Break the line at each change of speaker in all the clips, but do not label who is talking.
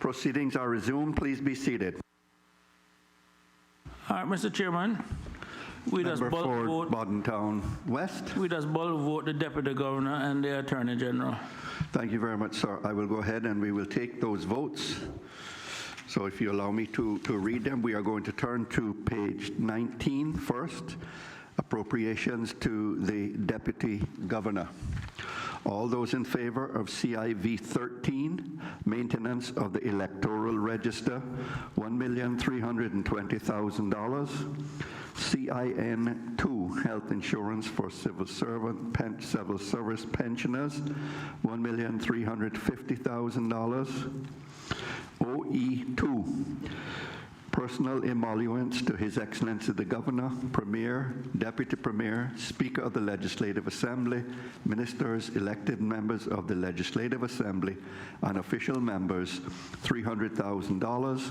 Proceedings are resumed. Please be seated.
All right, Mr. Chairman, we just
Member
bulk
for
vote.
Bodentown West.
We just bulk vote the Deputy Governor and the Attorney General.
Thank you very much, sir. I will go ahead and we will take those votes. So if you allow me to read them, we are going to turn to page 19 first, appropriations to the Deputy Governor. All those in favor of CIV 13, maintenance of the electoral register, $1,320,000. CIN 2, health insurance for civil service pensioners, $1,350,000. OE2, personal emoluments to His Excellency the Governor, Premier, Deputy Premier, Speaker of the Legislative Assembly, ministers, elected members of the Legislative Assembly, and official members, $300,000.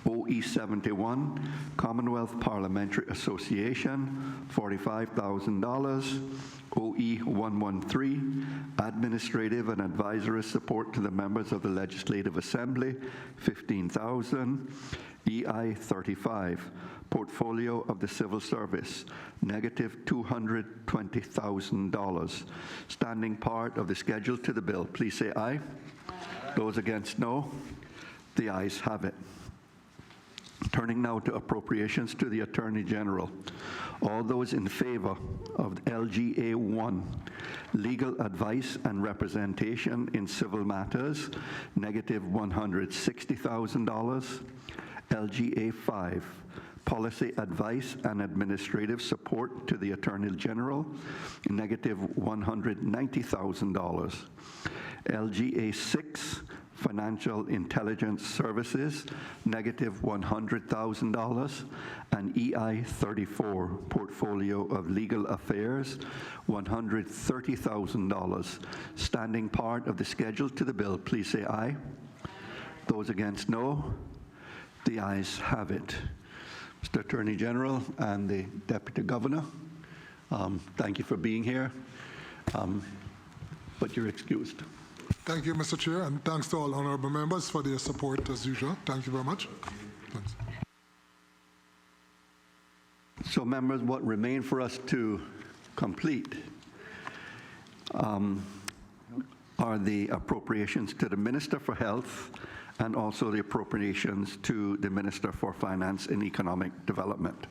OE71, Commonwealth Parliamentary Association, $45,000. OE113, administrative and advisory support to the members of the Legislative Assembly, $15,000. EI35, portfolio of the civil service, negative $220,000. Standing part of the schedule to the bill, please say aye. Those against, no. The ayes have it. Turning now to appropriations to the Attorney General. All those in favor of LGA 1, legal advice and representation in civil matters, negative $160,000. LGA 5, policy advice and administrative support to the Attorney General, negative $190,000. LGA 6, financial intelligence services, negative $100,000. And EI 34, portfolio of legal affairs, $130,000. Standing part of the schedule to the bill, please say aye. Those against, no. The ayes have it. Mr. Attorney General and the Deputy Governor, thank you for being here, but you're excused.
Thank you, Mr. Chair, and thanks to all honorable members for their support as usual. Thank you very much. Thanks.
So members, what remain for us to complete are the appropriations to the Minister for Health and also the appropriations to the Minister for Finance and Economic Development.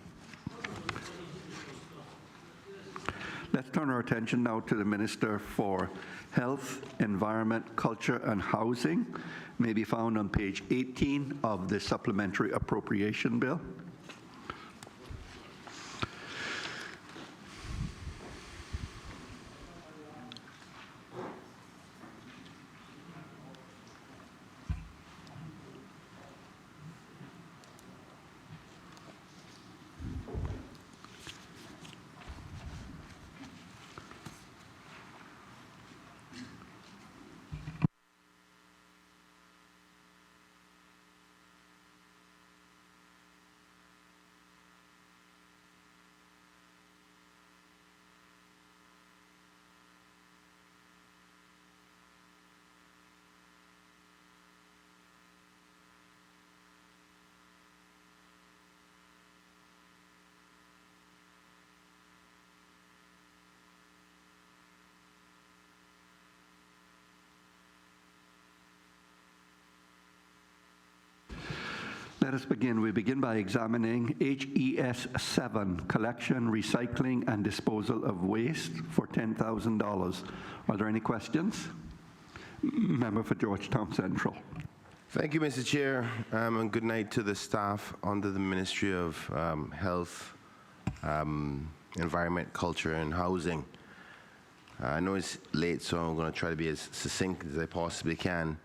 Let's turn our attention now to the Minister for Health, Environment, Culture, and Housing, may be found on page 18 of the Supplementary Appropriation Bill. Let us begin. We begin by examining HES 7, collection, recycling, and disposal of waste for $10,000. Are there any questions? Member for Georgetown Central.
Thank you, Mr. Chair, and good night to the staff under the Ministry of Health, Environment, Culture, and Housing. I know it's late, so I'm going to try to be as succinct as I possibly can.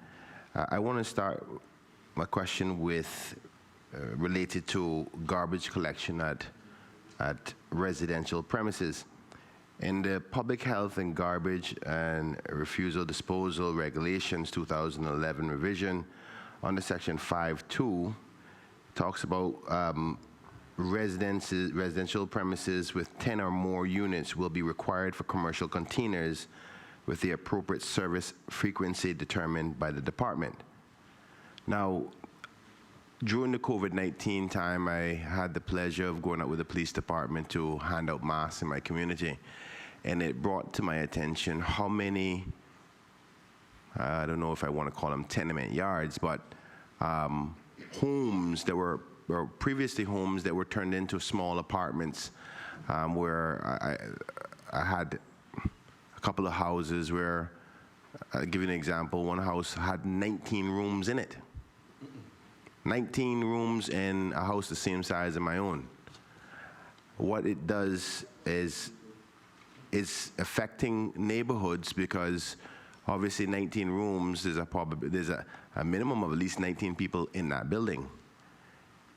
I want to start my question with related to garbage collection at residential premises. In the Public Health and Garbage and Refusal Disposal Regulations 2011 revision, under section 5.2, talks about residential premises with 10 or more units will be required for commercial containers with the appropriate service frequency determined by the department. Now, during the COVID-19 time, I had the pleasure of going out with the police department to hand out masks in my community. And it brought to my attention how many, I don't know if I want to call them tenement yards, but homes that were previously homes that were turned into small apartments, where I had a couple of houses where, I'll give you an example, one house had 19 rooms in it. 19 rooms in a house the same size as my own. What it does is affecting neighborhoods, because obviously 19 rooms, there's a minimum of at least 19 people in that building.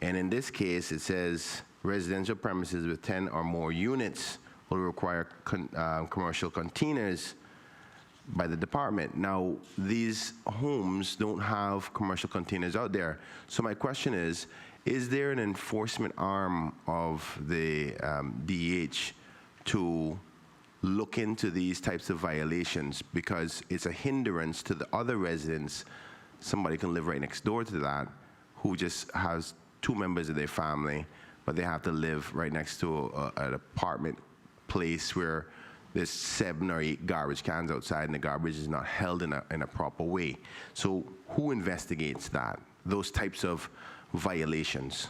And in this case, it says residential premises with 10 or more units will require commercial containers by the department. Now, these homes don't have commercial containers out there. So my question is there an enforcement arm of the DEH to look into these types of violations? Because it's a hindrance to the other residents. Somebody can live right next door to that who just has 2 members of their family, but they have to live right next to an apartment place where there's 7 or 8 garbage cans outside and the garbage is not held in a proper way. So who investigates that, those types of violations?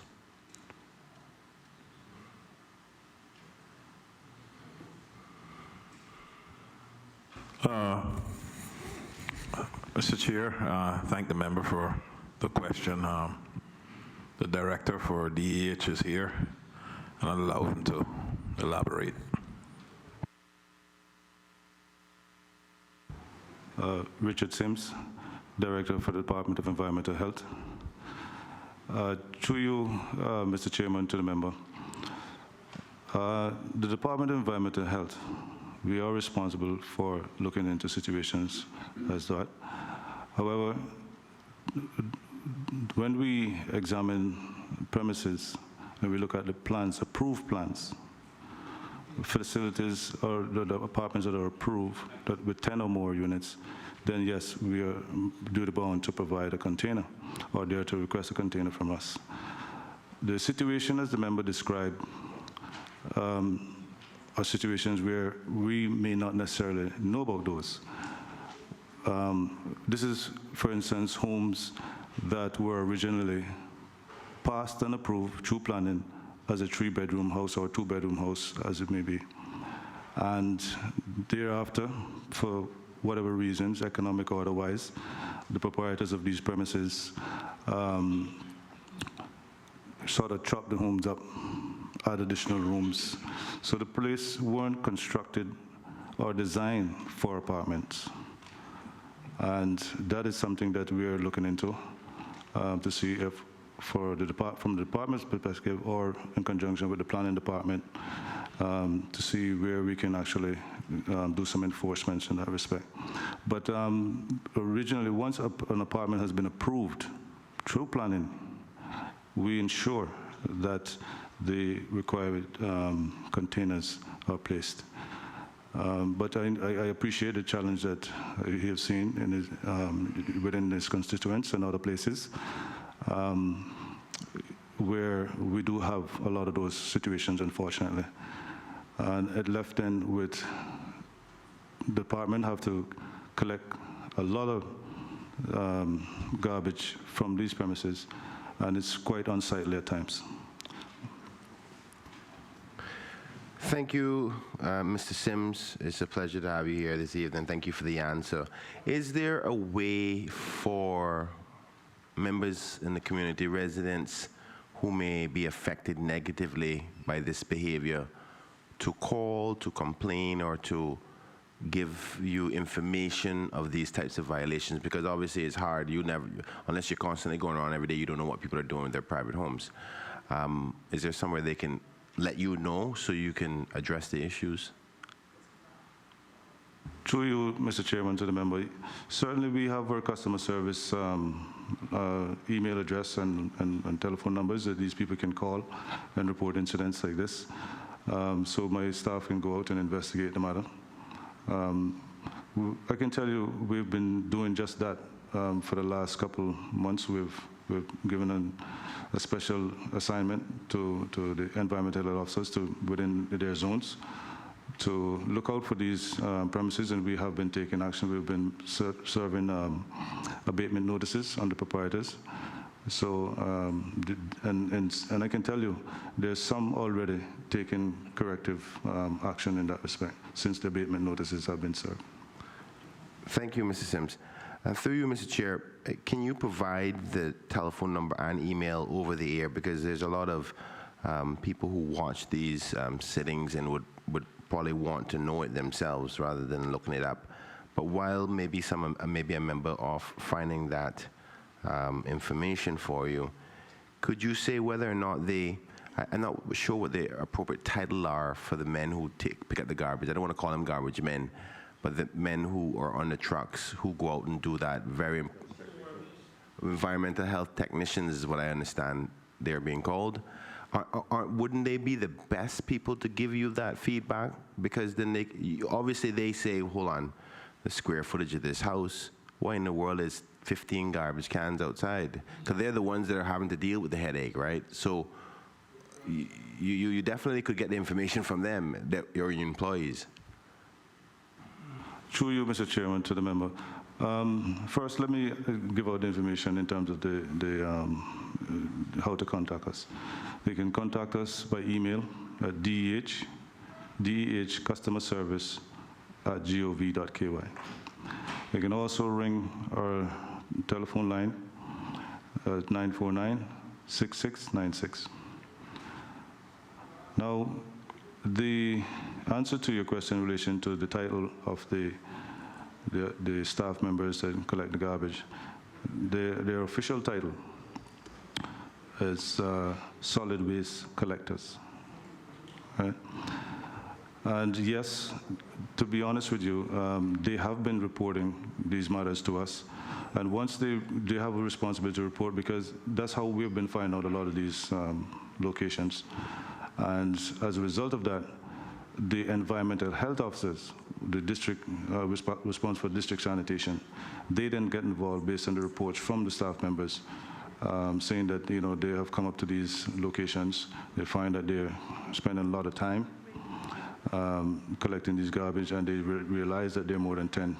Mr. Chair, thank the member for the question. The director for DEH is here, and I'll allow him to elaborate.
Richard Sims, Director for the Department of Environmental Health. Through you, Mr. Chairman, to the member. The Department of Environmental Health, we are responsible for looking into situations as that. However, when we examine premises and we look at the plans, approved plans, facilities or the apartments that are approved that with 10 or more units, then yes, we are duty bound to provide a container or dare to request a container from us. The situation as the member described are situations where we may not necessarily know about those. This is, for instance, homes that were originally passed and approved through planning as a 3-bedroom house or a 2-bedroom house, as it may be. And thereafter, for whatever reasons, economic or otherwise, the proprietors of these premises sort of chopped the homes up, add additional rooms. So the place weren't constructed or designed for apartments. And that is something that we are looking into to see if, from the department's perspective or in conjunction with the planning department, to see where we can actually do some enforcements in that respect. But originally, once an apartment has been approved through planning, we ensure that the required containers are placed. But I appreciate the challenge that he has seen in his, within his constituents and other places, where we do have a lot of those situations, unfortunately. And it left then with the department have to collect a lot of garbage from these premises, and it's quite unsightly at times.
Thank you, Mr. Sims. It's a pleasure to have you here this evening. Thank you for the answer. Is there a way for members in the community, residents who may be affected negatively by this behavior, to call, to complain, or to give you information of these types of violations? Because obviously it's hard. You never, unless you're constantly going around every day, you don't know what people are doing with their private homes. Is there somewhere they can let you know so you can address the issues?
Through you, Mr. Chairman, to the member, certainly we have our customer service email address and telephone numbers that these people can call and report incidents like this. So my staff can go out and investigate the matter. I can tell you we've been doing just that for the last couple months, we've given a special assignment to the environmental health officers within their zones to look out for these premises, and we have been taking action. We've been serving abatement notices on the proprietors. So, and I can tell you, there's some already taking corrective action in that respect since the abatement notices have been served.
Thank you, Mr. Sims. Through you, Mr. Chair, can you provide the telephone number and email over the air? Because there's a lot of people who watch these sittings and would probably want to know it themselves rather than looking it up. But while maybe maybe a member of finding that information for you, could you say whether or not I'm not sure what the appropriate title are for the men who pick up the garbage. I don't want to call them garbage men, but the men who are on the trucks who go out and do that very environmental health technicians is what I understand they're being called. Wouldn't they be the best people to give you that feedback? Because then obviously they say, hold on, the square footage of this house, why in the world is 15 garbage cans outside? Because they're the ones that are having to deal with the headache, right? So you definitely could get the information from them, that your employees.
Through you, Mr. Chairman, to the member. First, let me give out the information in terms of how to contact us. They can contact us by email at dehcustomerservice@gov.ky. They can also ring our telephone line at 949-6696. Now, the answer to your question in relation to the title of the staff members that collect the garbage, their official title is solid waste collectors. Right? And yes, to be honest with you, they have been reporting these matters to us. And once they have a responsibility to report, because that's how we've been finding out a lot of these locations. And as a result of that, the environmental health officers, the district responsible for district sanitation, they then get involved based on the reports from the staff members saying that they have come up to these locations. They find that they're spending a lot of time collecting these garbage, and they realize that there are more than 10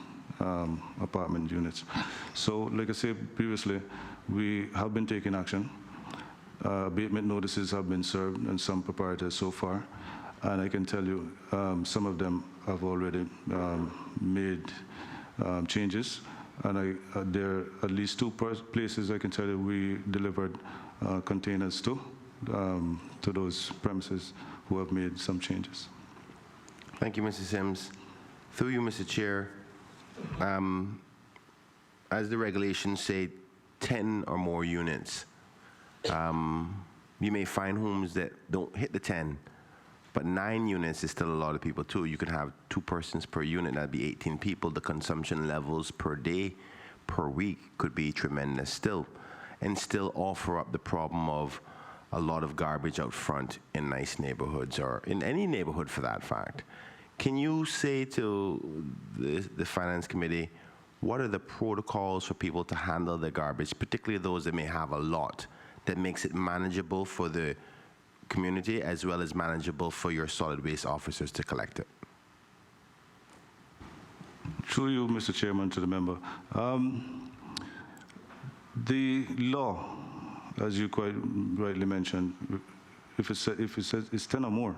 apartment units. So, like I said previously, we have been taking action. Abatement notices have been served on some proprietors so far, and I can tell you some of them have already made changes, and there are at least 2 places I can tell you we delivered containers to those premises who have made some changes.
Thank you, Mr. Sims. Through you, Mr. Chair, as the regulations say, 10 or more units, you may find homes that don't hit the 10, but 9 units is still a lot of people too. You could have 2 persons per unit, that'd be 18 people. The consumption levels per day, per week could be tremendous still, and still offer up the problem of a lot of garbage out front in nice neighborhoods, or in any neighborhood for that fact. Can you say to the Finance Committee, what are the protocols for people to handle their garbage, particularly those that may have a lot, that makes it manageable for the community as well as manageable for your solid waste officers to collect it?
Through you, Mr. Chairman, to the member. The law, as you quite rightly mentioned, if it says it's 10 or more,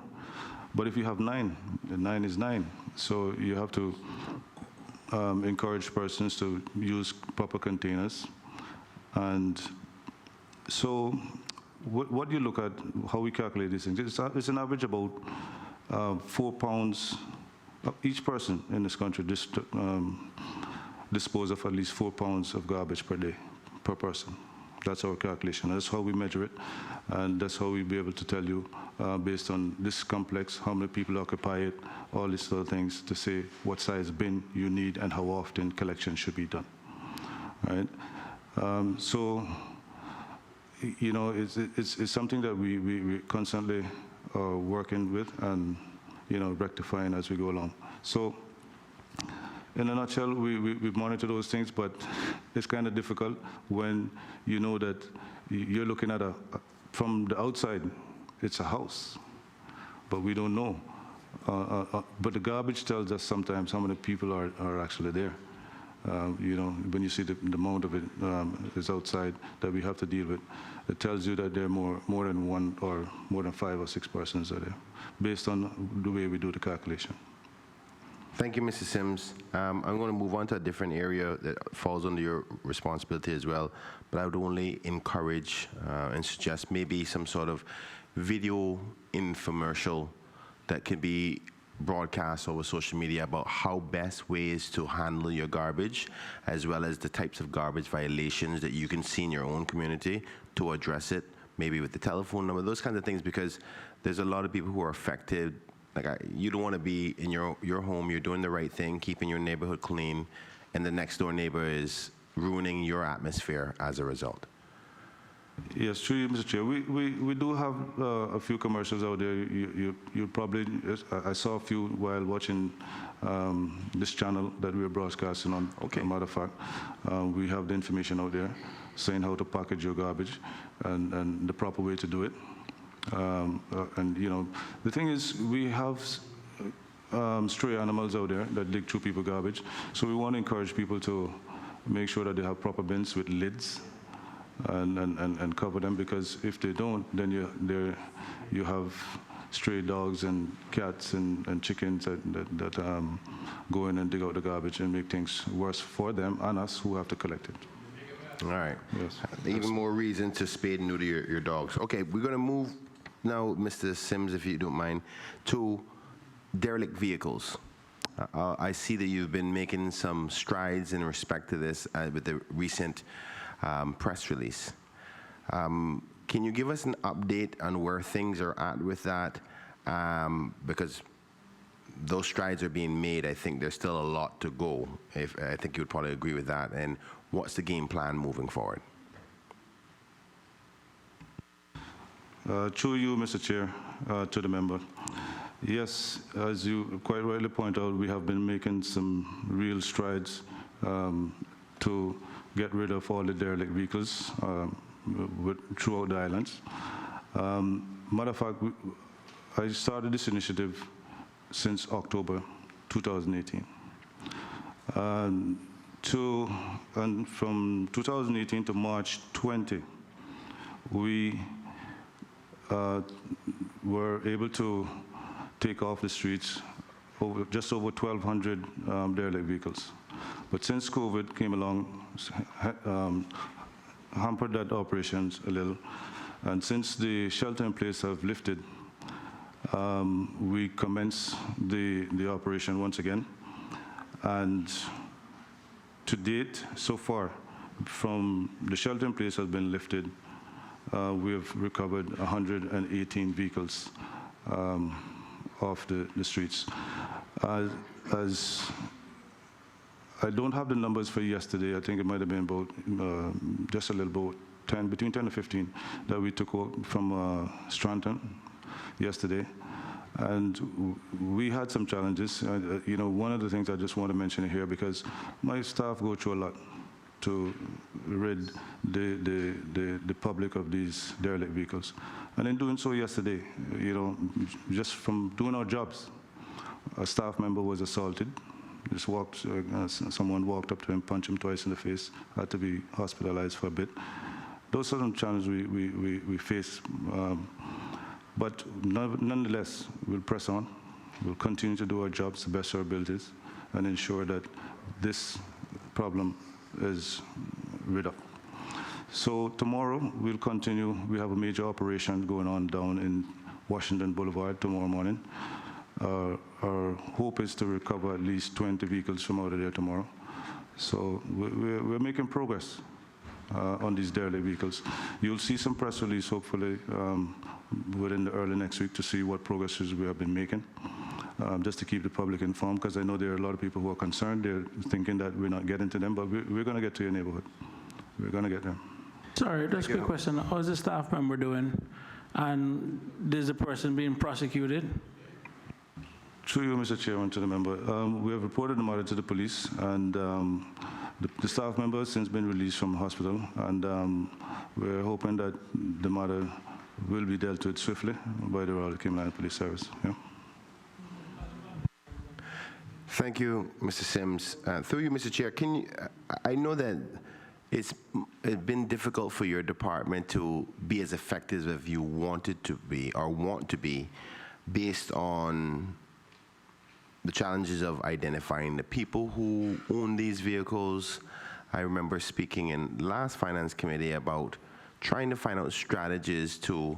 but if you have 9, then 9 is 9. So you have to encourage persons to use proper containers. And so what you look at, how we calculate these things, it's an average about 4 pounds. Each person in this country dispose of at least 4 pounds of garbage per day, per person. That's our calculation. That's how we measure it, and that's how we'll be able to tell you, based on this complex, how many people occupy it, all these sort of things, to say what size bin you need and how often collection should be done. Right? So, it's something that we constantly are working with and rectifying as we go along. So, in a nutshell, we monitor those things, but it's kind of difficult when you know that you're looking at from the outside, it's a house, but we don't know. But the garbage tells us sometimes how many people are actually there. When you see the amount of it is outside that we have to deal with, it tells you that there are more than one or more than 5 or 6 persons are there, based on the way we do the calculation.
Thank you, Mr. Sims. I'm going to move on to a different area that falls under your responsibility as well, but I would only encourage and suggest maybe some sort of video infomercial that can be broadcast over social media about how best ways to handle your garbage, as well as the types of garbage violations that you can see in your own community to address it, maybe with the telephone number, those kinds of things, because there's a lot of people who are affected. You don't want to be in your home, you're doing the right thing, keeping your neighborhood clean, and the next door neighbor is ruining your atmosphere as a result.
Yes, true, Mr. Chair. We do have a few commercials out there. You probably, I saw a few while watching this channel that we're broadcasting on.
Okay.
As a matter of fact, we have the information out there saying how to package your garbage and the proper way to do it. The thing is, we have stray animals out there that dig through people's garbage, so we want to encourage people to make sure that they have proper bins with lids and cover them, because if they don't, then you have stray dogs and cats and chickens that go in and dig out the garbage and make things worse for them and us who have to collect it.
All right.
Yes.
Even more reason to spade and neuter your dogs. Okay, we're going to move now, Mr. Sims, if you don't mind, to derelict vehicles. I see that you've been making some strides in respect to this with the recent press release. Can you give us an update on where things are at with that? Because those strides are being made. I think there's still a lot to go. I think you would probably agree with that. And what's the game plan moving forward?
Through you, Mr. Chair, to the member. Yes, as you quite rightly point out, we have been making some real strides to get rid of all the derelict vehicles throughout the islands. Matter of fact, I started this initiative since October 2018. And from 2018 to March 20, we were able to take off the streets just over 1,200 derelict vehicles. But since COVID came along, hampered that operations a little, and since the shelter-in-place have lifted, we commenced the operation once again. And to date, so far, from the shelter-in-place has been lifted, we have recovered 118 vehicles off the streets. As I don't have the numbers for yesterday. I think it might have been about just a little about 10, between 10 and 15 that we took from Stratton yesterday. And we had some challenges. One of the things I just want to mention here, because my staff go through a lot to rid the public of these derelict vehicles. And in doing so yesterday, just from doing our jobs, a staff member was assaulted. Someone walked up to him, punched him twice in the face, had to be hospitalized for a bit. Those are some challenges we face. But nonetheless, we'll press on. We'll continue to do our jobs to the best of our abilities and ensure that this problem is rid of. So tomorrow, we'll continue. We have a major operation going on down in Washington Boulevard tomorrow morning. Our hope is to recover at least 20 vehicles from out of there tomorrow. So we're making progress on these derelict vehicles. You'll see some press release, hopefully, within the early next week to see what progresses we have been making, just to keep the public informed, because I know there are a lot of people who are concerned. They're thinking that we're not getting to them, but we're going to get to your neighborhood. We're going to get there.
Sorry, just a quick question. How's the staff member doing? And is the person being prosecuted?
Through you, Mr. Chairman, to the member. We have reported the matter to the police, and the staff member has since been released from hospital, and we're hoping that the matter will be dealt with swiftly by the Royal Cayman Police Service. Yeah.
Thank you, Mr. Sims. Through you, Mr. Chair, can you, I know that it's been difficult for your department to be as effective as you wanted to be or want to be based on the challenges of identifying the people who own these vehicles. I remember speaking in the last Finance Committee about trying to find out strategies to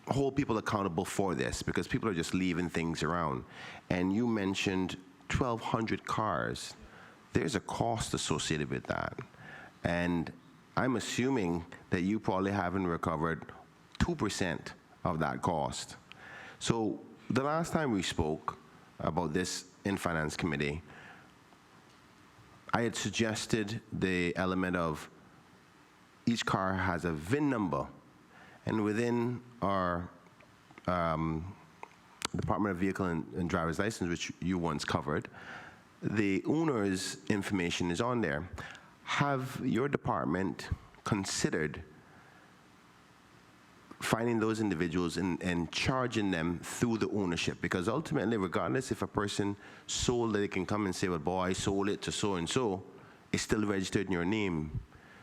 hold people accountable for this, because people are just leaving things around. And you mentioned 1,200 cars. There's a cost associated with that. And I'm assuming that you probably haven't recovered 2% of that cost. So the last time we spoke about this in Finance Committee, I had suggested the element of each car has a VIN number, and within our Department of Vehicle and Driver's License, which you once covered, the owner's information is on there. Have your department considered finding those individuals and charging them through the ownership? Because ultimately, regardless if a person sold it, they can come and say, well, boy, I sold it to so-and-so, it's still registered in your name.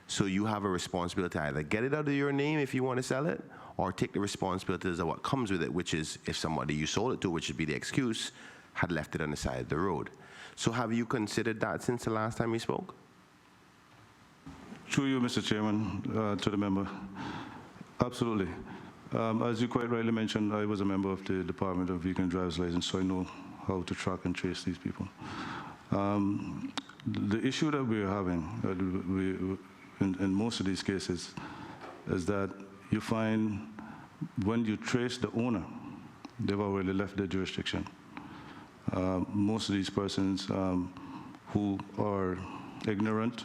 So you have a responsibility to either get it out of your name if you want to sell it, or take the responsibilities of what comes with it, which is if somebody you sold it to, which would be the excuse, had left it on the side of the road. So have you considered that since the last time we spoke?
Through you, Mr. Chairman, to the member. Absolutely. As you quite rightly mentioned, I was a member of the Department of Vehicle and Driver's License, so I know how to track and trace these people. The issue that we're having in most of these cases is that you find when you trace the owner, they've already left their jurisdiction. Most of these persons who are ignorant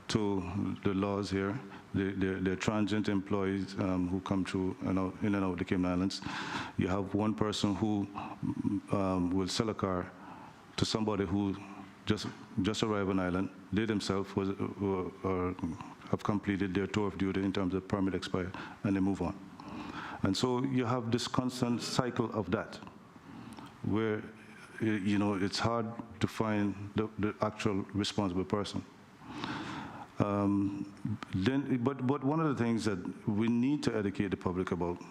to the laws here, they're transient employees who come through and out, in and out the Cayman Islands. You have one person who will sell a car to somebody who just arrived on island. They themselves have completed their tour of duty in terms of permit expired, and they move on. And so you have this constant cycle of that, where it's hard to find the actual responsible person. But one of the things that we need to educate the public about,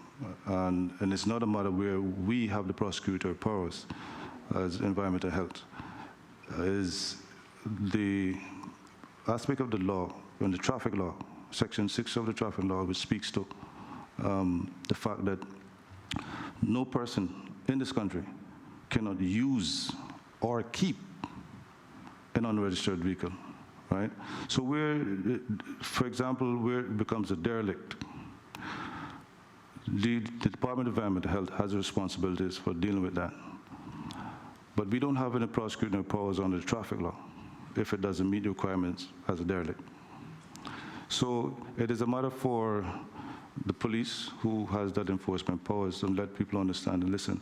and it's not a matter where we have the prosecutor powers as environmental health, is the aspect of the law, and the traffic law, Section 6 of the traffic law, which speaks to the fact that no person in this country cannot use or keep an unregistered vehicle, right? So for example, where it becomes a derelict, the Department of Environmental Health has responsibilities for dealing with that. But we don't have any prosecuting powers under the traffic law if it doesn't meet the requirements as a derelict. So it is a matter for the police, who has that enforcement powers, to let people understand and listen.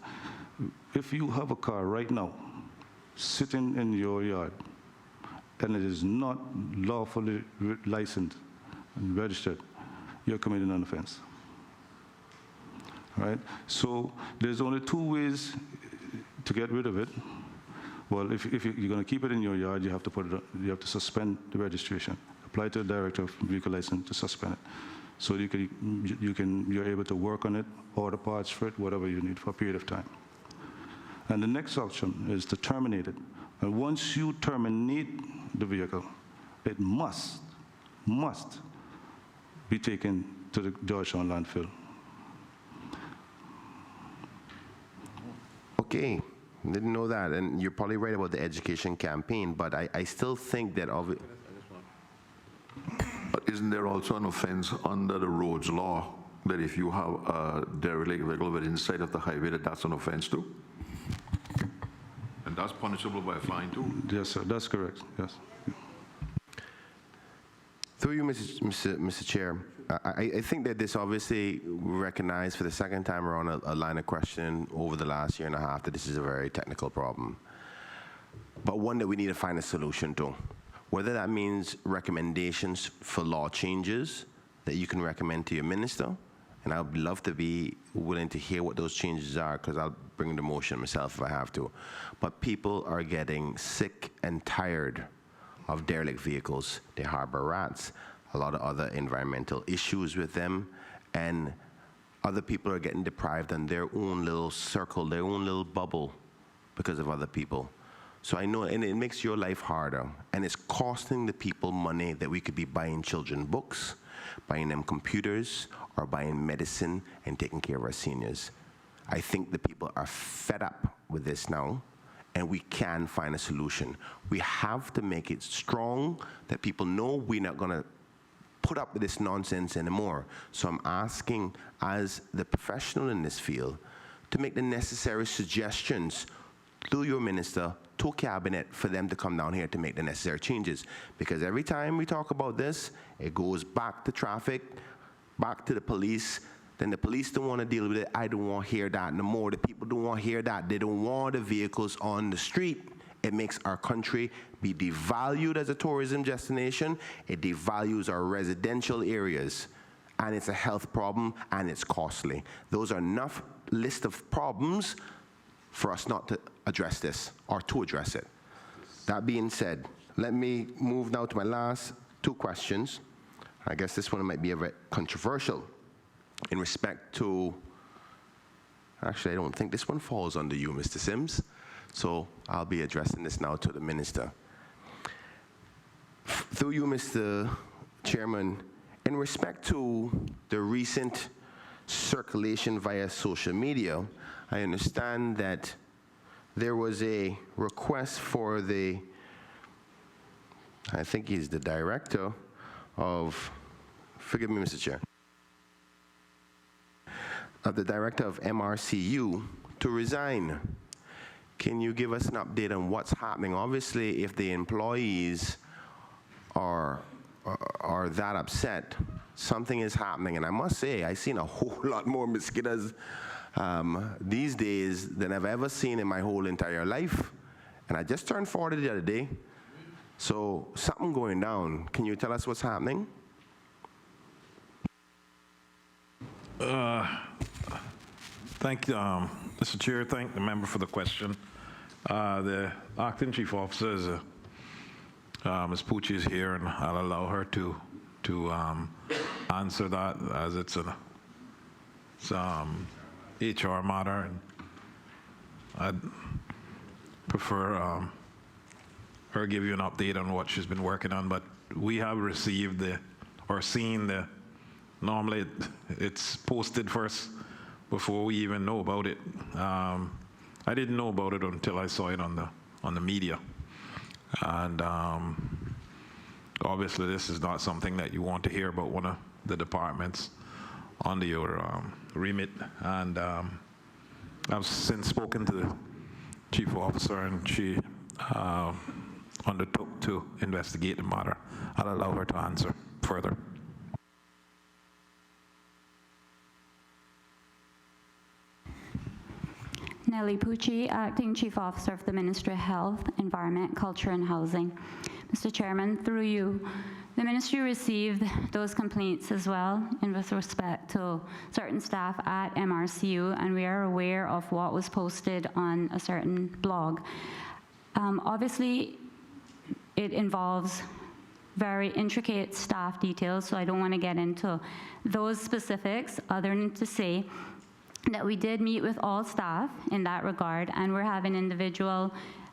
If you have a car right now sitting in your yard and it is not lawfully licensed and registered, you're committing an offense. Right? So there's only two ways to get rid of it. Well, if you're going to keep it in your yard, you have to suspend the registration. Apply to the director of vehicle license to suspend it. So you're able to work on it, order parts for it, whatever you need for a period of time. And the next option is to terminate it. And once you terminate the vehicle, it must be taken to the Georgetown landfill.
Okay, didn't know that, and you're probably right about the education campaign, but I still think that
But isn't there also an offense under the roads law that if you have a derelict vehicle within sight of the highway, that's an offense too? And that's punishable by a fine too?
Yes, sir, that's correct, yes.
Through you, Mr. Chair, I think that this obviously recognized for the second time around a line of questioning over the last year and a half that this is a very technical problem, but one that we need to find a solution to. Whether that means recommendations for law changes that you can recommend to your minister, and I'd love to be willing to hear what those changes are, because I'll bring the motion myself if I have to. But people are getting sick and tired of derelict vehicles. They harbor rats, a lot of other environmental issues with them, and other people are getting deprived in their own little circle, their own little bubble because of other people. So I know, and it makes your life harder, and it's costing the people money that we could be buying children books, buying them computers, or buying medicine and taking care of our seniors. I think the people are fed up with this now, and we can find a solution. We have to make it strong that people know we're not going to put up with this nonsense anymore. So I'm asking, as the professional in this field, to make the necessary suggestions through your minister to cabinet for them to come down here to make the necessary changes. Because every time we talk about this, it goes back to traffic, back to the police. Then the police don't want to deal with it. I don't want to hear that no more. The people don't want to hear that. They don't want the vehicles on the street. It makes our country be devalued as a tourism destination. It devalues our residential areas. And it's a health problem, and it's costly. Those are enough list of problems for us not to address this, or to address it. That being said, let me move now to my last two questions. I guess this one might be a bit controversial in respect to, actually I don't think this one falls under you, Mr. Sims, so I'll be addressing this now to the minister. Through you, Mr. Chairman, in respect to the recent circulation via social media, I understand that there was a request for the, I think he's the director of, forgive me, Mr. Chair, of the director of MRCU to resign. Can you give us an update on what's happening? Obviously, if the employees are that upset, something is happening. And I must say, I've seen a whole lot more mosquitoes these days than I've ever seen in my whole entire life. And I just turned 40 the other day. So something going down. Can you tell us what's happening?
Thank you, Mr. Chair. Thank the member for the question. The acting chief officer is Ms. Pucci is here, and I'll allow her to answer that, as it's an HR matter, and I'd prefer her give you an update on what she's been working on. But we have received normally it's posted first before we even know about it. I didn't know about it until I saw it on the media, and obviously this is not something that you want to hear about one of the departments under your remit. And I've since spoken to the chief officer, and she undertook to investigate the matter. I'll allow her to answer further.
Nellie Pucci, Acting Chief Officer of the Ministry of Health, Environment, Culture and Housing. Mr. Chairman, through you, the Ministry received those complaints as well in with respect to certain staff at MRCU, and we are aware of what was posted on a certain blog. Obviously, it involves very intricate staff details, so I don't want to get into those specifics other than to say that we did meet with all staff in that regard, and we're having individual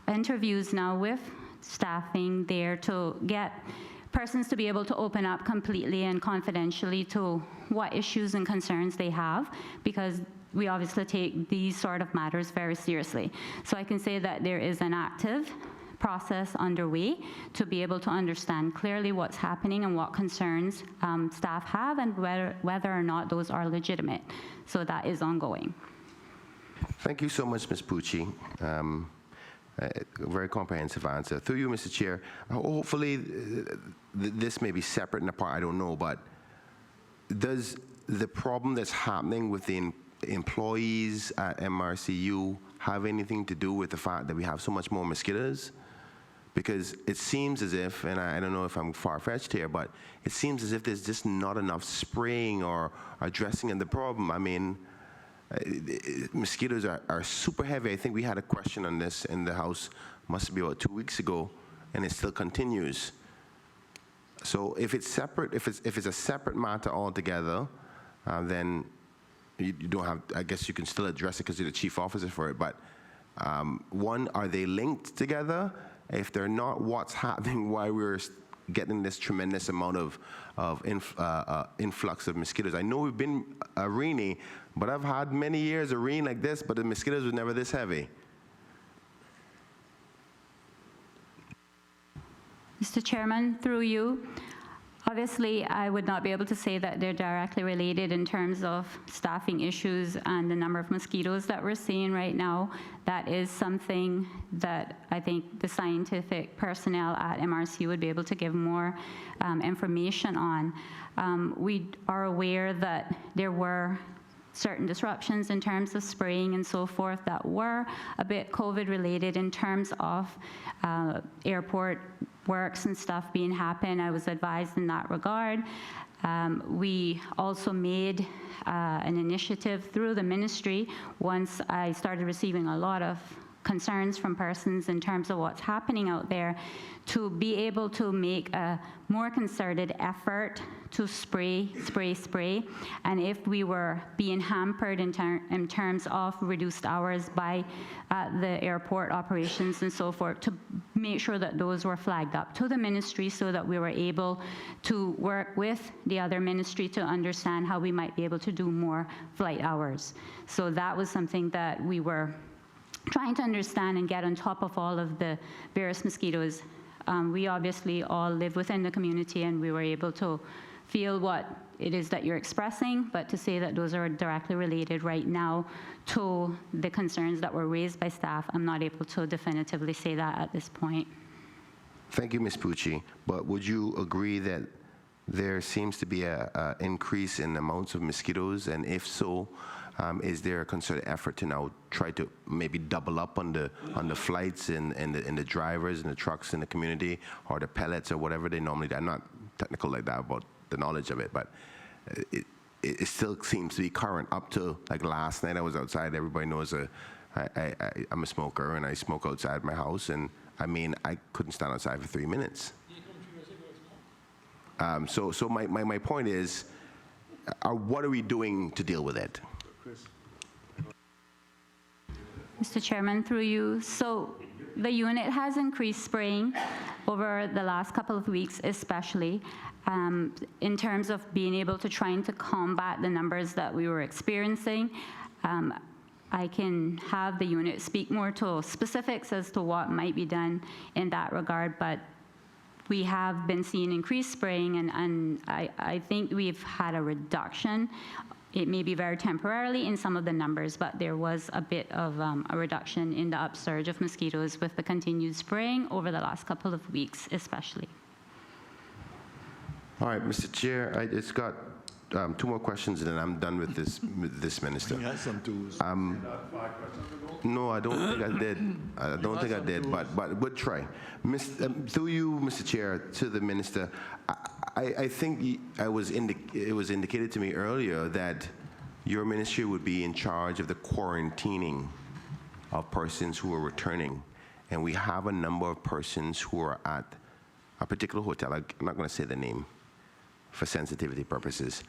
interviews now with staffing there to get persons to be able to open up completely and confidentially to what issues and concerns they have, because we obviously take these sort of matters very seriously. So I can say that there is an active process underway to be able to understand clearly what's happening and what concerns staff have, and whether or not those are legitimate. So that is ongoing.
Thank you so much, Ms. Pucci. Very comprehensive answer. Through you, Mr. Chair, hopefully this may be separate and apart, I don't know, but does the problem that's happening with the employees at MRCU have anything to do with the fact that we have so much more mosquitoes? Because it seems as if, and I don't know if I'm far-fetched here, but it seems as if there's just not enough spraying or addressing of the problem. I mean, mosquitoes are super heavy. I think we had a question on this in the House, must be about 2 weeks ago, and it still continues. So if it's separate, if it's a separate matter altogether, then you don't have, I guess you can still address it because you're the chief officer for it, but one, are they linked together? If they're not, what's happening while we're getting this tremendous amount of influx of mosquitoes? I know we've been a rainy, but I've had many years of rain like this, but the mosquitoes were never this heavy.
Mr. Chairman, through you, obviously, I would not be able to say that they're directly related in terms of staffing issues and the number of mosquitoes that we're seeing right now. That is something that I think the scientific personnel at MRC would be able to give more information on. We are aware that there were certain disruptions in terms of spraying and so forth that were a bit COVID related in terms of airport works and stuff being happen. I was advised in that regard. We also made an initiative through the ministry once I started receiving a lot of concerns from persons in terms of what's happening out there, to be able to make a more concerted effort to spray. And if we were being hampered in terms of reduced hours by the airport operations and so forth, to make sure that those were flagged up to the ministry so that we were able to work with the other ministry to understand how we might be able to do more flight hours. So that was something that we were trying to understand and get on top of all of the various mosquitoes. We obviously all live within the community, and we were able to feel what it is that you're expressing, but to say that those are directly related right now to the concerns that were raised by staff, I'm not able to definitively say that at this point.
Thank you, Ms. Pucci. But would you agree that there seems to be an increase in amounts of mosquitoes? And if so, is there a concerted effort to now try to maybe double up on the flights and the drivers and the trucks in the community, or the pellets or whatever they normally do? I'm not technical like that about the knowledge of it, but it still seems to be current. Up to like last night, I was outside. Everybody knows I'm a smoker, and I smoke outside my house, and I mean, I couldn't stand outside for 3 minutes. So my point is, what are we doing to deal with it?
Mr. Chairman, through you, so the unit has increased spraying over the last couple of weeks, especially in terms of being able to trying to combat the numbers that we were experiencing. I can have the unit speak more to specifics as to what might be done in that regard, but we have been seeing increased spraying, and I think we've had a reduction. It may be very temporarily in some of the numbers, but there was a bit of a reduction in the upsurge of mosquitoes with the continued spraying over the last couple of weeks, especially.
All right, Mr. Chair, I just got 2 more questions, and then I'm done with this minister.
He has some tools.
No, I don't think I did. I don't think I did, but we'll try. Through you, Mr. Chair, to the minister, I think it was indicated to me earlier that your ministry would be in charge of the quarantining of persons who are returning, and we have a number of persons who are at a particular hotel. I'm not going to say the name for sensitivity purposes.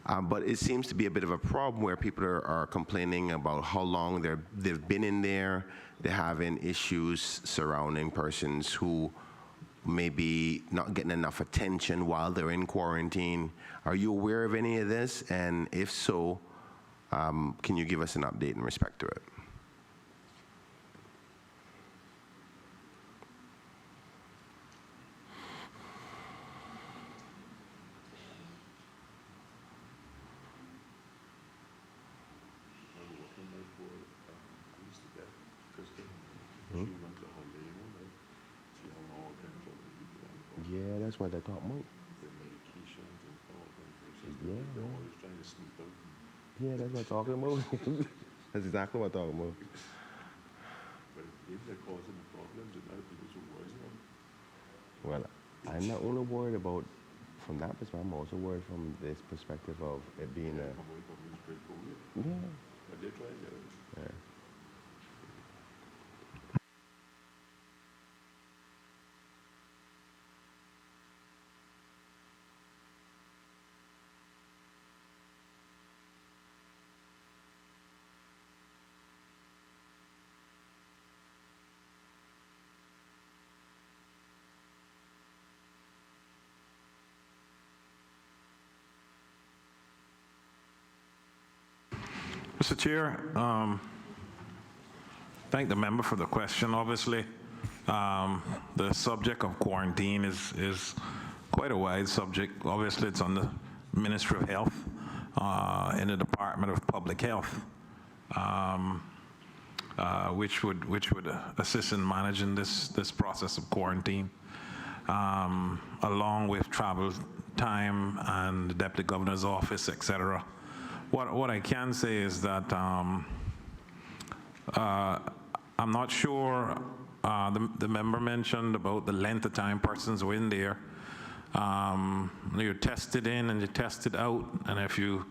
But it seems to be a bit of a problem where people are complaining about how long they've been in there. They're having issues surrounding persons who may be not getting enough attention while they're in quarantine. Are you aware of any of this? And if so, can you give us an update in respect to it? that's what they're talking about. Yeah, that's what I'm talking about. That's exactly what I'm talking about. Well, I'm not only worried about from that perspective, I'm also worried from this perspective of it being a... Yeah. Yeah.
Mr. Chair, thank the member for the question. Obviously, the subject of quarantine is quite a wide subject. Obviously, it's on the Ministry of Health in the Department of Public Health, which would assist in managing this process of quarantine, along with travel time and the Deputy Governor's Office, etc. What I can say is that I'm not sure, the member mentioned about the length of time persons were in there. You're tested in and you're tested out, and if you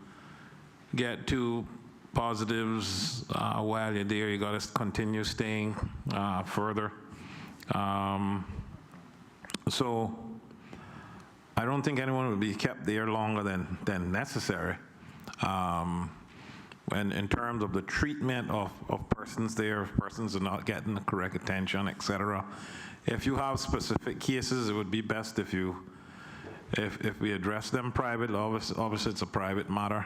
get 2 positives while you're there, you got to continue staying further. So I don't think anyone would be kept there longer than necessary. And in terms of the treatment of persons there, if persons are not getting the correct attention, etc. If you have specific cases, it would be best if we address them privately. Obviously it's a private matter,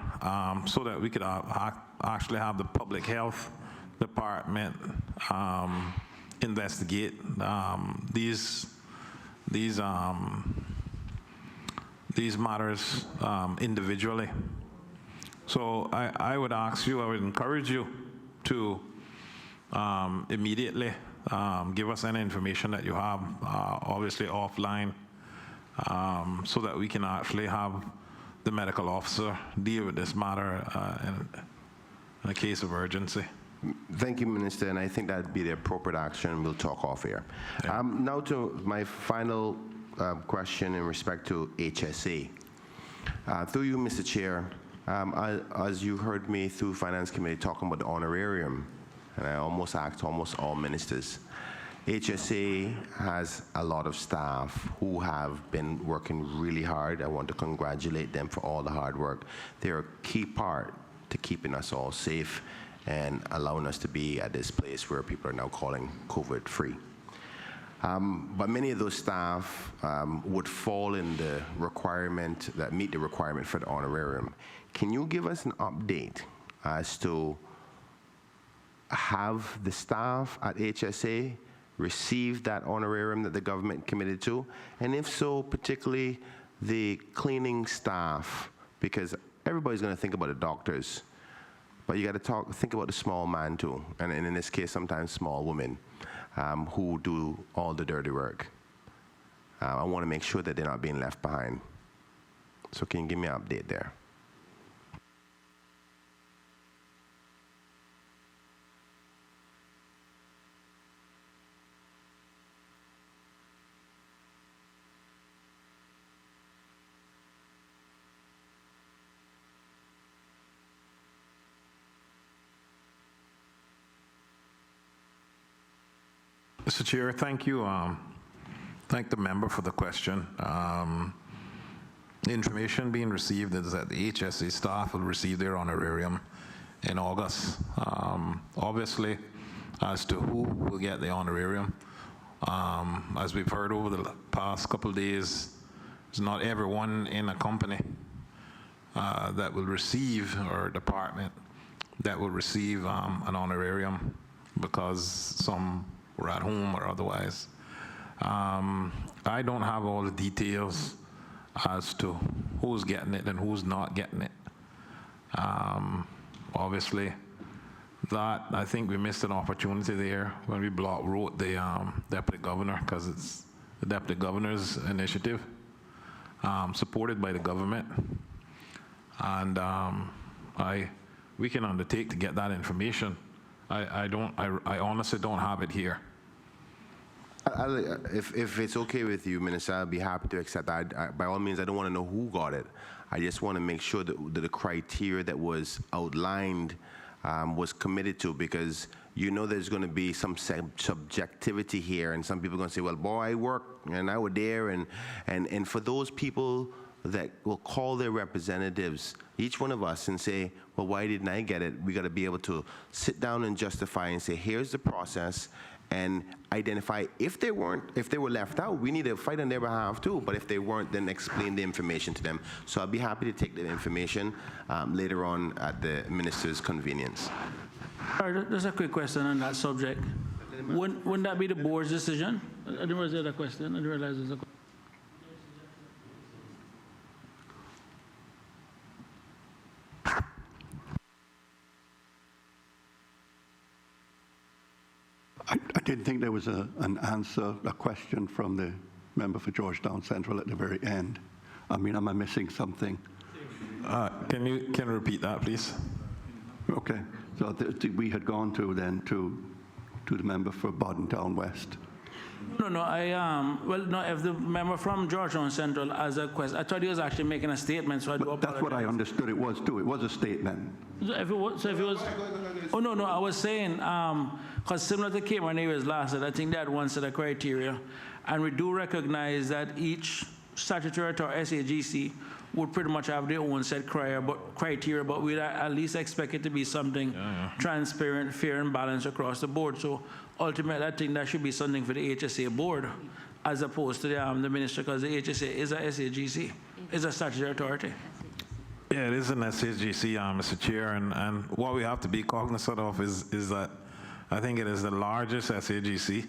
so that we could actually have the Public Health Department investigate these matters individually. So I would ask you, I would encourage you to immediately give us any information that you have, obviously offline, so that we can actually have the medical officer deal with this matter in a case of urgency.
Thank you, Minister, and I think that'd be the appropriate action. We'll talk off here. Now to my final question in respect to HSA. Through you, Mr. Chair, as you heard me through Finance Committee talking about the honorarium, and I almost asked almost all ministers, HSA has a lot of staff who have been working really hard. I want to congratulate them for all the hard work. They're a key part to keeping us all safe and allowing us to be at this place where people are now calling COVID-free. But many of those staff would fall in the requirement, that meet the requirement for the honorarium. Can you give us an update as to have the staff at HSA received that honorarium that the government committed to? And if so, particularly the cleaning staff, because everybody's going to think about the doctors, but you got to think about the small man too, and in this case, sometimes small women who do all the dirty work. I want to make sure that they're not being left behind. So can you give me an update there?
Mr. Chair, thank you. Thank the member for the question. The information being received is that the HSA staff will receive their honorarium in August. Obviously, as to who will get the honorarium, as we've heard over the past couple of days, it's not everyone in a company that will receive, or a department that will receive an honorarium, because some were at home or otherwise. I don't have all the details as to who's getting it and who's not getting it. Obviously, that, I think we missed an opportunity there when we wrote the Deputy Governor, because it's the Deputy Governor's initiative. supported by the government. And we can undertake to get that information. I honestly don't have it here.
If it's okay with you, Minister, I'll be happy to accept that. By all means, I don't want to know who got it. I just want to make sure that the criteria that was outlined was committed to, because you know there's going to be some subjectivity here, and some people are going to say, well, boy, I work and I was there, and for those people that will call their representatives, each one of us, and say, well, why didn't I get it? We got to be able to sit down and justify and say, here's the process, and identify if they were left out, we need to fight on their behalf too, but if they weren't, then explain the information to them. So I'll be happy to take the information later on at the minister's convenience.
All right, there's a quick question on that subject. Wouldn't that be the board's decision? I didn't realize there was a question. I didn't realize there's a question.
I didn't think there was an answer, a question from the member for Georgetown Central at the very end. I mean, am I missing something?
Can you repeat that, please?
Okay, so we had gone to the member for Bordentown West.
No, well, no, if the member from Georgetown Central has a question, I thought he was actually making a statement, so I do apologize.
That's what I understood it was too. It was a statement.
So if it was, oh, no, I was saying, because similar to Cayman areas last year, I think they had one set of criteria, and we do recognize that each statutory or SAGC would pretty much have their own set criteria, but we'd at least expect it to be something transparent, fair, and balanced across the board. So ultimately, I think that should be something for the HSA board, as opposed to the minister, because the HSA is a SAGC, is a statutory authority.
Yeah, it is an SAGC, Mr. Chair, and what we have to be cognizant of is that I think it is the largest SAGC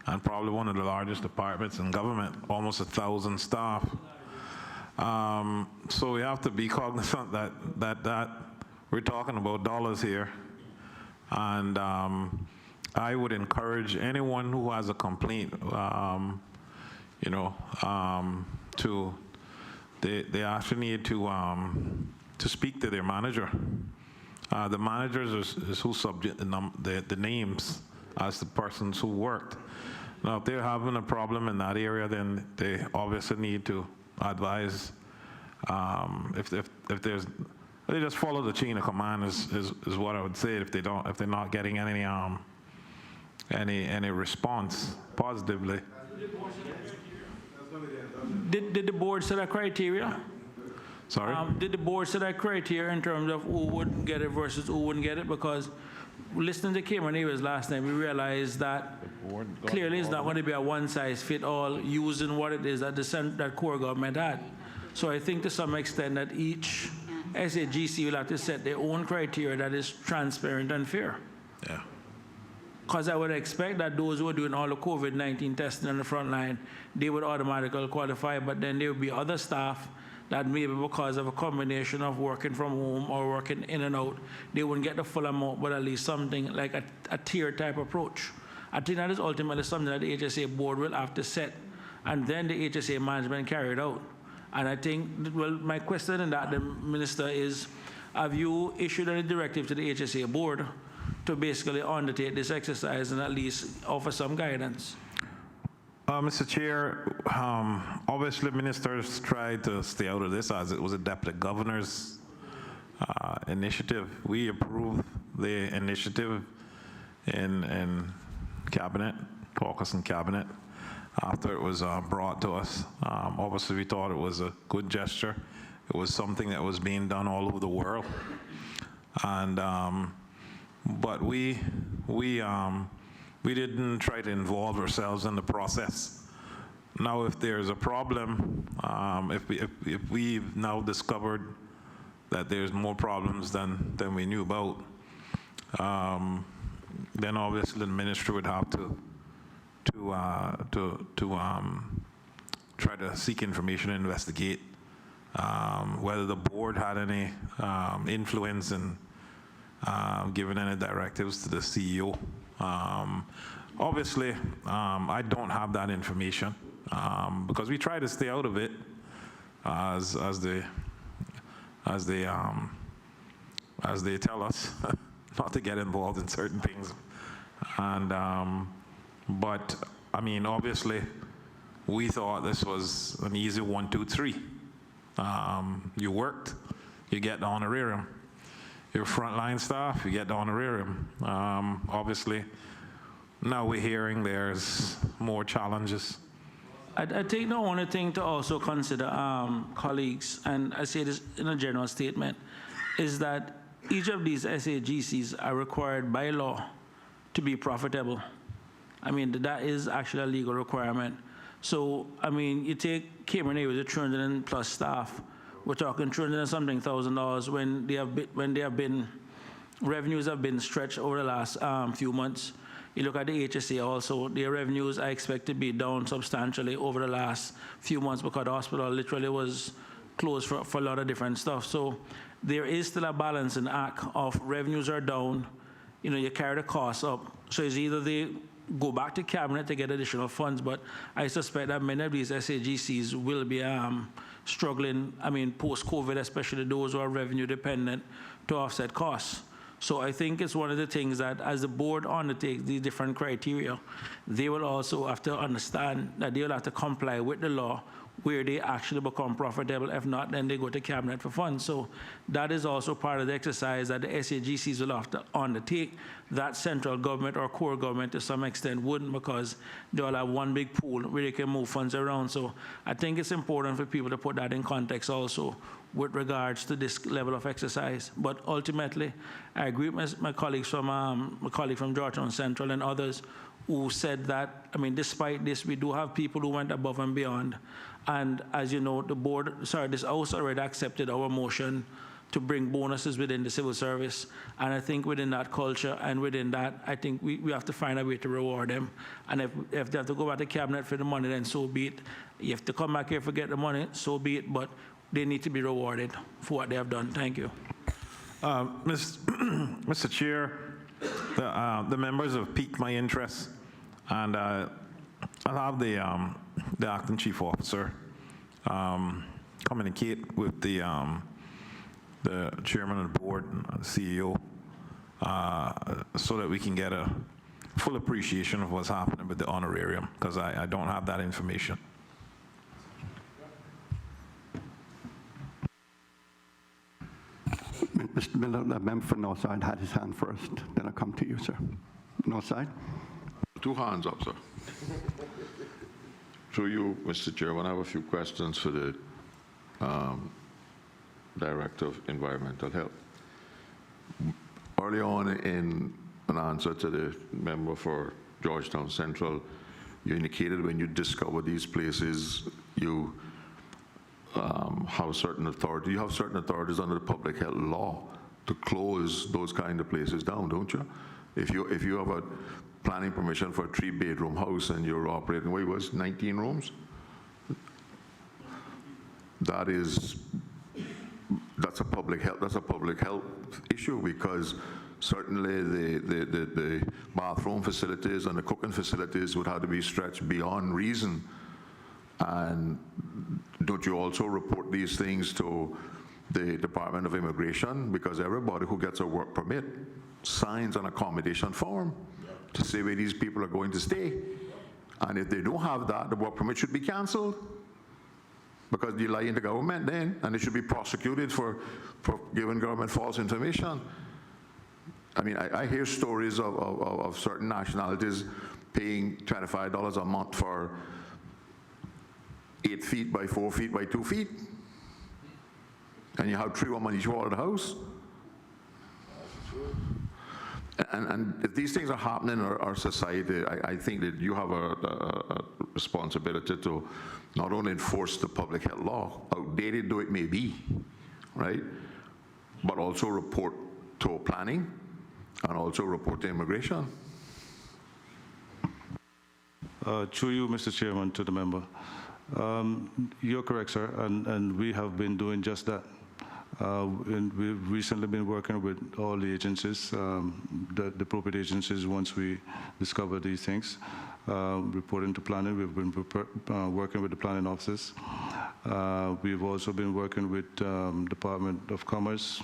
and probably one of the largest departments in government, almost 1,000 staff. So we have to be cognizant that we're talking about dollars here, and I would encourage anyone who has a complaint, they actually need to speak to their manager. The managers is who subject the names as the persons who worked. Now, if they're having a problem in that area, then they obviously need to advise. If there's, they just follow the chain of command is what I would say. If they're not getting any response positively.
Did the board set a criteria?
Sorry?
Did the board set a criteria in terms of who would get it versus who wouldn't get it? Because listening to Cayman Airways last night, we realized that clearly it's not going to be a one-size-fit-all using what it is that core government had. So I think to some extent that each SAGC will have to set their own criteria that is transparent and fair.
Yeah.
Because I would expect that those who are doing all the COVID-19 testing on the front line, they would automatically qualify, but then there would be other staff that maybe because of a combination of working from home or working in and out, they wouldn't get the full amount, but at least something like a tier type approach. I think that is ultimately something that the HSA board will have to set, and then the HSA management carry it out. And I think, well, my question in that, the minister, is, have you issued any directive to the HSA board to basically undertake this exercise and at least offer some guidance?
Mr. Chair, obviously ministers tried to stay out of this as it was a deputy governor's initiative. We approved the initiative in cabinet, caucus and cabinet, after it was brought to us. Obviously we thought it was a good gesture. It was something that was being done all over the world. And but we didn't try to involve ourselves in the process. Now, if there's a problem, if we've now discovered that there's more problems than we knew about, then obviously the ministry would have to try to seek information and investigate whether the board had any influence in giving any directives to the CEO. Obviously, I don't have that information because we try to stay out of it. as they tell us not to get involved in certain things. And but I mean, obviously, we thought this was an easy 1, 2, 3. You worked, you get the honorarium. Your frontline staff, you get the honorarium. Obviously, now we're hearing there's more challenges.
I think the only thing to also consider, colleagues, and I say this in a general statement, is that each of these SAGCs are required by law to be profitable. I mean, that is actually a legal requirement. So, I mean, you take Cayman with the 300 plus staff, we're talking 300 and something $1,000 when revenues have been stretched over the last few months. You look at the HSA also, their revenues I expect to be down substantially over the last few months because the hospital literally was closed for a lot of different stuff. So there is still a balancing act of revenues are down, you carry the costs up. So it's either they go back to cabinet to get additional funds, but I suspect that many of these SAGCs will be struggling, I mean, post-COVID, especially those who are revenue dependent, to offset costs. So I think it's one of the things that as the board undertakes these different criteria, they will also have to understand that they will have to comply with the law where they actually become profitable. If not, then they go to cabinet for funds. So that is also part of the exercise that the SAGCs will have to undertake. That central government or core government to some extent wouldn't, because they all have one big pool where they can move funds around. So I think it's important for people to put that in context also with regards to this level of exercise. But ultimately, I agree with my colleagues from my colleague from Georgetown Central and others who said that, I mean, despite this, we do have people who went above and beyond. And as you know, this House already accepted our motion to bring bonuses within the civil service. And I think within that culture and within that, I think we have to find a way to reward them. And if they have to go back to cabinet for the money, then so be it. You have to come back here for get the money, so be it. But they need to be rewarded for what they have done. Thank you.
Mr. Chair, the members have piqued my interest, and I'll have the acting chief officer communicate with the chairman of the board and CEO so that we can get a full appreciation of what's happening with the honorarium, because I don't have that information.
Mr. Miller, the member for Northside had his hand first. Then I'll come to you, sir. Northside?
2 hands up, sir. Through you, Mr. Chairman, I have a few questions for the Director of Environmental Health. Early on in an answer to the member for Georgetown Central, you indicated when you discover these places, you have certain authority. You have certain authorities under the public health law to close those kind of places down, don't you? If you have a planning permission for a 3-bedroom house and you're operating, what it was, 19 rooms? That's a public health issue, because certainly the bathroom facilities and the cooking facilities would have to be stretched beyond reason. And don't you also report these things to the Department of Immigration? Because everybody who gets a work permit signs an accommodation form to say where these people are going to stay. And if they don't have that, the work permit should be canceled, because they lie in the government then, and they should be prosecuted for giving government false information. I mean, I hear stories of certain nationalities paying $25 a month for 8 feet by 4 feet by 2 feet, and you have 3 on each wall of the house. And if these things are happening in our society, I think that you have a responsibility to not only enforce the public health law, outdated though it may be, right, but also report to planning and also report to immigration.
Through you, Mr. Chairman, to the member. You're correct, sir, and we have been doing just that. And we've recently been working with all the agencies, the appropriate agencies, once we discover these things, reporting to planning. We've been working with the planning officers. We've also been working with Department of Commerce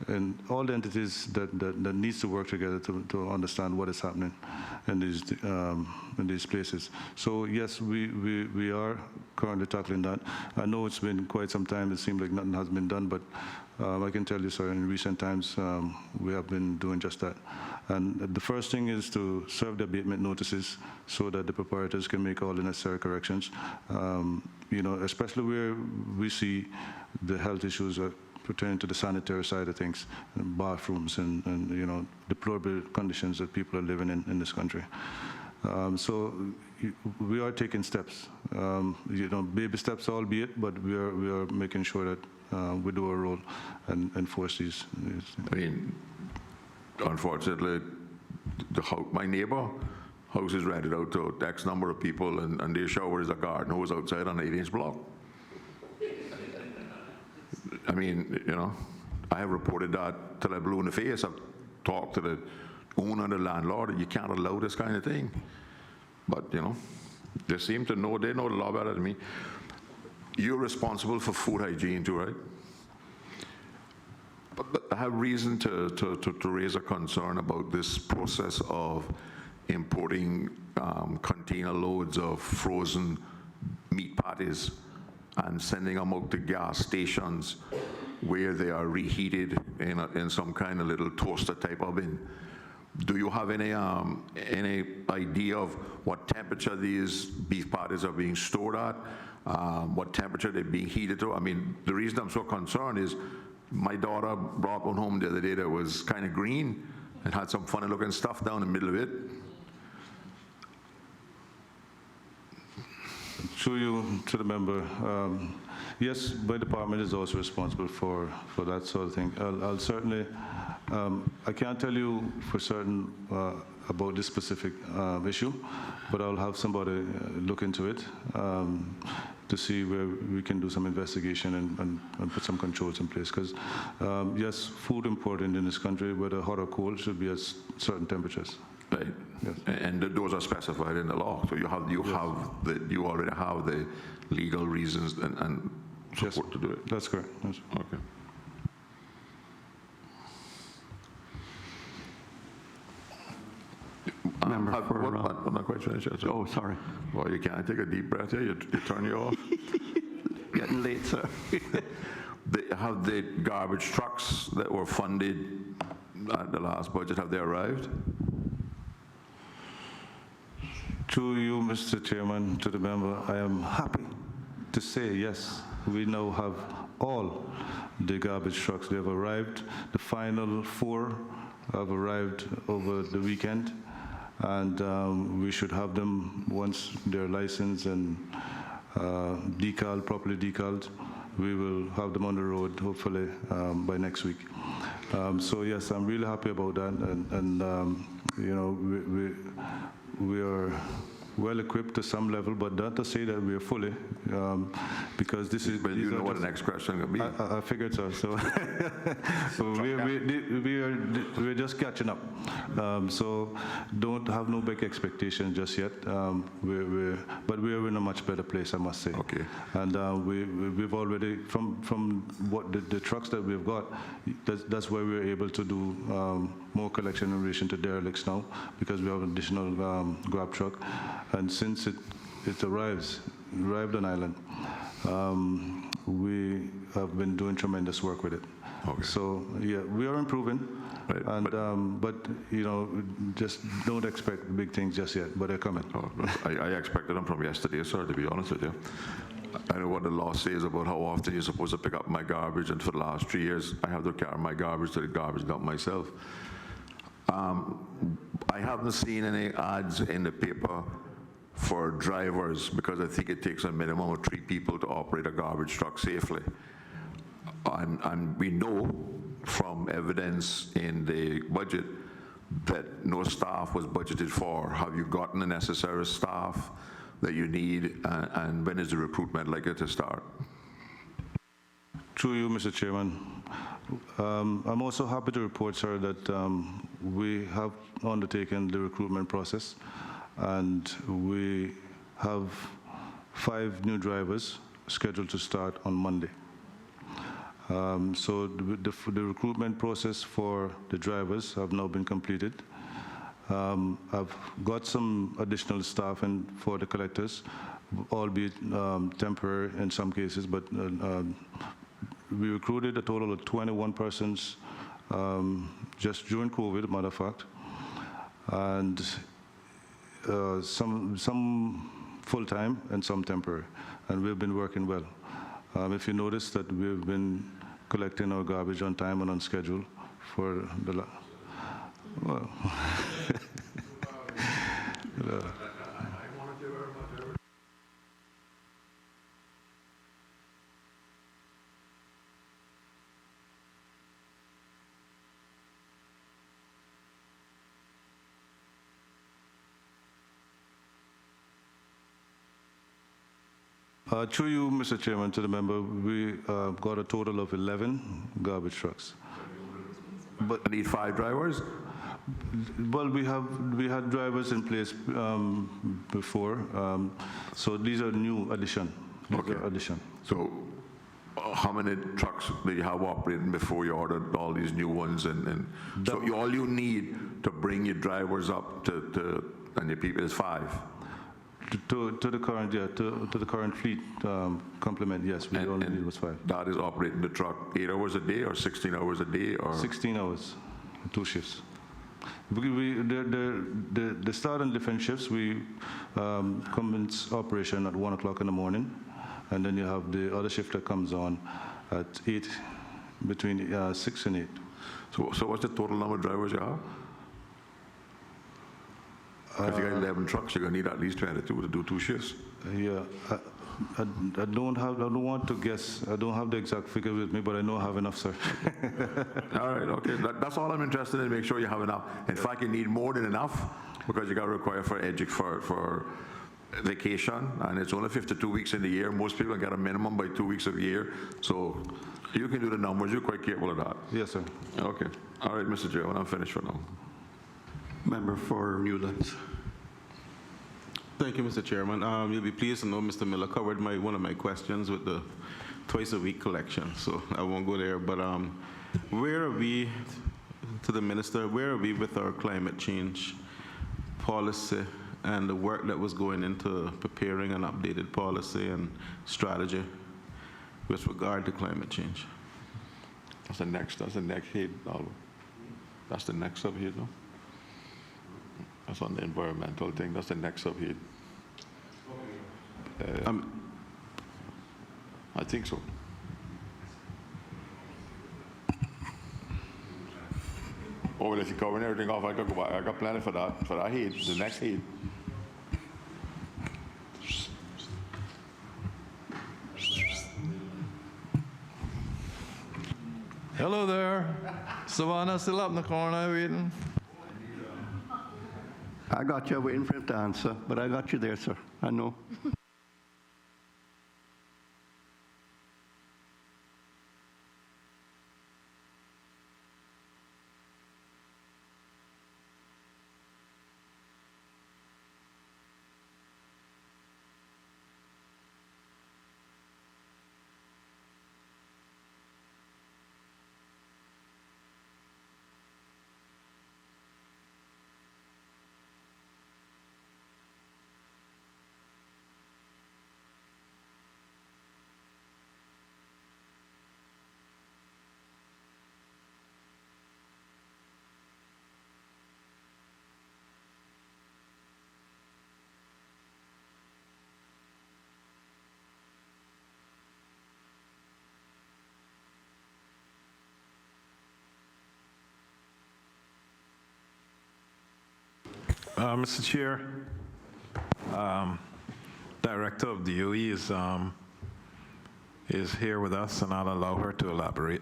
and all the entities that needs to work together to understand what is happening in these places. So yes, we are currently tackling that. I know it's been quite some time. It seems like nothing has been done, but I can tell you, sir, in recent times we have been doing just that. And the first thing is to serve the abatement notices so that the proprietors can make all the necessary corrections. You know, especially where we see the health issues pertaining to the sanitary side of things, and bathrooms and you know, deplorable conditions that people are living in this country. So we are taking steps, you know, baby steps albeit, but we are making sure that we do our role and enforce these.
I mean, unfortunately, my neighbor house is rented out to X number of people, and their shower is a garden hose outside on an 8-inch block. I mean, you know, I have reported that till I blew in the face. I've talked to the owner and the landlord, and you can't allow this kind of thing. But, you know, they seem to know, they know the law better than me. You're responsible for food hygiene too, right? But I have reason to raise a concern about this process of importing container loads of frozen meat patties and sending them out to gas stations where they are reheated in some kind of little toaster type oven. Do you have any idea of what temperature these beef patties are being stored at? What temperature they're being heated to? I mean, the reason I'm so concerned is my daughter brought one home the other day that was kind of green and had some funny looking stuff down in the middle of it.
Through you to the member, yes, my department is also responsible for that sort of thing. I'll certainly, I can't tell you for certain about this specific issue, but I'll have somebody look into it to see where we can do some investigation and put some controls in place. Because yes, food imported in this country, whether hot or cold, should be at certain temperatures.
Right.
Yes.
And those are specified in the law. So you already have the legal reasons and support
Yes,
to do it.
that's correct. Yes.
Okay.
Member for,
I'm not quite finished yet.
oh, sorry.
Well, you can't take a deep breath here. You turn you off.
Getting late, sir.
They have the garbage trucks that were funded at the last budget, have they arrived?
To you, Mr. Chairman, to the member, I am happy to say, yes, we now have all the garbage trucks. They have arrived. The final 4 have arrived over the weekend, and we should have them once they're licensed and properly decaled. We will have them on the road, hopefully, by next week. So yes, I'm really happy about that, and you know, we are well equipped to some level, but not to say that we are fully, because this is.
But you know what the next question will be.
I figured so. So we're just catching up. So don't have no big expectations just yet. But we are in a much better place, I must say.
Okay.
And we've already from what the trucks that we've got, that's why we're able to do more collection in relation to derelicts now, because we have an additional grab truck. And since it arrived on island, we have been doing tremendous work with it.
Okay.
So yeah, we are improving,
right,
and but you know, just don't expect big things just yet. But they're coming.
Oh, I expected them from yesterday, sir, to be honest with you. I know what the law says about how often you're supposed to pick up my garbage, and for the last 3 years, I have to carry my garbage to the garbage dump myself. I haven't seen any ads in the paper for drivers, because I think it takes a minimum of 3 people to operate a garbage truck safely. And we know from evidence in the budget that no staff was budgeted for. Have you gotten the necessary staff that you need, and when is the recruitment likely to start?
Through you, Mr. Chairman. I'm also happy to report, sir, that we have undertaken the recruitment process, and we have 5 new drivers scheduled to start on Monday. So the recruitment process for the drivers have now been completed. I've got some additional staff and for the collectors, albeit temporary in some cases, but we recruited a total of 21 persons just during COVID, matter of fact, and some full-time and some temporary, and we've been working well. If you notice that we've been collecting our garbage on time and on schedule for the well. Through you, Mr. Chairman, to the member, we got a total of 11 garbage trucks.
But I need 5 drivers?
Well, we had drivers in place before, so these are new addition.
Okay. So how many trucks did you have operating before you ordered all these new ones? And so all you need to bring your drivers up to and your people is 5?
To the current, yeah, to the current fleet complement, yes, we only need was 5.
That is operating the truck 8 hours a day or 16 hours a day? Or
16 hours, 2 shifts. The start and different shifts, we commence operation at 1 o'clock in the morning, and then you have the other shift that comes on at 8, between 6 and 8.
So what's the total number of drivers you have? If you got 11 trucks, you're going to need at least 22 to do 2 shifts.
Yeah, I don't want to guess. I don't have the exact figure with me, but I know I have enough, sir.
All right, okay. That's all I'm interested in, make sure you have enough. In fact, you need more than enough because you got to require for vacation, and it's only 52 weeks in the year. Most people get a minimum by 2 weeks of the year. So you can do the numbers. You're quite capable of that.
Yes, sir.
Okay. All right, Mr. Chairman, I'm finished for now.
Member for Newlands.
Thank you, Mr. Chairman. You'll be pleased to know Mr. Miller covered one of my questions with the twice-a-week collection, so I won't go there. But where are we, to the minister, where are we with our climate change policy and the work that was going into preparing an updated policy and strategy with regard to climate change?
That's the next head, Albert. That's the next subhead, no? That's on the environmental thing. That's the next subhead. I think so. Oh, well, if you're covering everything off, I got to go back. I got plenty for that head, the next head.
Hello there. Savannah still up in the corner waiting?
I got you waiting for him to answer, but I got you there, sir. I know.
Mr. Chair, Director of DOE is here with us, and I'll allow her to elaborate.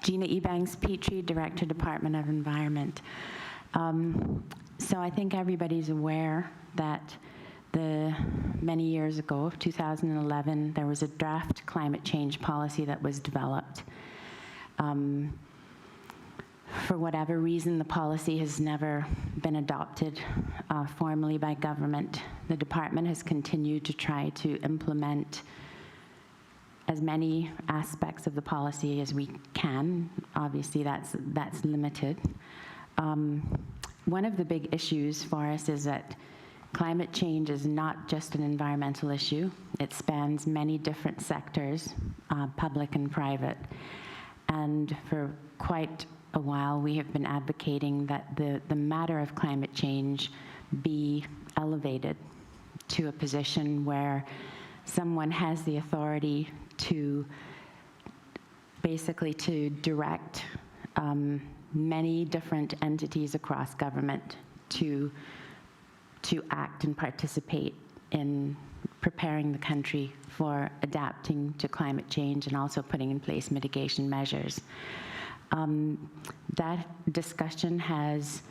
Gina Ebanks Petrie, Director, Department of Environment. So I think everybody's aware that many years ago, 2011, there was a draft climate change policy that was developed. for whatever reason, the policy has never been adopted formally by government. The department has continued to try to implement as many aspects of the policy as we can. Obviously, that's limited. One of the big issues for us is that climate change is not just an environmental issue. It spans many different sectors, public and private. And for quite a while, we have been advocating that the matter of climate change be elevated to a position where someone has the authority to basically to direct many different entities across government to act and participate in preparing the country for adapting to climate change and also putting in place mitigation measures. That discussion has,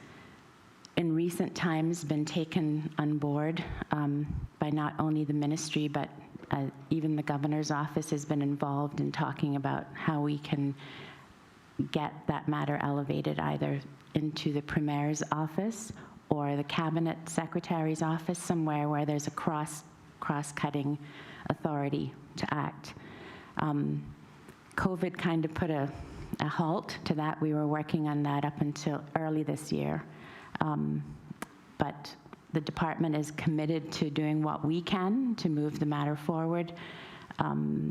in recent times, been taken on board by not only the ministry, but even the governor's office has been involved in talking about how we can get that matter elevated either into the Premier's office or the Cabinet Secretary's office, somewhere where there's a cross-cutting authority to act. COVID kind of put a halt to that. We were working on that up until early this year. But the department is committed to doing what we can to move the matter forward.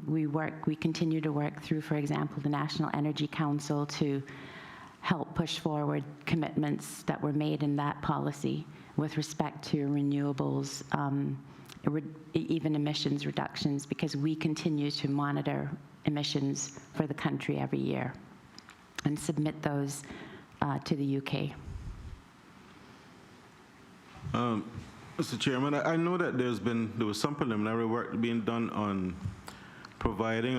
We continue to work through, for example, the National Energy Council to help push forward commitments that were made in that policy with respect to renewables, even emissions reductions, because we continue to monitor emissions for the country every year and submit those to the UK.
Mr. Chairman, I know that there was some preliminary work being done on providing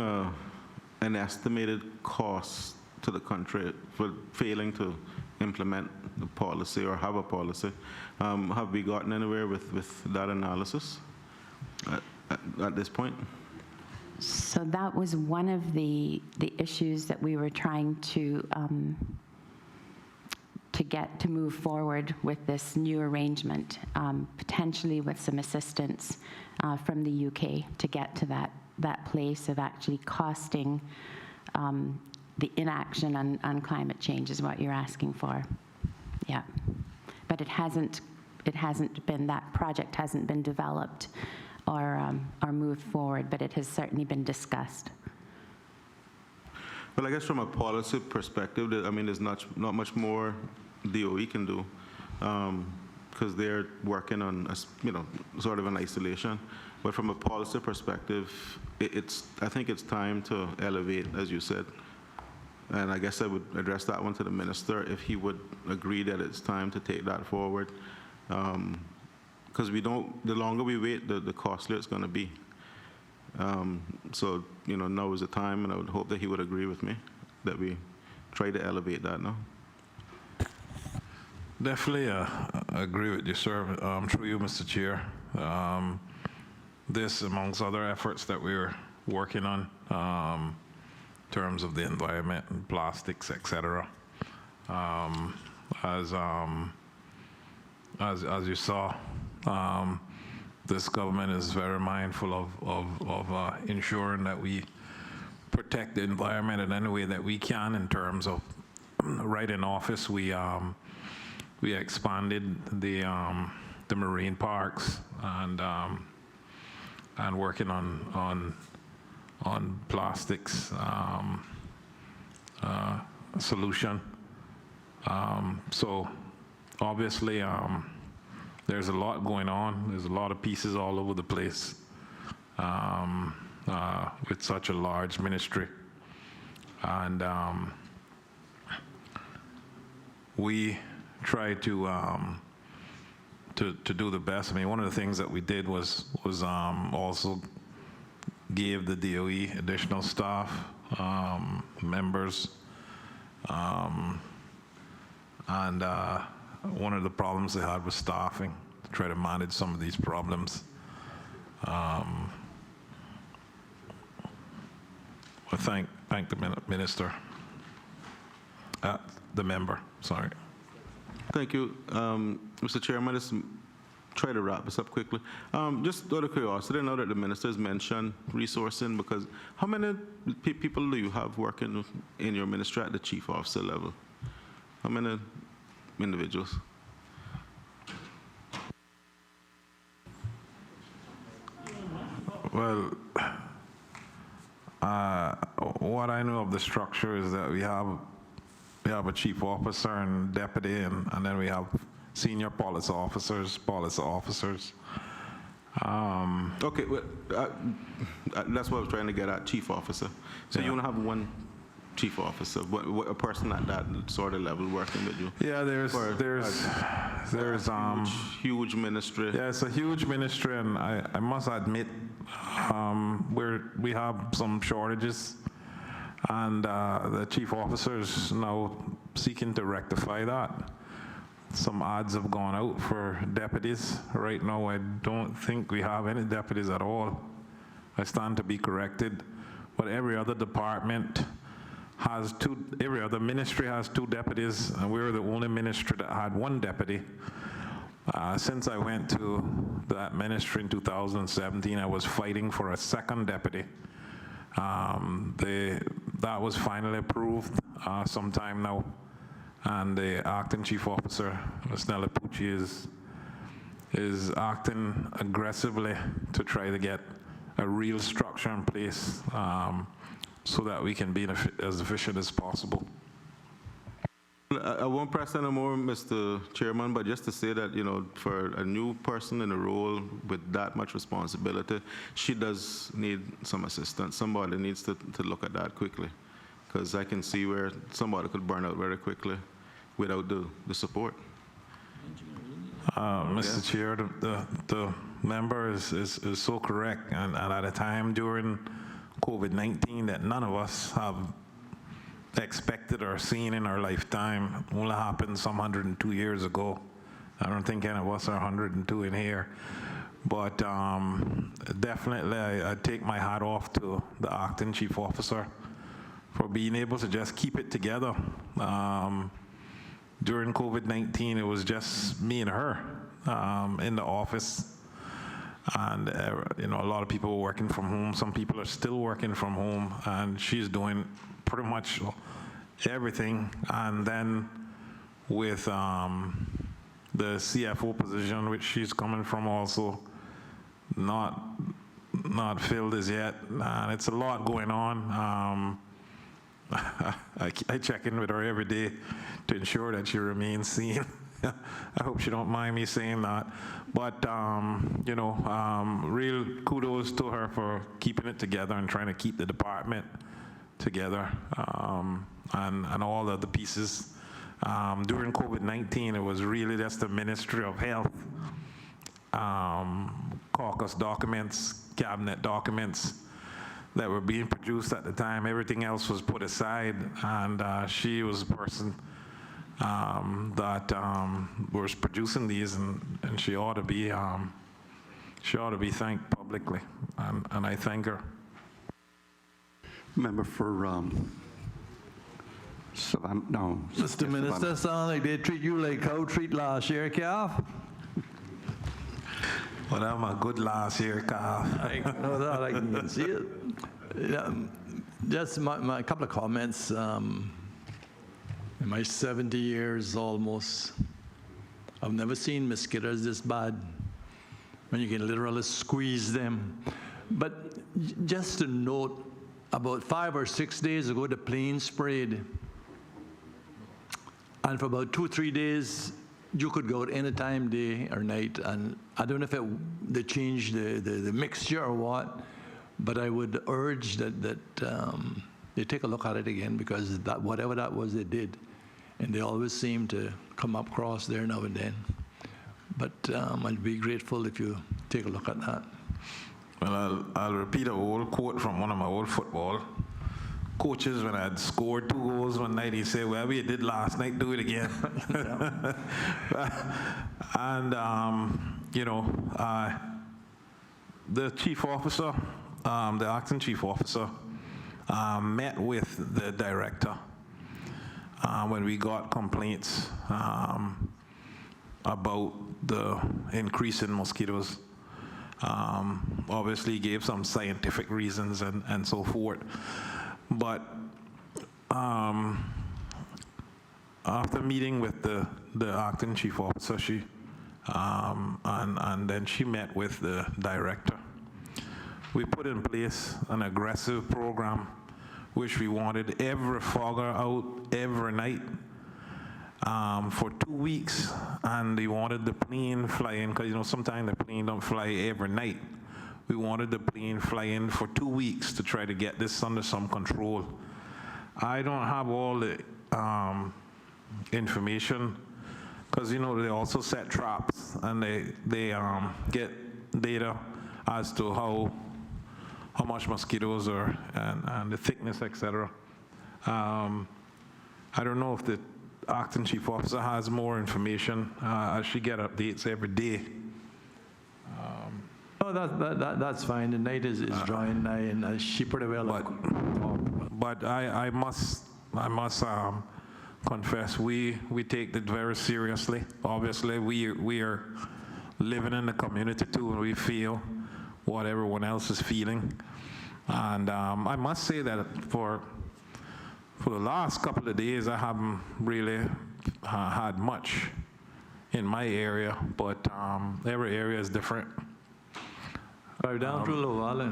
an estimated cost to the country for failing to implement the policy or have a policy. Have we gotten anywhere with that analysis at this point?
So that was one of the issues that we were trying to get to move forward with this new arrangement, potentially with some assistance from the UK to get to that place of actually costing the inaction on climate change is what you're asking for. Yeah, but it hasn't been, that project hasn't been developed or moved forward, but it has certainly been discussed.
Well, I guess from a policy perspective, I mean, there's not much more DOE can do because they're working on, sort of an isolation. But from a policy perspective, I think it's time to elevate, as you said. And I guess I would address that one to the minister if he would agree that it's time to take that forward. Because the longer we wait, the costlier it's going to be. So, now is the time, and I would hope that he would agree with me that we try to elevate that now.
Definitely agree with you, sir. Through you, Mr. Chair. This, amongst other efforts that we're working on, in terms of the environment and plastics, etc. As you saw, this government is very mindful of ensuring that we protect the environment in any way that we can. In terms of right in office, we expanded the marine parks and working on plastics solution. So obviously there's a lot going on. There's a lot of pieces all over the place with such a large ministry. And we try to do the best. I mean, one of the things that we did was also gave the DOE additional staff, members, and one of the problems they had was staffing, to try to manage some of these problems. I thank the minister. the member. Sorry.
Thank you, Mr. Chairman. Let's try to wrap this up quickly. Just out of curiosity, now that the ministers mentioned resourcing, because how many people do you have working in your ministry at the chief officer level? How many individuals?
Well, what I know of the structure is that we have a chief officer and deputy, and then we have senior police officers.
Okay, well, that's what I was trying to get at, chief officer. So
Yeah.
you want to have one chief officer, a person at that sort of level working with you?
Yeah, there's
huge ministry.
Yeah, it's a huge ministry, and I must admit, we have some shortages, and the chief officer is now seeking to rectify that. Some ads have gone out for deputies. Right now, I don't think we have any deputies at all. I stand to be corrected, but every other department has every other ministry has 2 deputies, and we're the only ministry that had 1 deputy. Since I went to that ministry in 2017, I was fighting for a 2nd deputy. That was finally approved sometime now, and the acting chief officer, Ms. Nella Pucci, is acting aggressively to try to get a real structure in place so that we can be as efficient as possible.
I won't press anymore, Mr. Chairman, but just to say that, you know, for a new person in a role with that much responsibility, she does need some assistance. Somebody needs to look at that quickly, because I can see where somebody could burn out very quickly without the support.
Mr. Chair, the member is so correct, and at a time during COVID-19 that none of us have expected or seen in our lifetime. Only happened some 102 years ago. I don't think any of us are 102 in here. But definitely I take my hat off to the acting chief officer for being able to just keep it together. During COVID-19, it was just me and her in the office. And you know, a lot of people were working from home. Some people are still working from home, and she's doing pretty much everything. And then with the CFO position, which she's coming from, also not filled as yet, and it's a lot going on. I check in with her every day to ensure that she remains sane. I hope she don't mind me saying that. But, you know, real kudos to her for keeping it together and trying to keep the department together and all of the pieces. During COVID-19, it was really just the Ministry of Health, caucus documents, cabinet documents that were being produced at the time. Everything else was put aside, and she was the person that was producing these, and she ought to be thanked publicly, and I thank her.
Member for Savannah, no.
Mr. Minister, sound like they treat you like cow treat last year calf.
Well, I'm a good last year calf.
I know that, I can see it. Yeah, just my couple of comments. In my 70 years almost, I've never seen mosquitoes this bad, when you can literally squeeze them. But just to note, about 5 or 6 days ago, the plane sprayed. And for about 2 or 3 days, you could go out any time, day or night. And I don't know if they changed the mixture or what, but I would urge that they take a look at it again, because whatever that was, they did. And they always seem to come up across there now and then. But I'd be grateful if you take a look at that.
Well, I'll repeat an old quote from one of my old football coaches. When I had scored 2 goals one night, he said, "Well, we did last night, do it again." And, you know, the chief officer, the acting chief officer, met with the director. when we got complaints about the increase in mosquitoes. Obviously gave some scientific reasons and so forth. But after meeting with the acting chief officer, she and then she met with the director. We put in place an aggressive program which we wanted every fogger out every night for 2 weeks, and they wanted the plane flying, because you know sometimes the plane don't fly every night. We wanted the plane flying for 2 weeks to try to get this under some control. I don't have all the information, because you know they also set traps and they get data as to how much mosquitoes are and the thickness, etc. I don't know if the acting chief officer has more information. As she get updates every day.
Oh, that's fine. The night is drawing nigh, and she pretty well.
But I must confess, we take it very seriously. Obviously, we are living in the community too, and we feel what everyone else is feeling. And I must say that for the last couple of days, I haven't really had much in my area, but every area is different.
Drive down through Low Valley.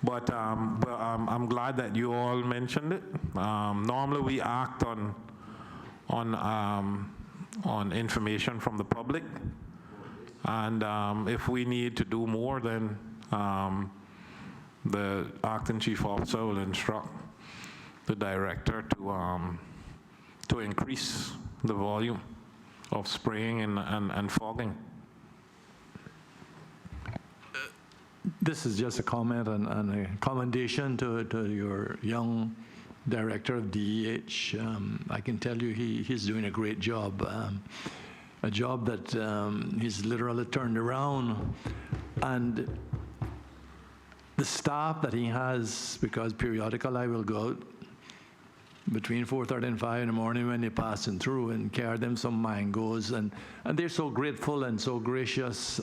But I'm glad that you all mentioned it. Normally we act on information from the public, and if we need to do more, then the acting chief officer will instruct the director to increase the volume of spraying and fogging.
This is just a comment and a commendation to your young director of DEH. I can tell you he's doing a great job. A job that he's literally turned around. And the staff that he has, because periodically I will go out between 4:30 and 5 in the morning when they're passing through and carry them some mangoes. And they're so grateful and so gracious.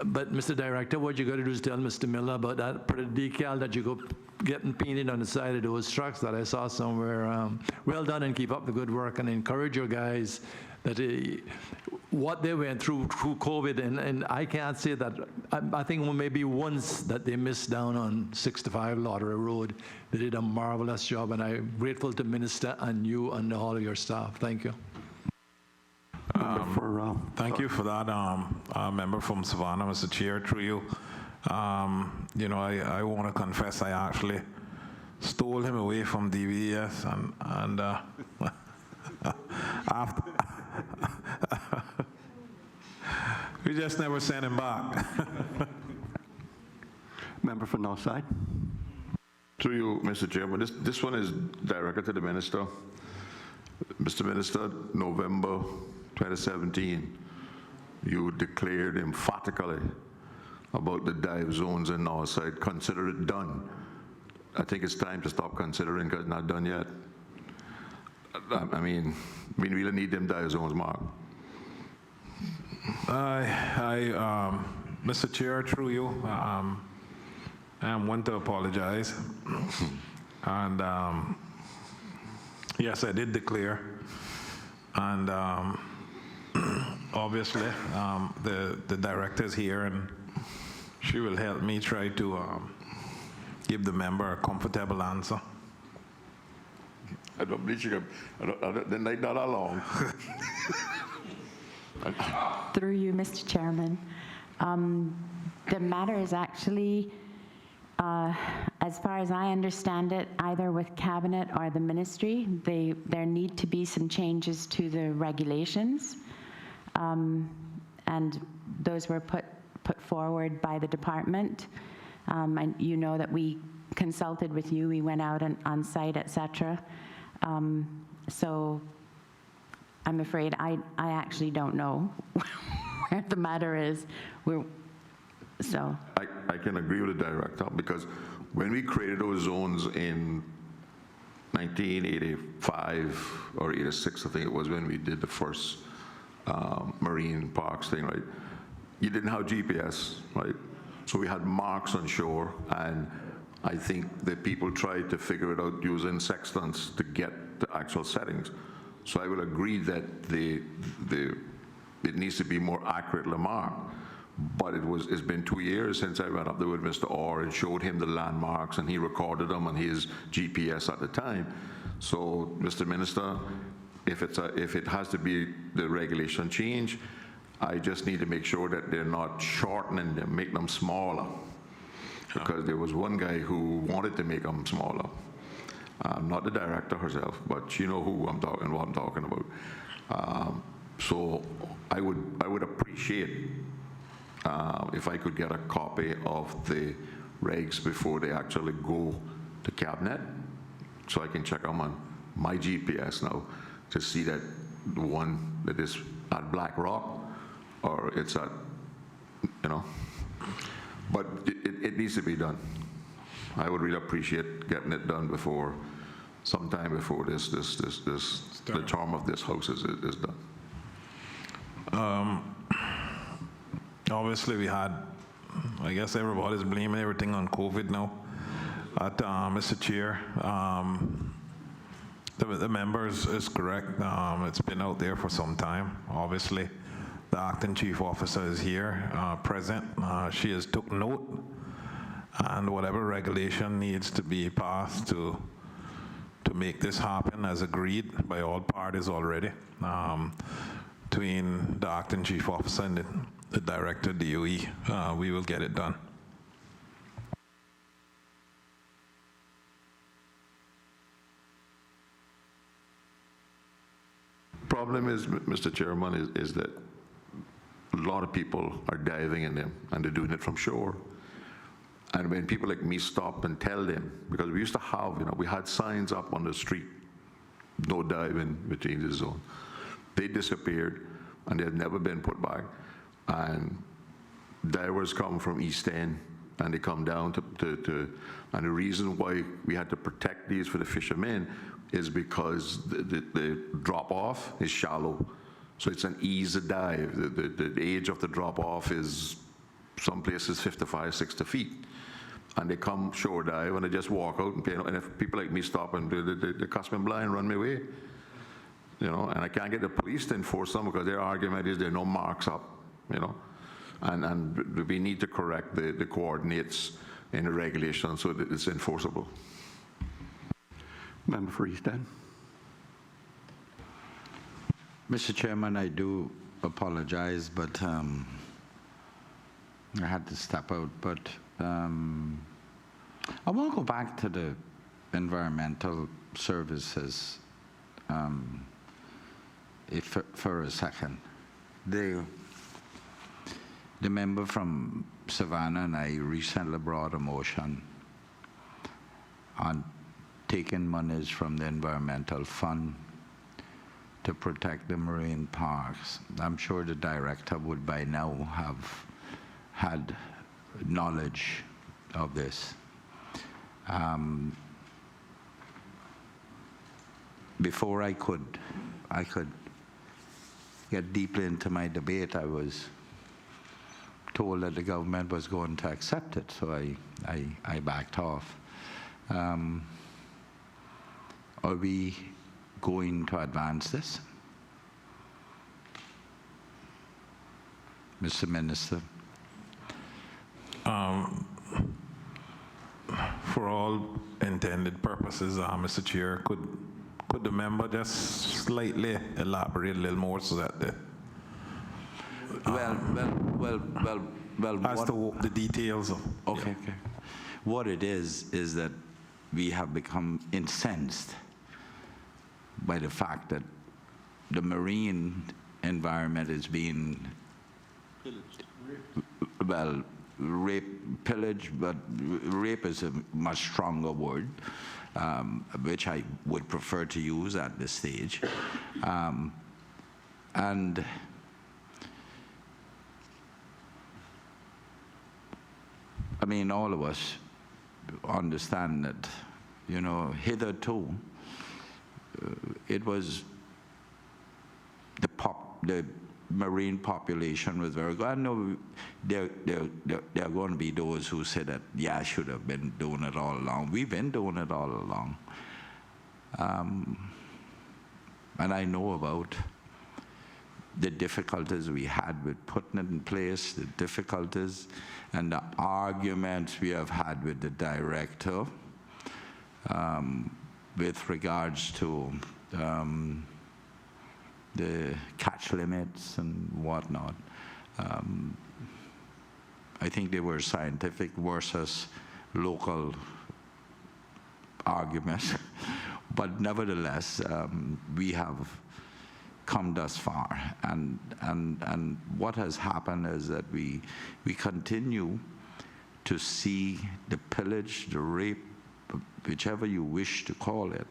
But Mr. Director, what you got to do is tell Mr. Miller about that decal that you go getting painted on the side of those trucks that I saw somewhere. Well done, and keep up the good work, and encourage your guys that what they went through COVID, and I can't say that, I think maybe once that they missed down on 65 Lottery Road. They did a marvelous job, and I'm grateful to Minister and you and all of your staff. Thank you.
Thank you for that, member from Savannah, Mr. Chair, through you. You know, I want to confess I actually stole him away from DVS, and after we just never sent him back.
Member for Northside.
Through you, Mr. Chairman, this one is directed to the Minister. Mr. Minister, November 2017, you declared emphatically about the dive zones in Northside. Consider it done. I think it's time to stop considering, because it's not done yet. I mean, we really need them dive zones, Mark.
Mr. Chair, through you, I want to apologize. And yes, I did declare. And obviously, the director is here, and she will help me try to give the member a comfortable answer.
I don't believe she can. The night not that long.
Through you, Mr. Chairman. The matter is actually, as far as I understand it, either with Cabinet or the Ministry. There need to be some changes to the regulations, and those were put forward by the department. And you know that we consulted with you. We went out on site, etc. So I'm afraid I actually don't know where the matter is.
I can agree with the director, because when we created those zones in 1985 or 86, I think it was, when we did the first marine parks thing, right? You didn't have GPS, right? So we had marks on shore, and I think that people tried to figure it out using sextants to get the actual settings. So I will agree that it needs to be more accurately marked. But it's been 2 years since I went up there with Mr. Orr and showed him the landmarks, and he recorded them on his GPS at the time. So, Mr. Minister, if it has to be the regulation change, I just need to make sure that they're not shortening them, make them smaller. Because there was one guy who wanted to make them smaller. Not the director herself, but she know what I'm talking about. So I would appreciate if I could get a copy of the regs before they actually go to cabinet, so I can check them on my GPS now to see that the one that is at Black Rock or it's at, but it needs to be done. I would really appreciate getting it done sometime before the term of this house is done.
Obviously, we had, I guess everybody's blaming everything on COVID now. Mr. Chair, the member is correct. It's been out there for some time. Obviously, the acting chief officer is here, present. She has took note, and whatever regulation needs to be passed to make this happen, as agreed by all parties already, between the acting chief officer and the director, DOE, we will get it done.
Problem is, Mr. Chairman, is that a lot of people are diving in them, and they're doing it from shore. And when people like me stop and tell them, because we used to have, we had signs up on the street, no diving between the zone. They disappeared, and they had never been put back. And divers come from East End, and they come down and the reason why we had to protect these for the fishermen is because the drop-off is shallow. So it's an easy dive. The age of the drop-off is some places 55, 60 feet. And they come shore dive, and they just walk out, and if people like me stop and they cast me blind, run me away. And I can't get the police to enforce them because their argument is there are no marks up. And we need to correct the coordinates in the regulation so that it's enforceable.
Member for East End.
Mr. Chairman, I do apologize, but I had to step out. But I want to go back to the environmental services for a second. The member from Savannah and I recently brought a motion on taking monies from the environmental fund to protect the marine parks. I'm sure the director would by now have had knowledge of this. Before I could get deeply into my debate, I was told that the government was going to accept it, so I backed off. Are we going to advance this? Mr. Minister.
For all intended purposes, Mr. Chair, could the member just slightly elaborate a little more so that the as to the details of
okay. What it is that we have become incensed by the fact that the marine environment is being pillaged, but rape is a much stronger word, which I would prefer to use at this stage. And I mean, all of us understand that, hitherto, it was the marine population was very good. I know there are going to be those who say that, yeah, I should have been doing it all along. We've been doing it all along. And I know about the difficulties we had with putting it in place, the difficulties and the arguments we have had with the director with regards to the catch limits and whatnot. I think they were scientific versus local arguments, but nevertheless, we have come thus far, and what has happened is that we continue to see the pillage, the rape, whichever you wish to call it,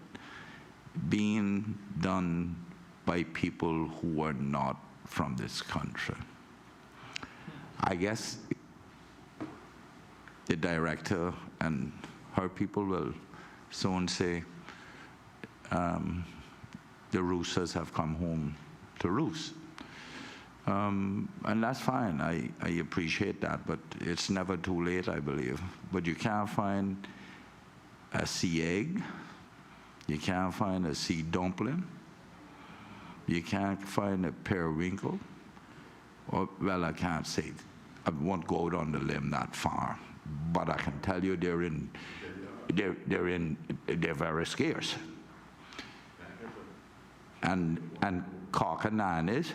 being done by people who are not from this country. I guess the director and her people will soon say, the roosters have come home to roost. And that's fine, I appreciate that, but it's never too late, I believe. But you can't find a sea egg, you can't find a sea dumpling, you can't find a periwinkle, or, well, I can't say, I won't go out on the limb that far, but I can tell you they're very scarce. And cock and nannies,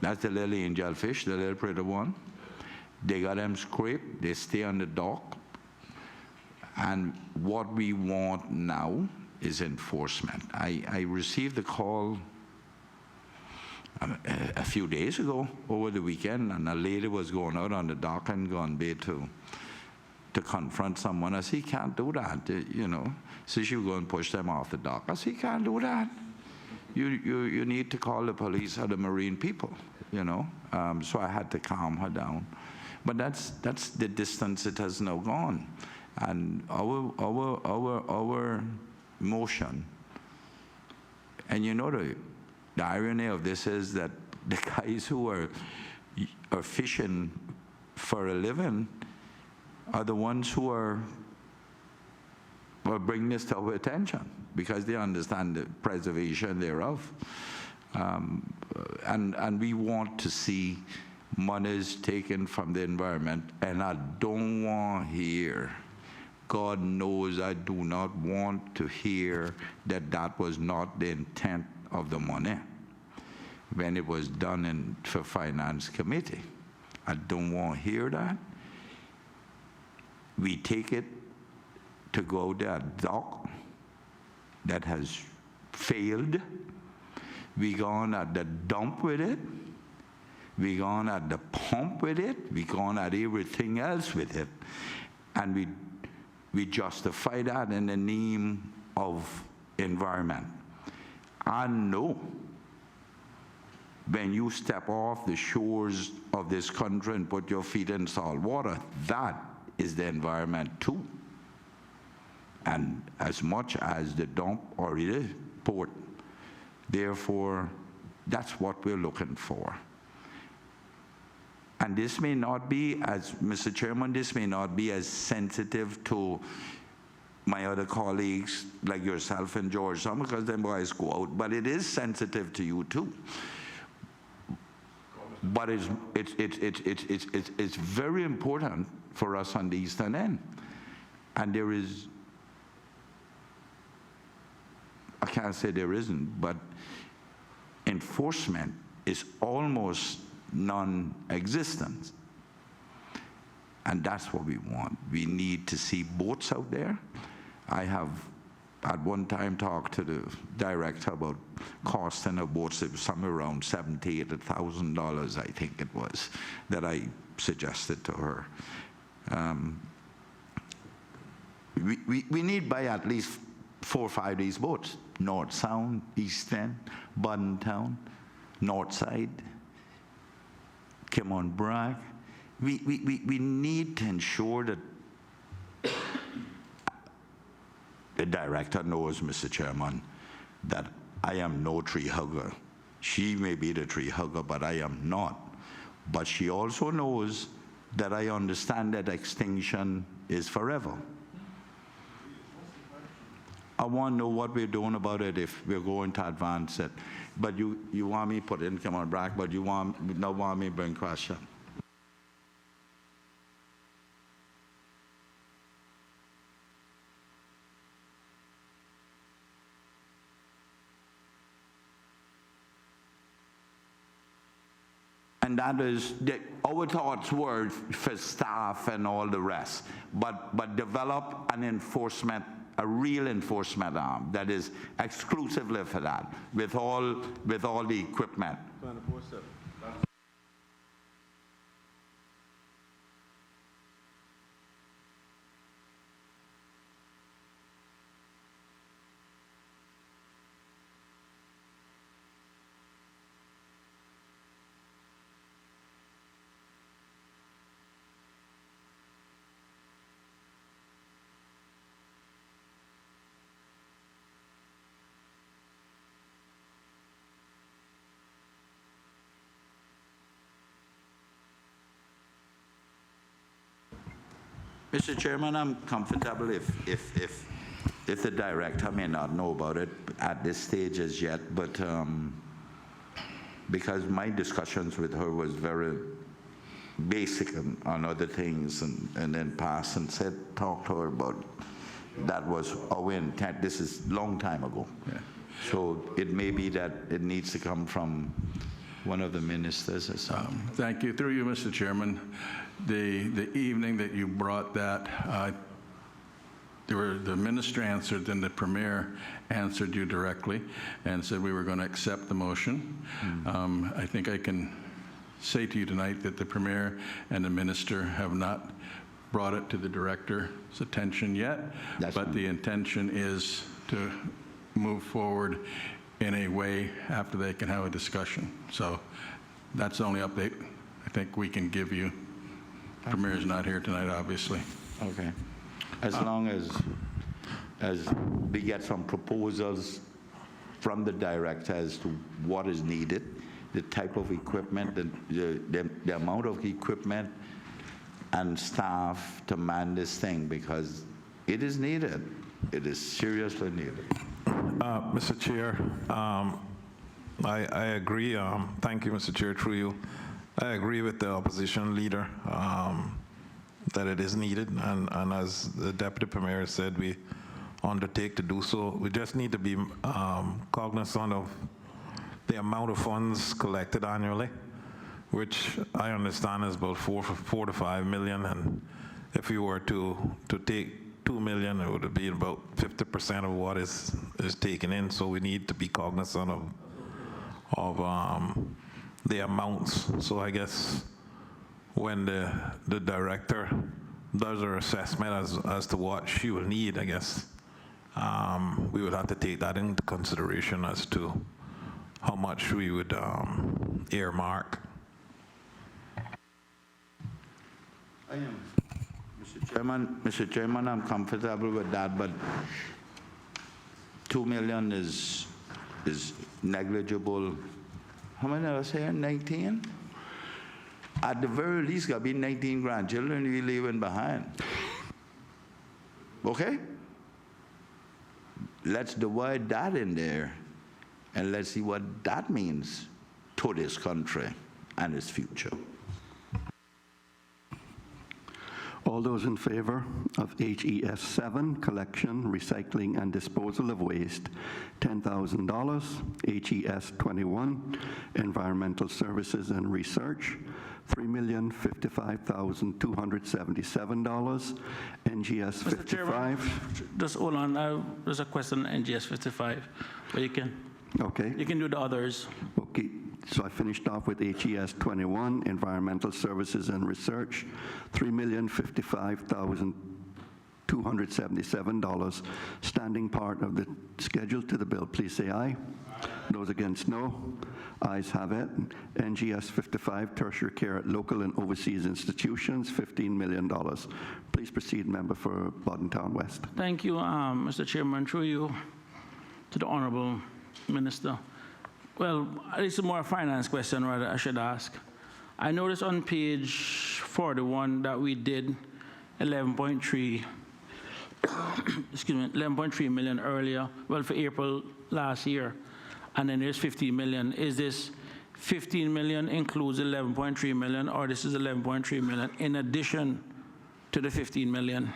that's the little angel fish, the little pretty one. They got them scraped, they stay on the dock. And what we want now is enforcement. I received a call a few days ago over the weekend, and a lady was going out on the dock and Gone Bay to confront someone. I said, you can't do that, you know. So she would go and push them off the dock. I said, you can't do that. You need to call the police or the marine people, you know. So I had to calm her down. But that's the distance it has now gone. And our motion, and you know the irony of this is that the guys who are fishing for a living are the ones who are bringing this to our attention because they understand the preservation thereof. And we want to see monies taken from the environment, and I don't want to hear, God knows I do not want to hear that that was not the intent of the money when it was done for Finance Committee. I don't want to hear that. We take it to go to a dock that has failed. We gone at the dump with it. We gone at the pump with it. We gone at everything else with it. And we justify that in the name of environment. I know when you step off the shores of this country and put your feet in salt water, that is the environment too. And as much as the dump or the port. Therefore, that's what we're looking for. And this may not be, as Mr. Chairman, this may not be as sensitive to my other colleagues like yourself and George, some because them boys go out, but it is sensitive to you too. But it's very important for us on the eastern end. And there is, I can't say there isn't, but enforcement is almost non-existent. And that's what we want. We need to see boats out there. I have at one time talked to the director about costing of boats. It was somewhere around $70,000 to $80,000, I think it was, that I suggested to her. We need by at least 4 or 5 of these boats. North Sound, East End, Budden Town, North Side, Cayman Bragg. We need to ensure that the director knows, Mr. Chairman, that I am no tree hugger. She may be the tree hugger, but I am not. But she also knows that I understand that extinction is forever. I want to know what we're doing about it if we're going to advance it. But you want me to put income on back, but you don't want me to bring question. And that is, our thoughts were for staff and all the rest, but develop an enforcement, a real enforcement arm that is exclusively for that, with all the equipment. Mr. Chairman, I'm comfortable if the director may not know about it at this stage as yet, but because my discussions with her was very basic on other things, and then passed and said, talk to her about that was our intent. This is a long time ago. Yeah. So it may be that it needs to come from one of the ministers or something.
Thank you. Through you, Mr. Chairman. The evening that you brought that, the minister answered, then the premier answered you directly and said we were going to accept the motion. I think I can say to you tonight that the premier and the minister have not brought it to the director's attention yet, but the intention is to move forward in a way after they can have a discussion. So that's the only update I think we can give you. Premier's not here tonight, obviously.
Okay. As long as we get some proposals from the director as to what is needed, the type of equipment, the amount of equipment and staff to man this thing, because it is needed. It is seriously needed.
Mr. Chair, I agree. Thank you, Mr. Chair, through you. I agree with the opposition leader that it is needed, and as the Deputy Premier said, we undertake to do so. We just need to be cognizant of the amount of funds collected annually, which I understand is about 4 to 5 million, and if we were to take 2 million, it would be about 50% of what is taken in. So we need to be cognizant of the amounts. So I guess when the director does her assessment as to what she will need, I guess we would have to take that into consideration as to how much we would earmark.
I am. Mr. Chairman, I'm comfortable with that, but 2 million is negligible. How many of us here? 19? At the very least, got to be 19 grandchildren we leaving behind. Okay? Let's divide that in there, and let's see what that means to this country and its future.
All those in favor of HES 7, collection, recycling, and disposal of waste, $10,000. HES 21, environmental services and research, $3,055,277. NGS 55.
Mr. Chairman, just hold on. There's a question on NGS 55, but you can do the others.
Okay. So I finished off with HES 21, environmental services and research, $3,055,277. $277, standing part of the schedule to the bill, please say aye. Those against, no. Ayes have it. NGS 55, tertiary care at local and overseas institutions, $15 million. Please proceed, member for Bodden Town West.
Thank you, Mr. Chairman. Through you to the Honorable Minister. Well, this is more a finance question, rather, I should ask. I noticed on page 41 that we did 11.3, excuse me, 11.3 million earlier, well, for April last year, and then there's 15 million. Is this 15 million includes 11.3 million, or this is 11.3 million in addition to the 15 million?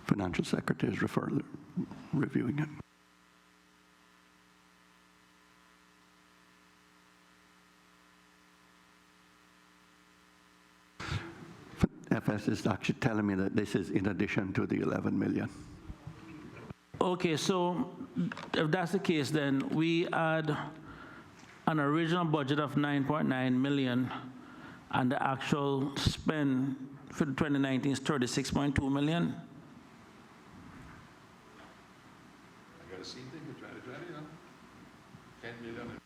Financial Secretary is reviewing it. FS is actually telling me that this is in addition to the 11 million.
Okay, so if that's the case, then we had an original budget of 9.9 million, and the actual spend for 2019 is 36.2 million.
I got the same thing for 2020, you know? 10 million.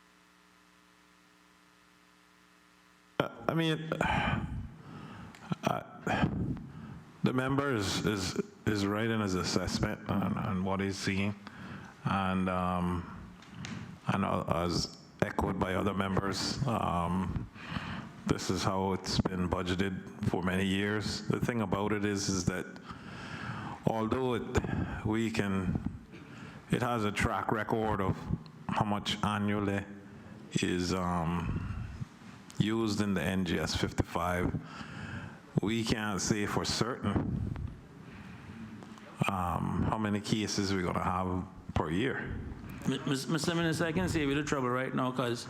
I mean, the member is right in his assessment on what he's seeing, and as echoed by other members, this is how it's been budgeted for many years. The thing about it is that although it has a track record of how much annually is used in the NGS 55, we can't say for certain how many cases we're going to have per year.
Mr. Minister, I can save you the trouble right now, because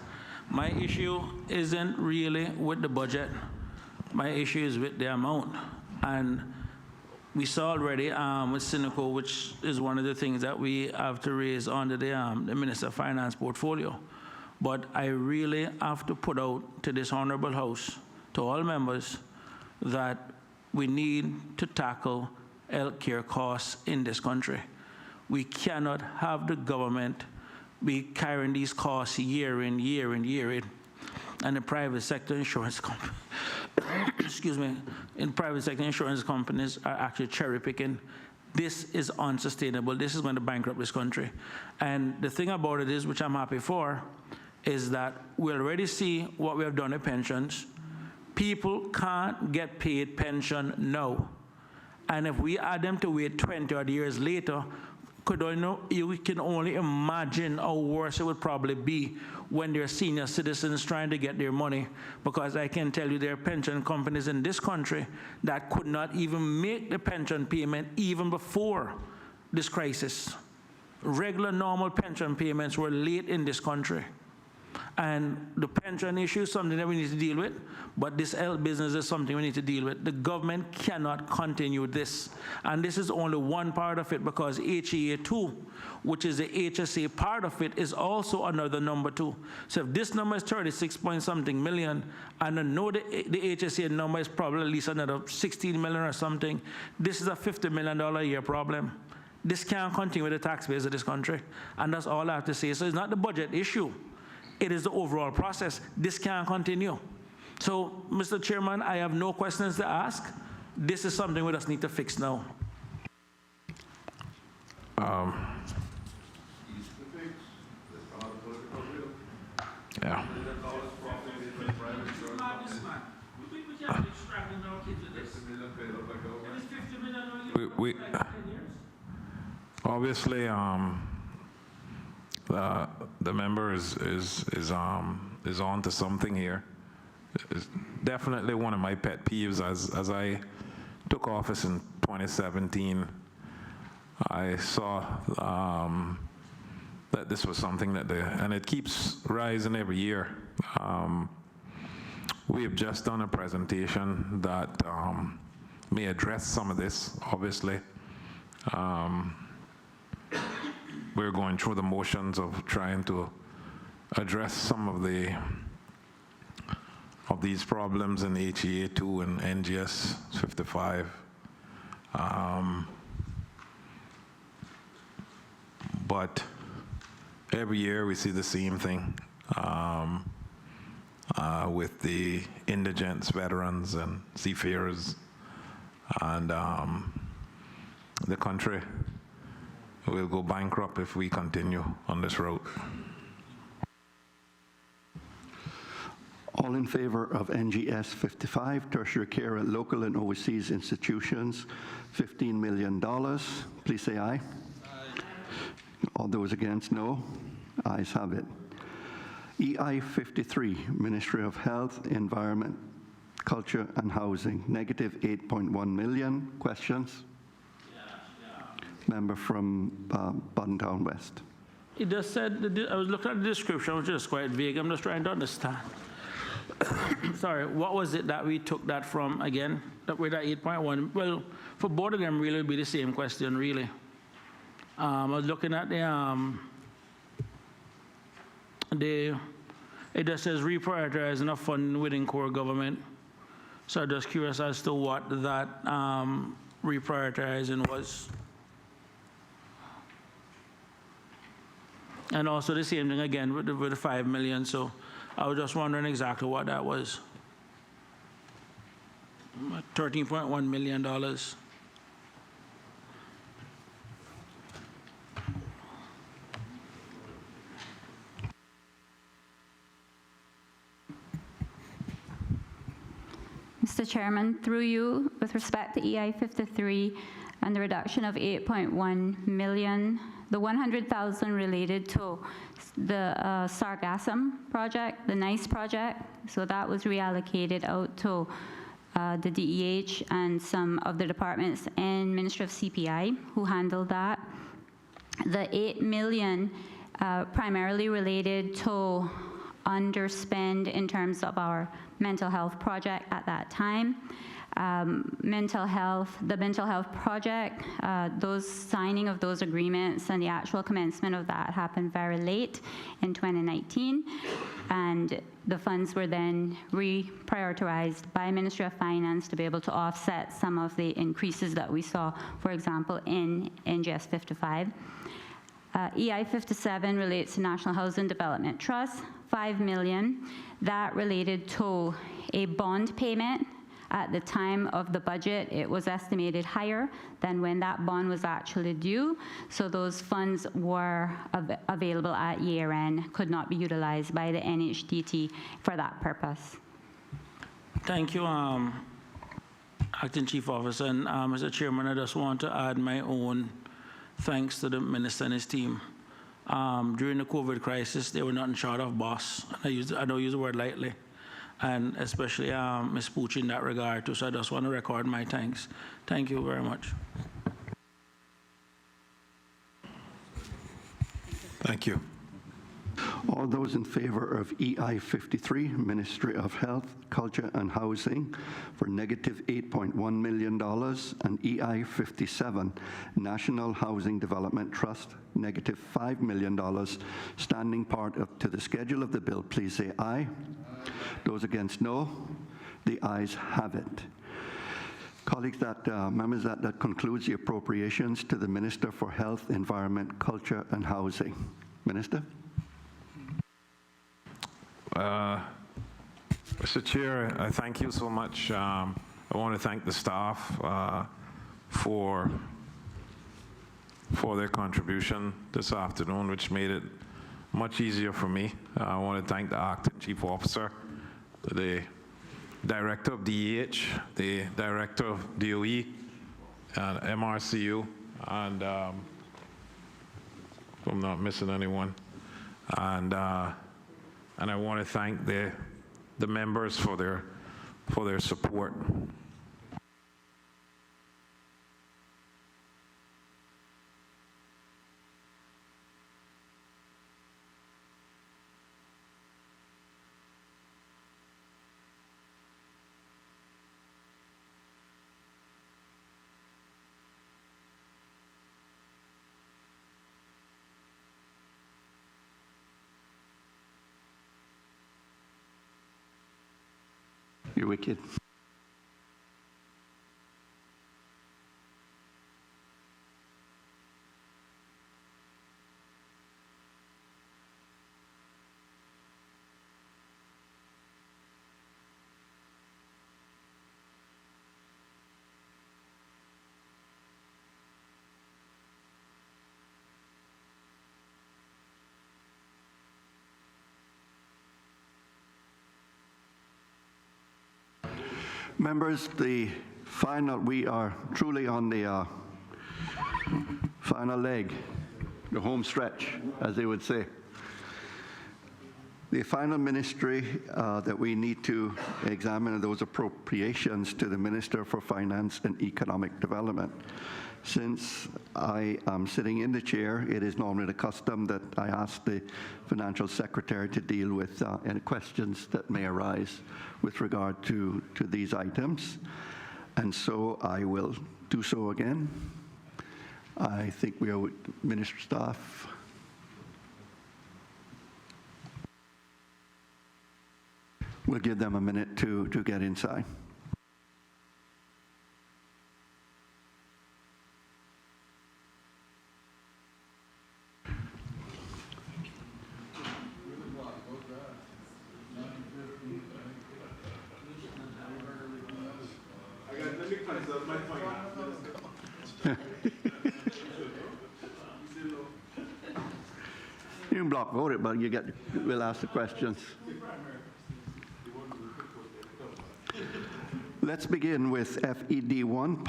my issue isn't really with the budget. My issue is with the amount. And we saw already with Cynical, which is one of the things that we have to raise under the Minister of Finance portfolio. But I really have to put out to this honorable House, to all members, that we need to tackle healthcare costs in this country. We cannot have the government be carrying these costs year in, year in, year in, and the private sector insurance companies, excuse me, in private sector insurance companies are actually cherry picking. This is unsustainable. This is going to bankrupt this country. And the thing about it is, which I'm happy for, is that we already see what we have done with pensions. People can't get paid pension now. And if we add them to wait 20 odd years later, you can only imagine how worse it would probably be when they're senior citizens trying to get their money. Because I can tell you there are pension companies in this country that could not even make the pension payment even before this crisis. Regular, normal pension payments were late in this country. And the pension issue is something that we need to deal with, but this health business is something we need to deal with. The government cannot continue this. And this is only one part of it, because HEA2, which is the HSA part of it, is also another number too. So if this number is 36-point-something million, and I know the HSA number is probably at least another 16 million or something, this is a $50 million a year problem. This can't continue with the taxpayers of this country. And that's all I have to say. So it's not the budget issue. It is the overall process. This can't continue. So, Mr. Chairman, I have no questions to ask. This is something we just need to fix now.
Yeah. We obviously the member is on to something here. It's definitely one of my pet peeves. As I took office in 2017, I saw that this was something that and it keeps rising every year. We have just done a presentation that may address some of this, obviously. We're going through the motions of trying to address some of the these problems in HEA 2 and NGS 55. But every year we see the same thing with the indigents, veterans, and seafarers, and the country will go bankrupt if we continue on this road.
All in favor of NGS 55, tertiary care at local and overseas institutions, $15 million, please say aye. Aye. All those against, no. Ayes have it. EI 53, Ministry of Health, Environment, Culture and Housing, negative 8.1 million. Questions? Member from Buttontown West.
It just said, I was looking at the description, which is quite vague. I'm just trying to understand. Sorry, what was it that we took that from again? That with that 8.1? Well, for both of them, really, it would be the same question, really. I was looking at it just says reprioritizing of funding within core government. So I'm just curious as to what that reprioritizing was. And also the same thing again with the 5 million. So I was just wondering exactly what that was. $13.1 million.
Mr. Chairman, through you, with respect to EI 53 and the reduction of 8.1 million, the 100,000 related to the Sargassum project, the NICE project, so that was reallocated out to the DEH and some of the departments and Ministry of CPI who handled that. The 8 million primarily related to underspend in terms of our mental health project at that time. The mental health project, those signing of those agreements and the actual commencement of that happened very late in 2019, and the funds were then reprioritized by Ministry of Finance to be able to offset some of the increases that we saw, for example, in NGS 55. EI 57 relates to National Housing Development Trust, 5 million. That related to a bond payment. At the time of the budget, it was estimated higher than when that bond was actually due. So those funds were available at year end, could not be utilized by the NHDT for that purpose.
Thank you, Acting Chief Officer. And Mr. Chairman, I just want to add my own thanks to the Minister and his team. During the COVID crisis, they were nothing short of boss. I don't use the word lightly. And especially Ms. Pucci in that regard too. So I just want to record my thanks. Thank you very much.
Thank you.
All those in favor of EI 53, Ministry of Health, Culture and Housing, for negative $8.1 million, and EI 57, National Housing Development Trust, negative $5 million, standing part to the schedule of the bill, please say aye. Those against, no. The ayes have it. Colleagues, members, that concludes the appropriations to the Minister for Health, Environment, Culture and Housing. Minister?
Mr. Chair, I thank you so much. I want to thank the staff for their contribution this afternoon, which made it much easier for me. I want to thank the Acting Chief Officer, the Director of DEH, the Director of DOE, and MRCU, and if I'm not missing anyone. And I want to thank the members for their support.
You're wicked. Members, we are truly on the final leg, the home stretch, as they would say. The final ministry that we need to examine are those appropriations to the Minister for Finance and Economic Development. Since I am sitting in the chair, it is normally the custom that I ask the Financial Secretary to deal with any questions that may arise with regard to these items. And so I will do so again. I think we are with Minister staff. We'll give them a minute to get inside. You can block vote it, but we'll ask the questions. Let's begin with FED1,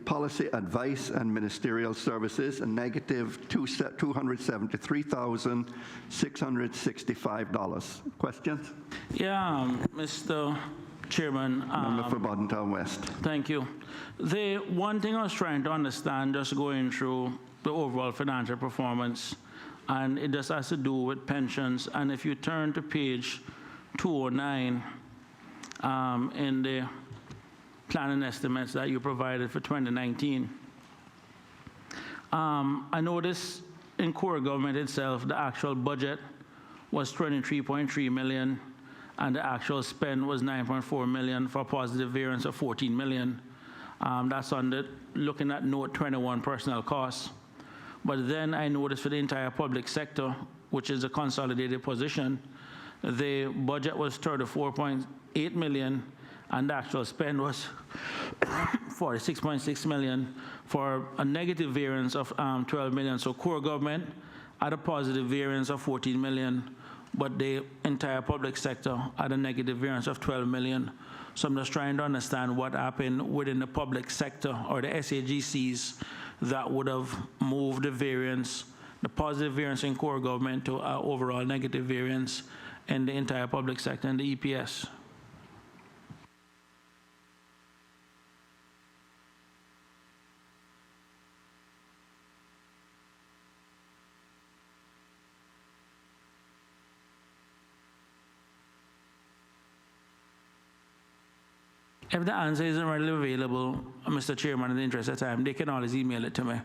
Policy Advice and Ministerial Services, a negative $273,665. Questions?
Yeah, Mr. Chairman.
Member for Bodentown West.
Thank you. The one thing I was trying to understand, just going through the overall financial performance, and it just has to do with pensions. And if you turn to page 209 in the planning estimates that you provided for 2019, I noticed in core government itself, the actual budget was $23.3 million, and the actual spend was $9.4 million for a positive variance of $14 million. That's looking at note 21 personnel costs. But then I noticed for the entire public sector, which is a consolidated position, the budget was $34.8 million, and the actual spend was $46.6 million for a negative variance of $12 million. So core government had a positive variance of $14 million, but the entire public sector had a negative variance of $12 million. So I'm just trying to understand what happened within the public sector or the SAGCs that would have moved the variance, the positive variance in core government to overall negative variance in the entire public sector and the EPS. If the answer isn't readily available, Mr. Chairman, in the interest of time, they can always email it to me.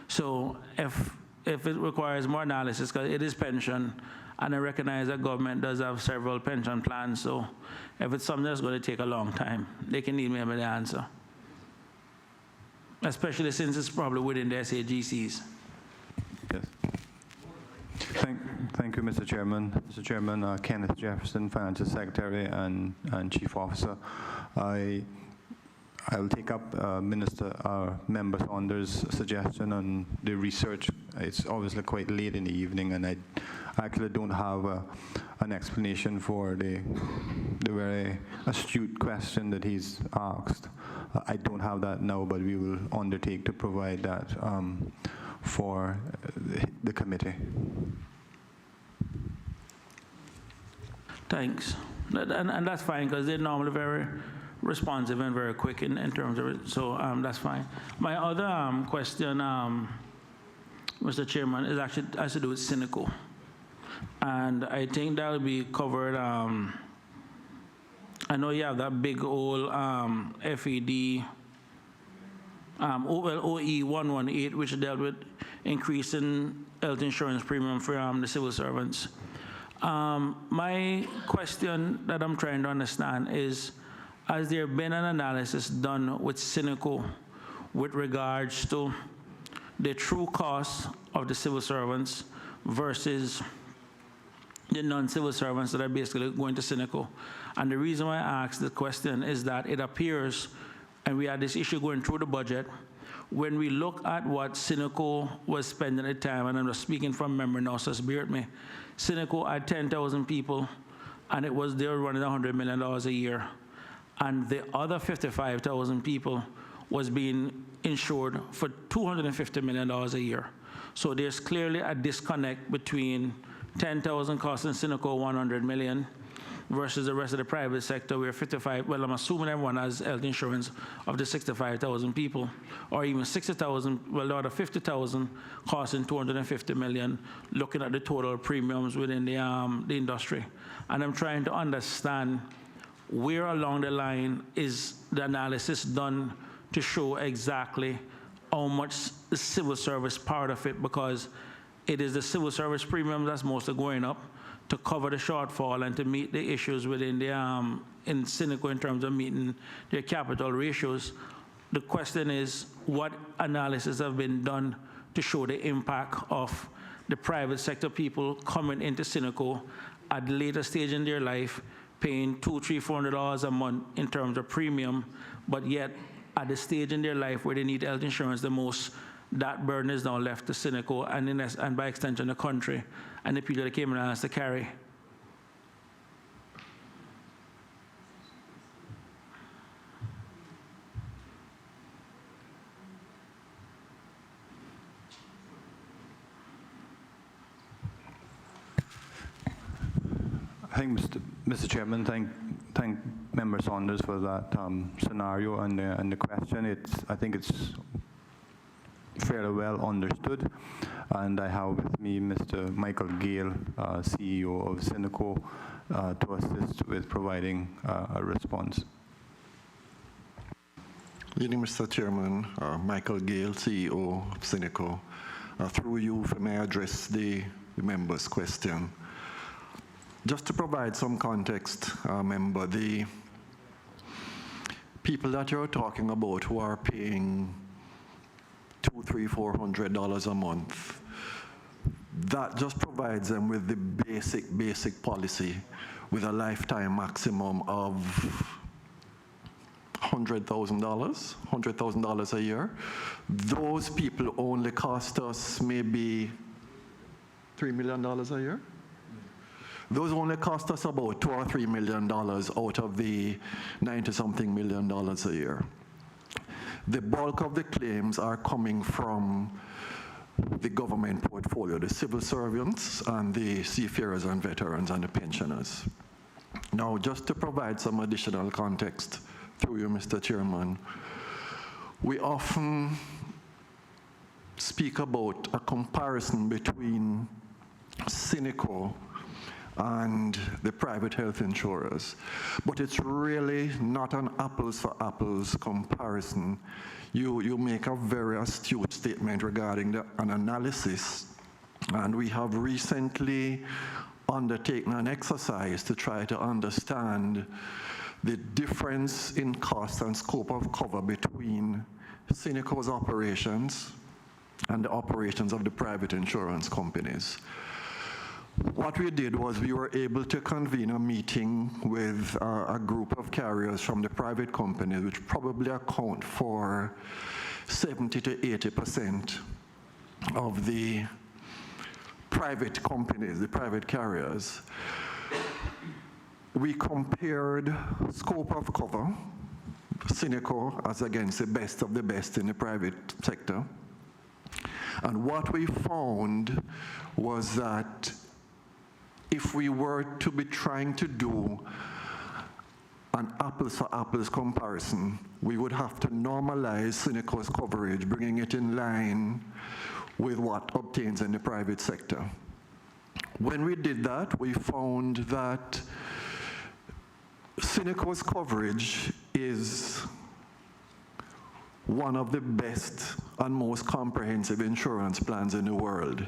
So if it requires more analysis, because it is pension, and I recognize that government does have several pension plans, so if it's something that's going to take a long time, they can email me the answer. Especially since it's probably within the SAGCs.
Yes. Thank you, Mr. Chairman. Mr. Chairman, Kenneth Jefferson, Financial Secretary and Chief Officer. I'll take up Member Saunders' suggestion on the research. It's obviously quite late in the evening, and I actually don't have an explanation for the very astute question that he's asked. I don't have that now, but we will undertake to provide that for the committee.
Thanks. And that's fine, because they're normally very responsive and very quick in terms of it, so that's fine. My other question, Mr. Chairman, is actually has to do with cynical. And I think that will be covered, I know you have that big old FED, OE 118, which dealt with increasing health insurance premium for the civil servants. My question that I'm trying to understand is, has there been an analysis done with Cineco with regards to the true cost of the civil servants versus the non-civil servants that are basically going to Cineco? And the reason why I ask the question is that it appears, and we had this issue going through the budget, when we look at what Cineco was spending at the time, and I'm just speaking from memory now, so bear with me, Cineco had 10,000 people, and they were running $100 million a year. And the other 55,000 people was being insured for $250 million a year. So there's clearly a disconnect between 10,000 costing Cineco $100 million versus the rest of the private sector where 55, well, I'm assuming everyone has health insurance of the 65,000 people, or even 60,000, well, the other 50,000 costing $250 million, looking at the total premiums within the industry. And I'm trying to understand where along the line is the analysis done to show exactly how much the civil service part of it, because it is the civil service premium that's mostly going up to cover the shortfall and to meet the issues within the in Cineco in terms of meeting their capital ratios. The question is, what analysis have been done to show the impact of the private sector people coming into Cineco at the later stage in their life, paying $200, $300, $400 a month in terms of premium, but yet at the stage in their life where they need health insurance the most, that burden is now left to Cineco and by extension the country and the people that Cayman has to carry.
I think, Mr. Chairman, thank Member Saunders for that scenario and the question. I think it's fairly well understood, and I have with me Mr. Michael Gale, CEO of Cineco, to assist with providing a response.
Good evening, Mr. Chairman. Michael Gale, CEO of Cineco. Through you, if I may address the member's question. Just to provide some context, member, the people that you're talking about who are paying $200, $300, $400 a month, that just provides them with the basic policy with a lifetime maximum of $100,000 a year. Those people only cost us maybe $3 million a year. Those only cost us about $2 or $3 million out of the 90-something million dollars a year. The bulk of the claims are coming from the government portfolio, the civil servants and the seafarers and veterans and the pensioners. Now, just to provide some additional context through you, Mr. Chairman, we often speak about a comparison between Cineco and the private health insurers. But it's really not an apples for apples comparison. You make a very astute statement regarding an analysis, and we have recently undertaken an exercise to try to understand the difference in cost and scope of cover between Cineco's operations and the operations of the private insurance companies. What we did was we were able to convene a meeting with a group of carriers from the private companies, which probably account for 70 to 80% of the private companies, the private carriers. We compared scope of cover, Cineco as against the best of the best in the private sector. And what we found was that if we were to be trying to do an apples-for-apples comparison, we would have to normalize Cineco's coverage, bringing it in line with what obtains in the private sector. When we did that, we found that Cineco's coverage is one of the best and most comprehensive insurance plans in the world.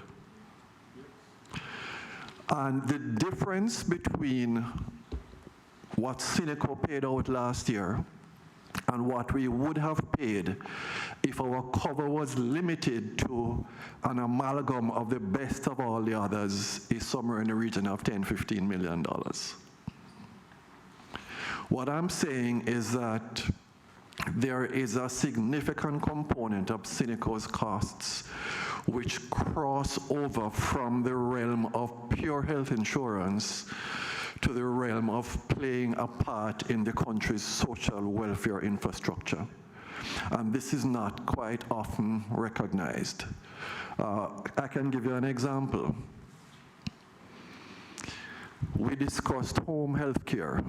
And the difference between what Cineco paid out last year and what we would have paid if our cover was limited to an amalgam of the best of all the others is somewhere in the region of $10–15 million. What I'm saying is that there is a significant component of Cineco's costs which cross over from the realm of pure health insurance to the realm of playing a part in the country's social welfare infrastructure. And this is not quite often recognized. I can give you an example. We discussed home health care.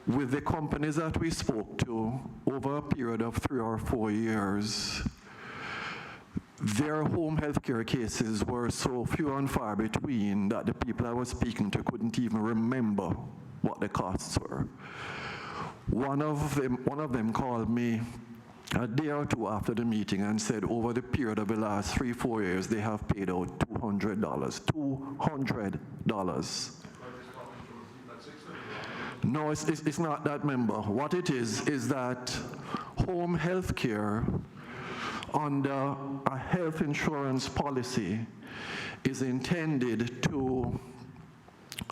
With the companies that we spoke to over a period of 3 or 4 years, their home health care cases were so few and far between that the people I was speaking to couldn't even remember what the costs were. One of them called me a day or two after the meeting and said over the period of the last 3–4 years, they have paid out $200. $200. No, it's not that, member. What it is that home health care under a health insurance policy is intended to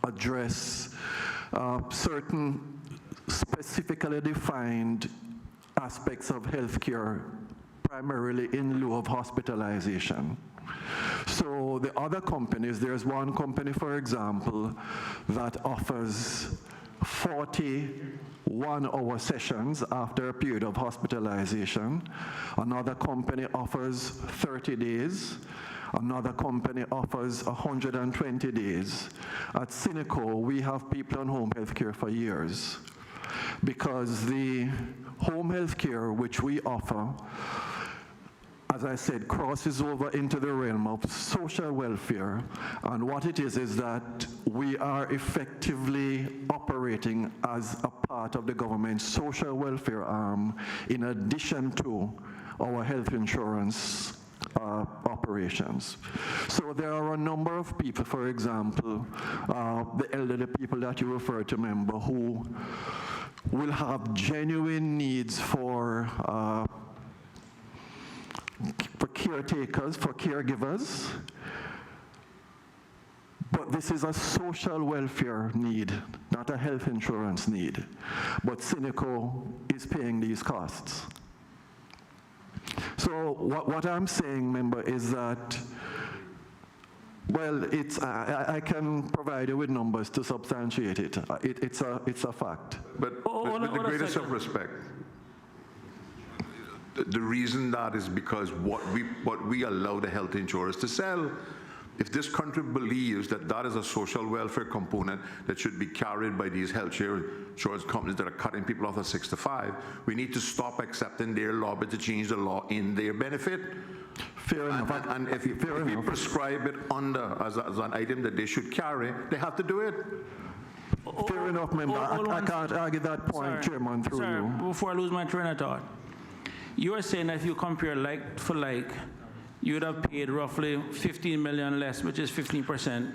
address certain specifically defined aspects of healthcare, primarily in lieu of hospitalization. So the other companies, there's one company, for example, that offers 40 one-hour sessions after a period of hospitalization. Another company offers 30 days. Another company offers 120 days. At Cineco, we have people on home health care for years because the home health care which we offer, as I said, crosses over into the realm of social welfare. And what it is that we are effectively operating as a part of the government's social welfare arm in addition to our health insurance operations. So there are a number of people, for example, the elderly people that you refer to, member, who will have genuine needs for caretakers, for caregivers, but this is a social welfare need, not a health insurance need. But Cineco is paying these costs. So what I'm saying, member, is that, well, I can provide you with numbers to substantiate it. It's a fact.
But with the greatest of respect, the reason that is because what we allow the health insurers to sell. If this country believes that that is a social welfare component that should be carried by these health insurance companies that are cutting people off at 65, we need to stop accepting their lobby to change the law in their benefit.
Fair enough.
And if you prescribe it under as an item that they should carry, they have to do it.
Fair enough, member. I can't argue that point, Chairman, through you.
Before I lose my train of thought, you are saying that if you compare like for like, you would have paid roughly $15 million less, which is 15%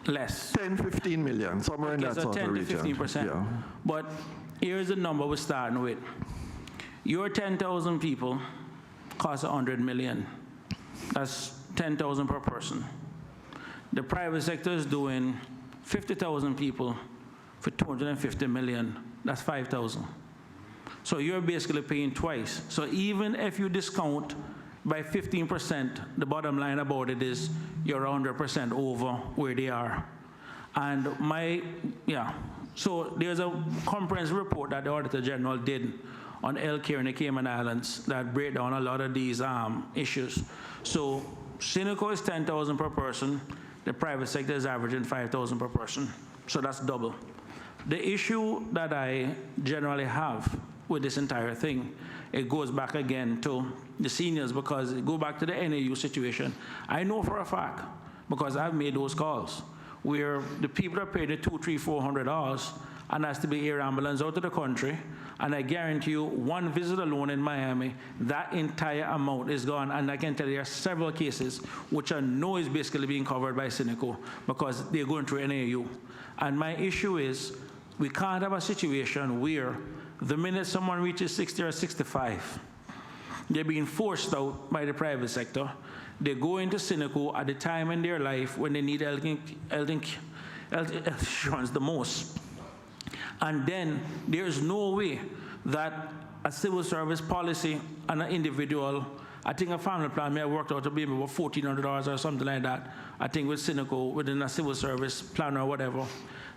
less.
10–15 million, somewhere in that
so
sort of
10
region.
to 15%.
Yeah.
But here's the number we're starting with. Your 10,000 people cost $100 million. That's 10,000 per person. The private sector is doing 50,000 people for $250 million. That's 5,000. So you're basically paying twice. So even if you discount by 15%, the bottom line about it is you're 100% over where they are. And so there's a comprehensive report that the Auditor General did on healthcare in the Cayman Islands that break down a lot of these issues. So Cineco is 10,000 per person. The private sector is averaging 5,000 per person. So that's double. The issue that I generally have with this entire thing, it goes back again to the seniors, because it goes back to the NAU situation. I know for a fact, because I've made those calls, where the people that pay the $200, $300, $400 and has to be air ambulance out of the country, and I guarantee you, one visit alone in Miami, that entire amount is gone. And I can tell you there are several cases which I know is basically being covered by Cineco because they're going through NAU. And my issue is we can't have a situation where the minute someone reaches 60 or 65, they're being forced out by the private sector. They go into Cineco at the time in their life when they need health insurance the most. And then there's no way that a civil service policy and an individual, I think a family plan may have worked out to be about $1,400 or something like that, I think with Cineco, within a civil service plan or whatever,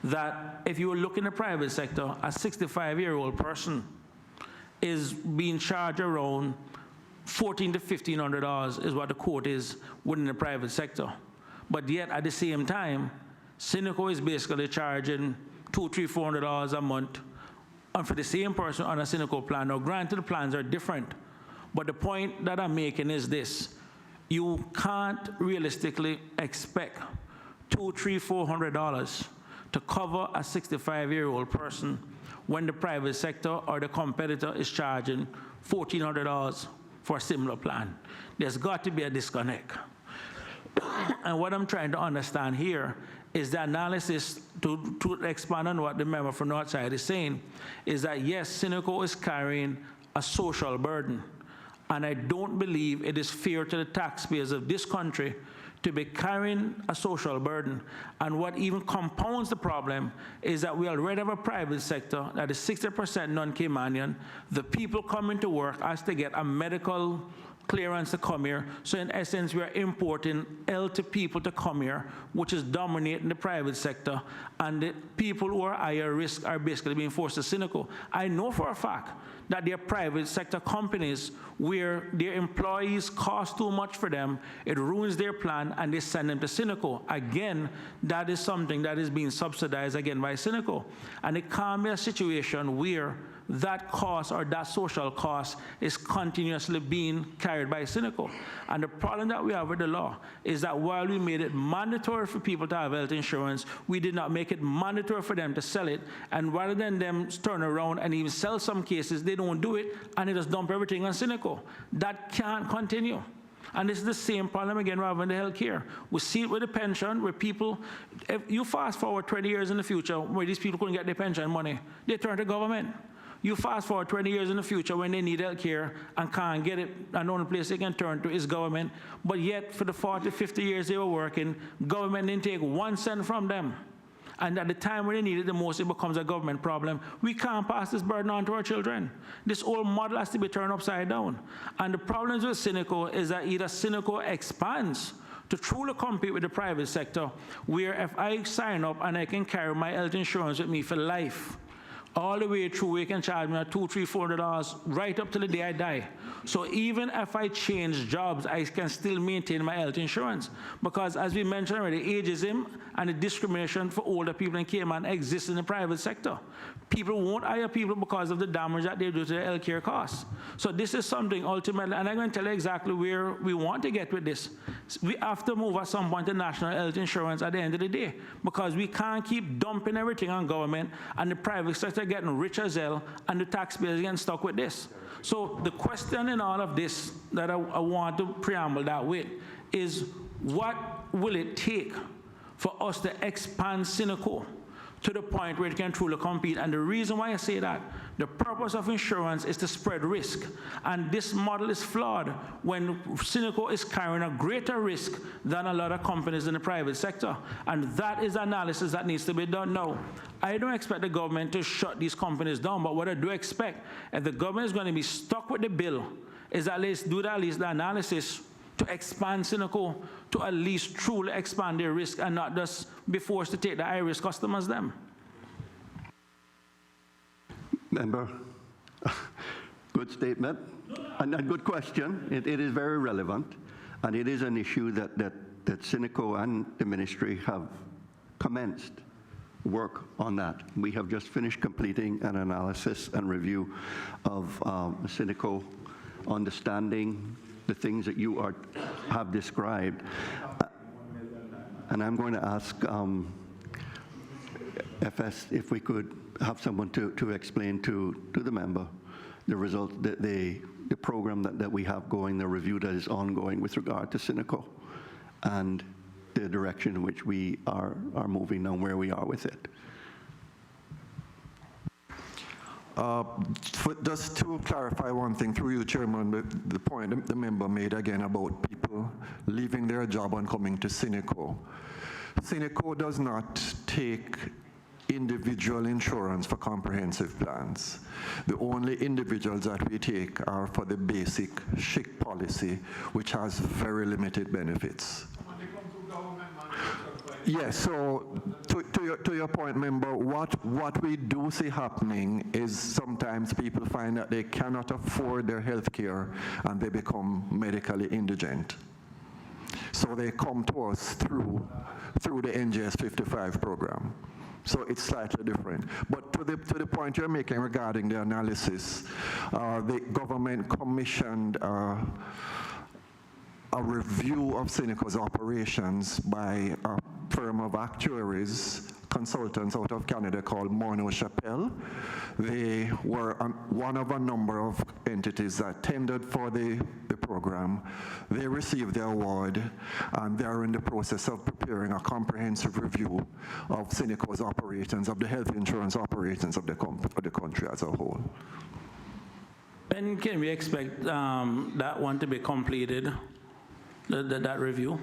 that if you look in the private sector, a 65-year-old person is being charged around $1,400 to $1,500 is what the quote is within the private sector. But yet at the same time, Cineco is basically charging $200, $300, $400 a month, and for the same person on a Cineco plan. Now, granted, the plans are different, but the point that I'm making is this: you can't realistically expect $200, $300, $400 to cover a 65-year-old person when the private sector or the competitor is charging $1,400 for a similar plan. There's got to be a disconnect. And what I'm trying to understand here is the analysis, to expand on what the member from Northside is saying, is that yes, Cineco is carrying a social burden, and I don't believe it is fair to the taxpayers of this country to be carrying a social burden. And what even compounds the problem is that we already have a private sector that is 60% non-Caymanian. The people coming to work has to get a medical clearance to come here. So in essence, we are importing healthy people to come here, which is dominating the private sector. And the people who are higher risk are basically being forced to Cineco. I know for a fact that there are private sector companies where their employees cost too much for them, it ruins their plan, and they send them to Cineco. Again, that is something that is being subsidized again by Cineco. And it can't be a situation where that cost or that social cost is continuously being carried by Cineco. And the problem that we have with the law is that while we made it mandatory for people to have health insurance, we did not make it mandatory for them to sell it. And rather than them turn around and even sell some cases, they don't do it, and they just dump everything on Cineco. That can't continue. And this is the same problem again rather than the health care. We see it with the pension, where people, if you fast forward 20 years in the future where these people couldn't get their pension money, they turn to government. You fast forward 20 years in the future when they need health care and can't get it, and the only place they can turn to is government. But yet, for the 40, 50 years they were working, government didn't take 1 cent from them. And at the time when they need it the most, it becomes a government problem. We can't pass this burden on to our children. This whole model has to be turned upside down. And the problems with Cineco is that either Cineco expands to truly compete with the private sector, where if I sign up and I can carry my health insurance with me for life, all the way through, we can charge me $200, $300, $400 right up to the day I die. So even if I change jobs, I can still maintain my health insurance. Because as we mentioned already, ageism and the discrimination for older people in Cayman exists in the private sector. People won't hire people because of the damage that they do to their health care costs. So this is something ultimately, and I'm going to tell you exactly where we want to get with this. We have to move at some point to national health insurance at the end of the day, because we can't keep dumping everything on government and the private sector getting rich as hell and the taxpayers getting stuck with this. So the question in all of this that I want to preamble that with is, what will it take for us to expand Cineco to the point where it can truly compete? And the reason why I say that, the purpose of insurance is to spread risk. And this model is flawed when Cineco is carrying a greater risk than a lot of companies in the private sector. And that is analysis that needs to be done now. I don't expect the government to shut these companies down, but what I do expect, if the government is going to be stuck with the bill, is at least do at least the analysis to expand Cineco, to at least truly expand their risk and not just be forced to take the high-risk customers them.
Member, good statement and good question. It is very relevant, and it is an issue that Cineco and the ministry have commenced work on that. We have just finished completing an analysis and review of Cineco, understanding the things that you have described. And I'm going to ask if we could have someone to explain to the member the result, the program that we have going, the review that is ongoing with regard to Cineco, and the direction in which we are moving and where we are with it.
Just to clarify one thing through you, Chairman, the point the member made again about people leaving their job and coming to Cineco. Cineco does not take individual insurance for comprehensive plans. The only individuals that we take are for the basic SHIC policy, which has very limited benefits. Yes, so to your point, member, what we do see happening is sometimes people find that they cannot afford their health care and they become medically indigent. So they come to us through the NGS 55 program. So it's slightly different. But to the point you're making regarding the analysis, the government commissioned a review of Cineco's operations by a firm of actuaries, consultants out of Canada called Morneau Chappelle. They were one of a number of entities that tendered for the program. They received the award, and they're in the process of preparing a comprehensive review of Cineco's operations, of the health insurance operations of the country as a whole.
When can we expect that one to be completed, that review?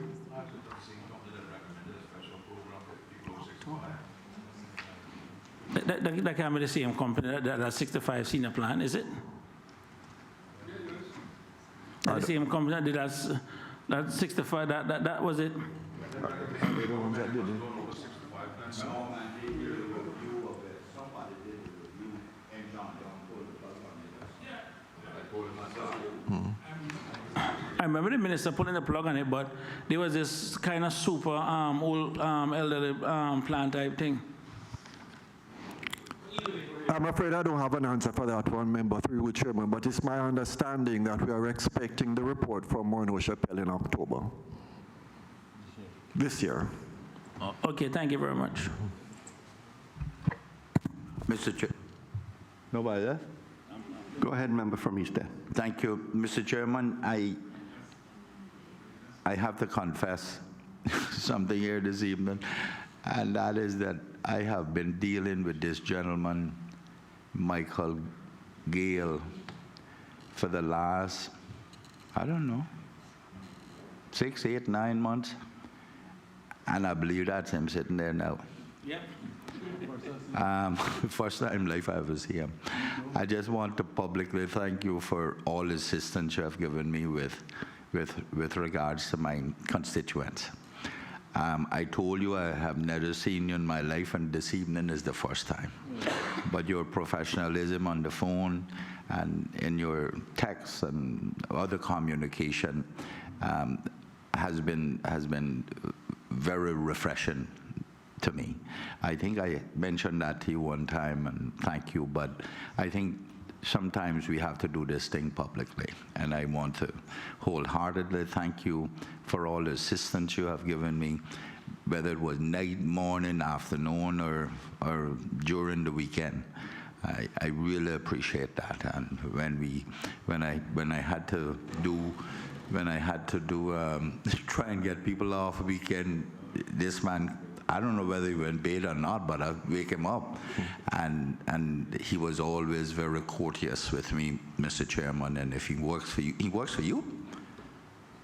That can be the same company, that 65 senior plan, is it? The same company that did that 65, that was it? I remember the minister pulling the plug on it, but there was this kind of super old elderly plan type thing.
I'm afraid I don't have an answer for that one, member, through you, Chairman, but it's my understanding that we are expecting the report from Morneau Chappelle in October this year.
Okay, thank you very much.
Mr. Chair.
Nobody there? Go ahead, member from East End.
Thank you. Mr. Chairman, I have to confess something here this evening, and that is that I have been dealing with this gentleman, Michael Gale, for the last, I don't know, 6, 8, 9 months, and I believe that's him sitting there now.
Yep.
First time in life I ever see him. I just want to publicly thank you for all assistance you have given me with regards to my constituents. I told you I have never seen you in my life, and this evening is the first time. But your professionalism on the phone and in your texts and other communication has been very refreshing to me. I think I mentioned that to you one time, and thank you, but I think sometimes we have to do this thing publicly, and I want to wholeheartedly thank you for all the assistance you have given me, whether it was night, morning, afternoon, or during the weekend. I really appreciate that. And when I had to try and get people off a weekend, this man, I don't know whether he went bed or not, but I wake him up, and he was always very courteous with me, Mr. Chairman. And if he works for you, he works for you.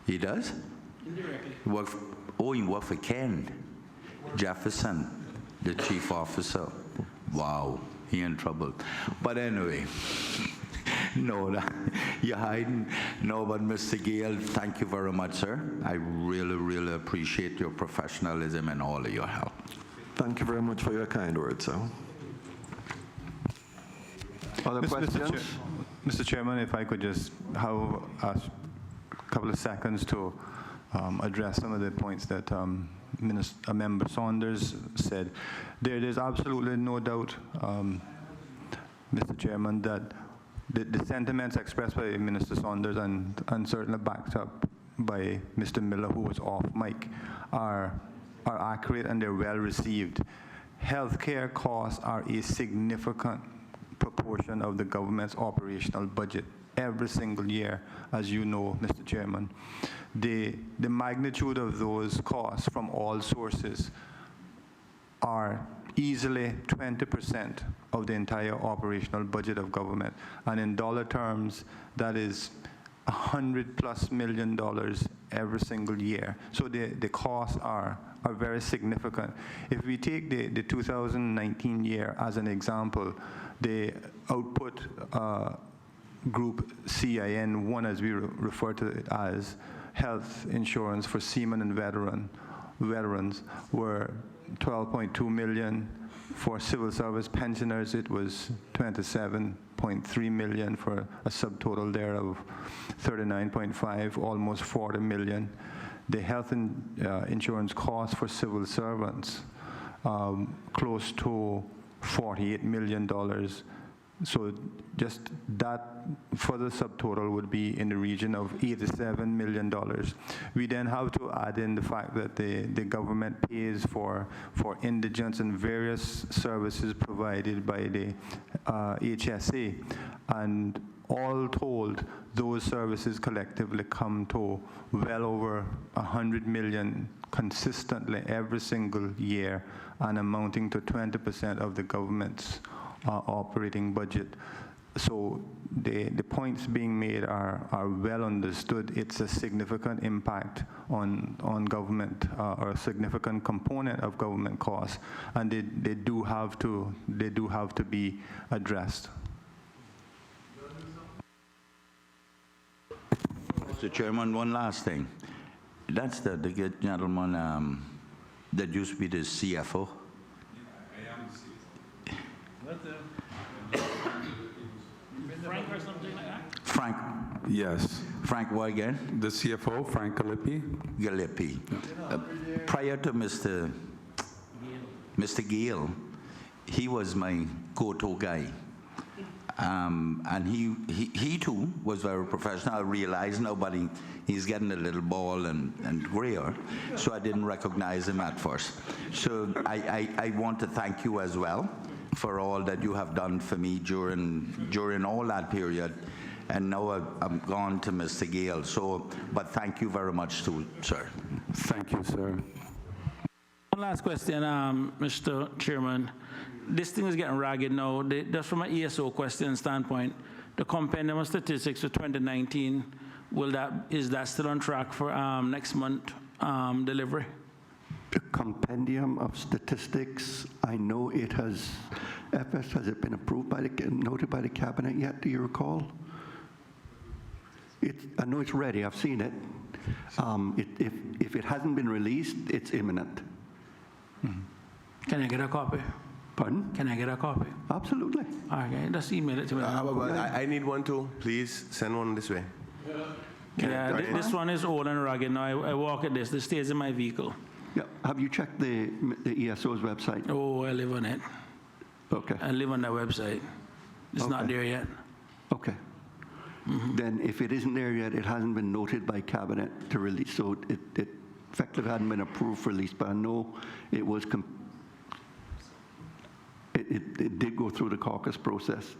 He does.
Indirectly.
He worked for Ken Jefferson, the chief officer. Wow, he in trouble. But anyway. No, you're hiding. No, but Mr. Gale, thank you very much, sir. I really, really appreciate your professionalism and all of your help.
Thank you very much for your kind words, sir.
Other questions?
Mr. Chairman, if I could just have a couple of seconds to address some of the points that Member Saunders said. There's absolutely no doubt, Mr. Chairman, that the sentiments expressed by Minister Saunders and certainly backed up by Mr. Miller, who was off mic, are accurate and they're well received.
healthcare costs are a significant proportion of the government's operational budget every single year, as you know, Mr. Chairman. The magnitude of those costs from all sources are easily 20% of the entire operational budget of government. And in dollar terms, that is $100+ million every single year. So the costs are very significant. If we take the 2019 year as an example, the output group CIN1, as we refer to it as, health insurance for seamen and veterans were $12.2 million. For civil service pensioners, it was $27.3 million, for a subtotal there of $39.5, almost $40 million. The health insurance cost for civil servants, close to $48 million. So just that for the subtotal would be in the region of $87 million. We then have to add in the fact that the government pays for indigents and various services provided by the HSA. And all told, those services collectively come to well over $100 million consistently every single year, and amounting to 20% of the government's operating budget. So the points being made are well understood. It's a significant impact on government, or a significant component of government costs, and they do have to be addressed.
Mr. Chairman, one last thing. That's the good gentleman that used to be the CFO.
Frank or something like that?
Frank.
Yes.
Frank what again?
The CFO, Frank Galippi.
Galippi. Prior to Mr. Gale, he was my go-to guy. And he too was very professional. I realize now, but he's getting a little bald and grayer, so I didn't recognize him at first. So I want to thank you as well for all that you have done for me during all that period. And now I'm gone to Mr. Gale. So, but thank you very much too, sir.
Thank you, sir.
One last question, Mr. Chairman. This thing is getting ragged now. Just from an ESO question standpoint, the compendium of statistics for 2019, is that still on track for next month delivery?
The compendium of statistics, I know it has, FS, has it been approved noted by the cabinet yet, do you recall? I know it's ready, I've seen it. If it hasn't been released, it's imminent.
Can I get a copy?
Pardon?
Can I get a copy?
Absolutely.
Okay, just email it to me.
I need one too. Please send one this way.
Yeah, this one is old and rugged. Now I walk at this. This stays in my vehicle.
Yeah. Have you checked the ESO's website?
Oh, I live on it.
Okay.
I live on that website. It's not there yet.
Okay. Then if it isn't there yet, it hasn't been noted by cabinet to release. So it effectively hadn't been approved for release, but I know it was it did go through the caucus process,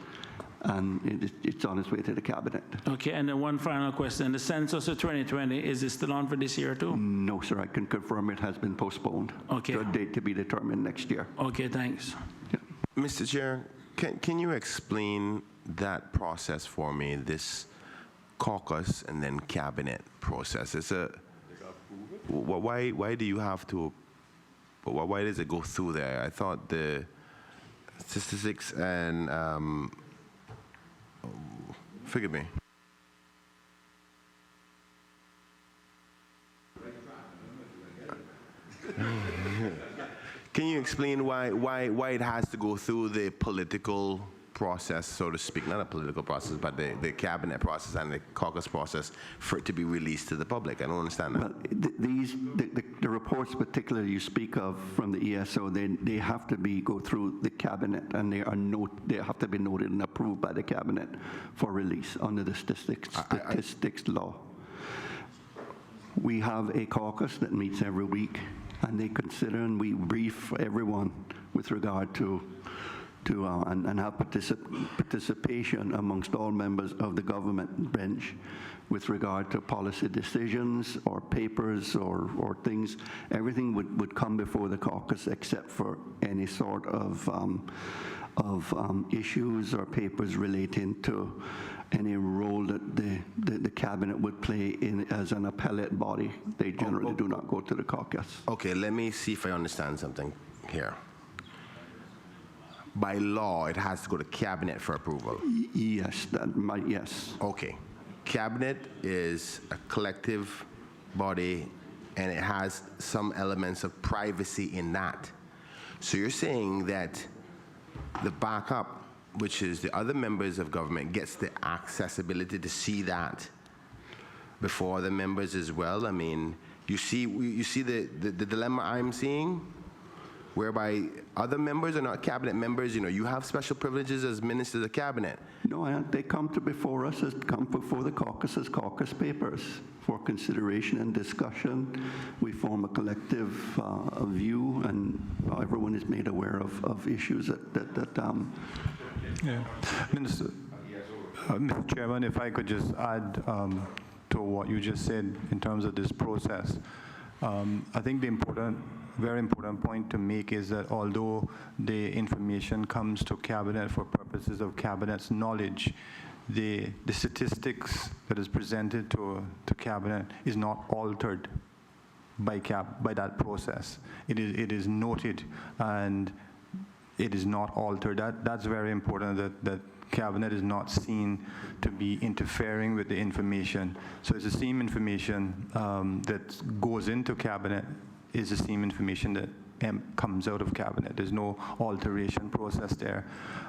and it's on its way to the cabinet.
Okay, and then one final question. The census of 2020, is it still on for this year too?
No, sir. I can confirm it has been postponed.
Okay.
To a date to be determined next year.
Okay, thanks.
Yeah.
Mr. Chair, can you explain that process for me, this caucus and then cabinet process? It's why do you have to, why does it go through there? I thought the statistics and, forgive me. Can you explain why it has to go through the political process, so to speak, not a political process, but the cabinet process and the caucus process for it to be released to the public? I don't understand that.
Well, the reports particularly you speak of from the ESO, they have to go through the cabinet, and they have to be noted and approved by the cabinet for release under the statistics law. We have a caucus that meets every week. and they consider, and we brief everyone with regard to and have participation amongst all members of the government bench with regard to policy decisions or papers or things. Everything would come before the caucus except for any sort of issues or papers relating to any role that the cabinet would play as an appellate body. They generally do not go to the caucus.
Okay, let me see if I understand something here. By law, it has to go to cabinet for approval.
Yes, yes.
Okay. Cabinet is a collective body, and it has some elements of privacy in that. So you're saying that the backup, which is the other members of government, gets the accessibility to see that before the members as well? I mean, you see the dilemma I'm seeing, whereby other members are not cabinet members. You know, you have special privileges as ministers of cabinet.
No, they come before us, come before the caucus as caucus papers for consideration and discussion. We form a collective view, and everyone is made aware of issues that
Yeah. Minister, Mr. Chairman, if I could just add to what you just said in terms of this process. I think the very important point to make is that although the information comes to cabinet for purposes of cabinet's knowledge, the statistics that is presented to cabinet is not altered by that process. It is noted and it is not altered. That's very important, that cabinet is not seen to be interfering with the information. So it's the same information that goes into cabinet is the same information that comes out of cabinet. There's no alteration process there.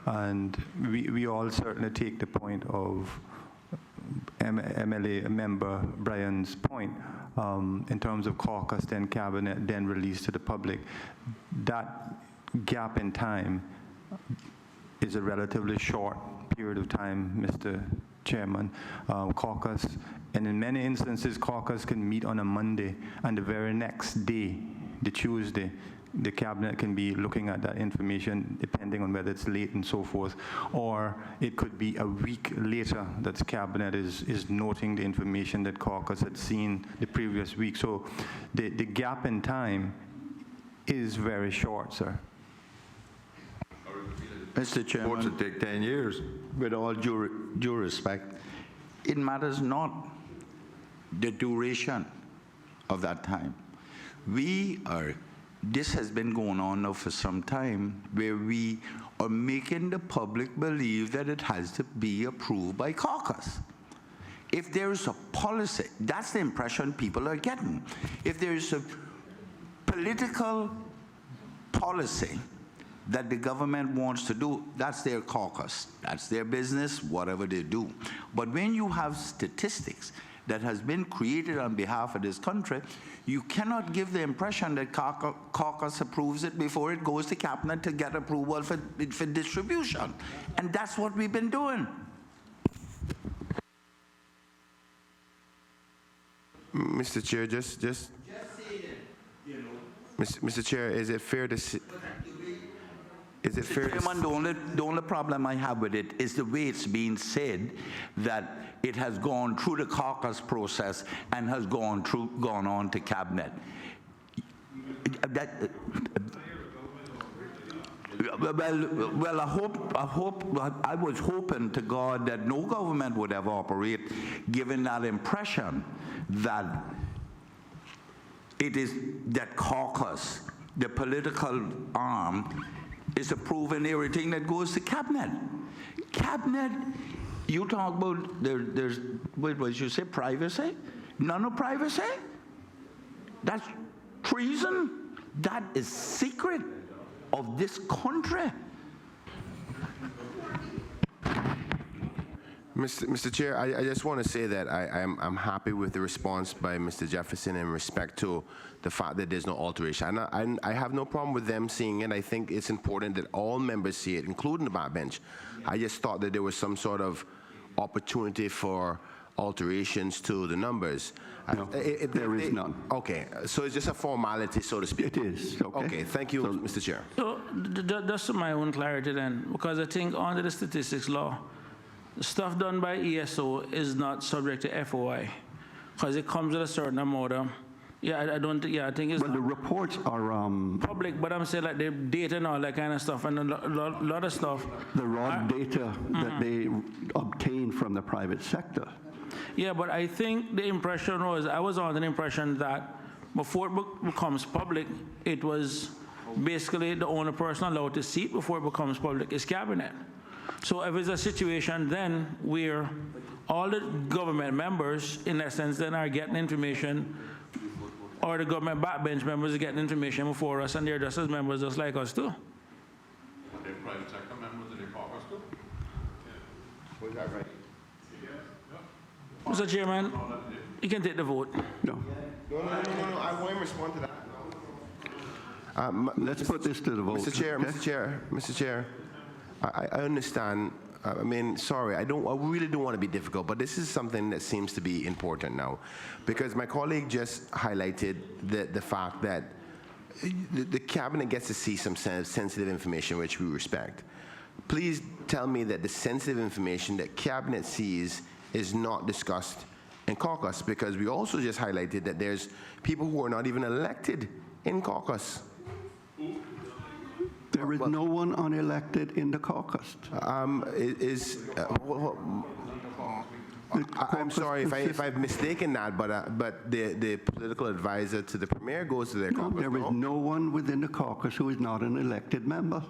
And we all certainly take the point of MLA member Brian's point in terms of caucus, then cabinet, then release to the public. That gap in time is a relatively short period of time, Mr. Chairman. Caucus, and in many instances, caucus can meet on a Monday, and the very next day, the Tuesday, the cabinet can be looking at that information, depending on whether it's late and so forth, or it could be a week later that the cabinet is noting the information that caucus had seen the previous week. So the gap in time is very short, sir.
Mr. Chairman,
Reports that take 10 years.
with all due respect, it matters not the duration of that time. This has been going on now for some time, where we are making the public believe that it has to be approved by caucus. If there is a policy, that's the impression people are getting. If there is a political policy that the government wants to do, that's their caucus. That's their business, whatever they do. But when you have statistics that has been created on behalf of this country, you cannot give the impression that caucus approves it before it goes to cabinet to get approval for distribution. And that's what we've been doing.
Mr. Chair, just say that, you know. Mr. Chair, is it fair to say? Is it fair to say?
The only problem I have with it is the way it's being said, that it has gone through the caucus process and has gone on to cabinet. Well, I was hoping to God that no government would ever operate given that impression that it is that caucus, the political arm, is approving everything that goes to cabinet. Cabinet, you talk about there's what did you say, privacy? None of privacy? That's treason. That is secret of this country.
Mr. Chair, I just want to say that I'm happy with the response by Mr. Jefferson in respect to the fact that there's no alteration. I have no problem with them seeing it. I think it's important that all members see it, including the backbench. I just thought that there was some sort of opportunity for alterations to the numbers.
No, there is none.
Okay, so it's just a formality, so to speak.
It is, okay.
Okay, thank you, Mr. Chair.
So just to my own clarity then, because I think under the statistics law, the stuff done by ESO is not subject to FOI, because it comes with a certain amount of, I think it's
Well, the reports are
public, but I'm saying like the data and all that kind of stuff, and a lot of stuff.
the raw data that they obtain from the private sector.
Yeah, but I think the impression was, I was under the impression that before it becomes public, it was basically the only person allowed to see it before it becomes public is cabinet. So if it's a situation then where all the government members, in essence, then are getting information, or the government backbench members are getting information before us, and they're just as members just like us too.
Are they private sector members of the caucus too?
Was that right?
Mr. Chairman, you can take the vote.
No.
No, I want to respond to that.
Let's put this to the vote.
Mr. Chair,
okay?
Mr. Chair, I understand. I mean, sorry, I really don't want to be difficult, but this is something that seems to be important now, because my colleague just highlighted the fact that the cabinet gets to see some sensitive information, which we respect. Please tell me that the sensitive information that cabinet sees is not discussed in caucus, because we also just highlighted that there's people who are not even elected in caucus.
There is no one unelected in the caucus.
I'm sorry if I've mistaken that, but the political advisor to the premier goes to their caucus.
There is no one within the caucus who is not an elected member.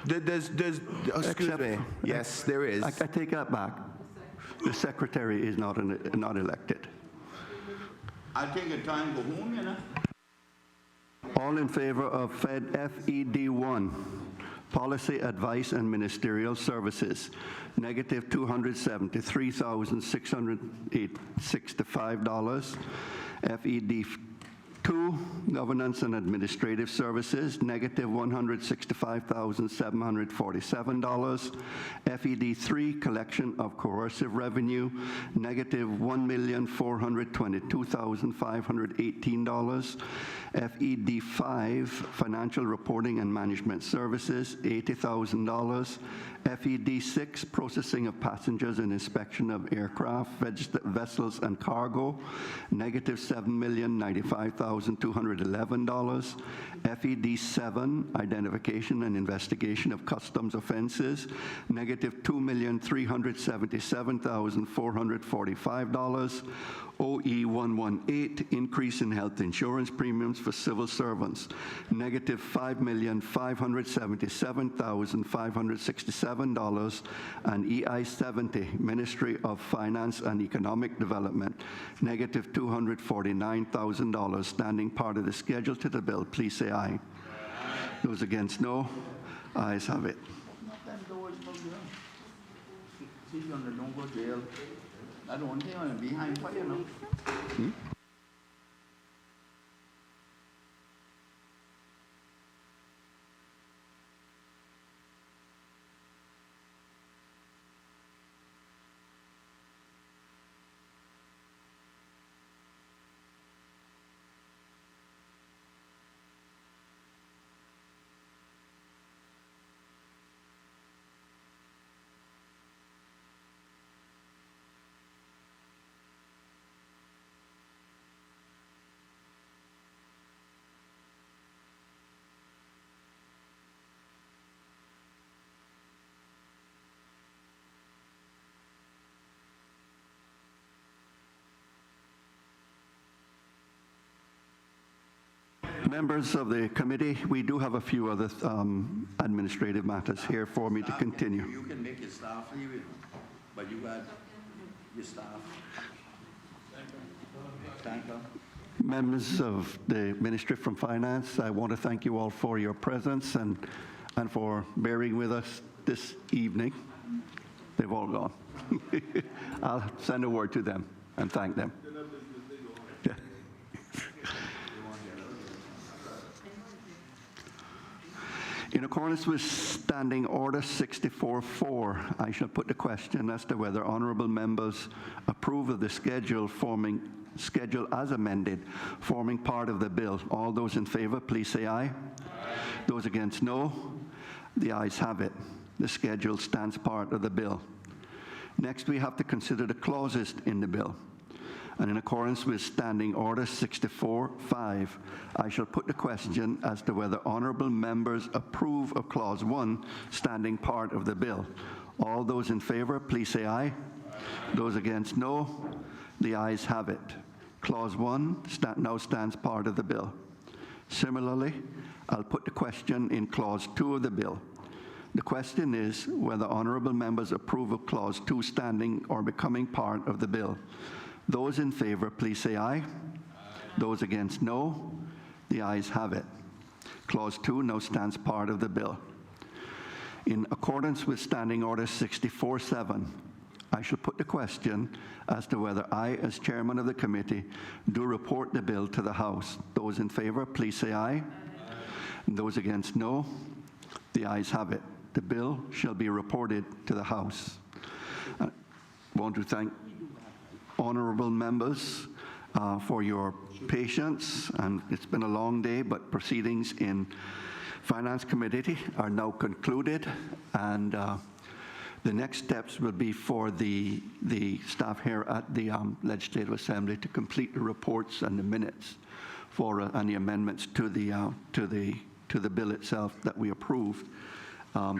Excuse me. Yes, there is.
I take that back. The secretary is not elected.
I take a time to go home, you know.
All in favor of FED1, Policy Advice and Ministerial Services, negative $273,665. FED2, Governance and Administrative Services, negative $165,747. FED3, Collection of Coercive Revenue, negative $1,422,518. FED5, Financial Reporting and Management Services, $80,000. FED6, Processing of Passengers and Inspection of Aircraft, Vessels and Cargo, negative $7,095,211. FED7, Identification and Investigation of Customs Offenses, negative $2,377,445. OE118, Increase in Health Insurance Premiums for Civil Servants, negative $5,577,567. And EI70, Ministry of Finance and Economic Development, negative $249,000. Standing part of the schedule to the bill, please say aye. Those against, no. Ayes have it.
I don't think I'm behind for you know.
Members of the committee, we do have a few other administrative matters here for me to continue.
You can make your staff leave it, but you got your staff. Thank you.
Members of the Ministry from Finance, I want to thank you all for your presence and for bearing with us this evening. They've all gone. I'll send a word to them and thank them. In accordance with Standing Order 64-4, I shall put the question as to whether honorable members approve of the schedule as amended, forming part of the bill. All those in favor, please say aye. Aye. Those against, no. The ayes have it. The schedule stands part of the bill. Next, we have to consider the clauses in the bill. And in accordance with Standing Order 64-5, I shall put the question as to whether honorable members approve of Clause 1, standing part of the bill. All those in favor, please say aye. Aye. Those against, no. The ayes have it. Clause 1 now stands part of the bill. Similarly, I'll put the question in Clause 2 of the bill. The question is whether honorable members approve of Clause 2 standing or becoming part of the bill. Those in favor, please say aye. Aye. Those against, no. The ayes have it. Clause 2 now stands part of the bill. In accordance with Standing Order 64-7, I shall put the question as to whether I, as chairman of the committee, do report the bill to the House. Those in favor, please say aye. Aye. Those against, no. The ayes have it. The bill shall be reported to the House. I want to thank honorable members for your patience, and it's been a long day, but proceedings in Finance Committee are now concluded, and the next steps will be for the staff here at the Legislative Assembly to complete the reports and the minutes for any amendments to the bill itself that we approved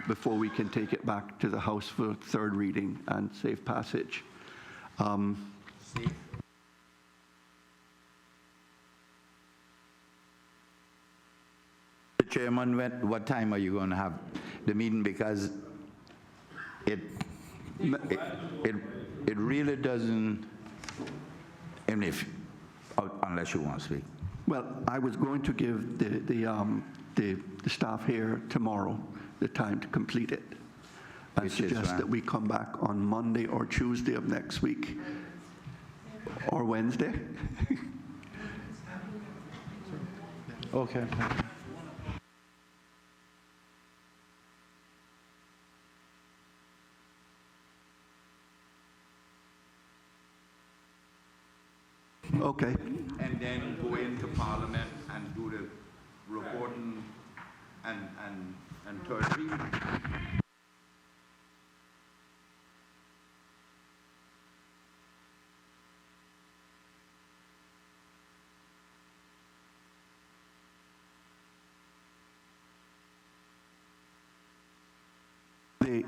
before we can take it back to the House for third reading and safe passage.
Mr. Chairman, what time are you going to have the meeting? Because it really doesn't, and unless you want to speak.
Well, I was going to give the staff here tomorrow the time to complete it, and suggest that we come back on Monday or Tuesday of next week, or Wednesday.
Okay.
Okay.
And then go into Parliament and do the reporting and third reading.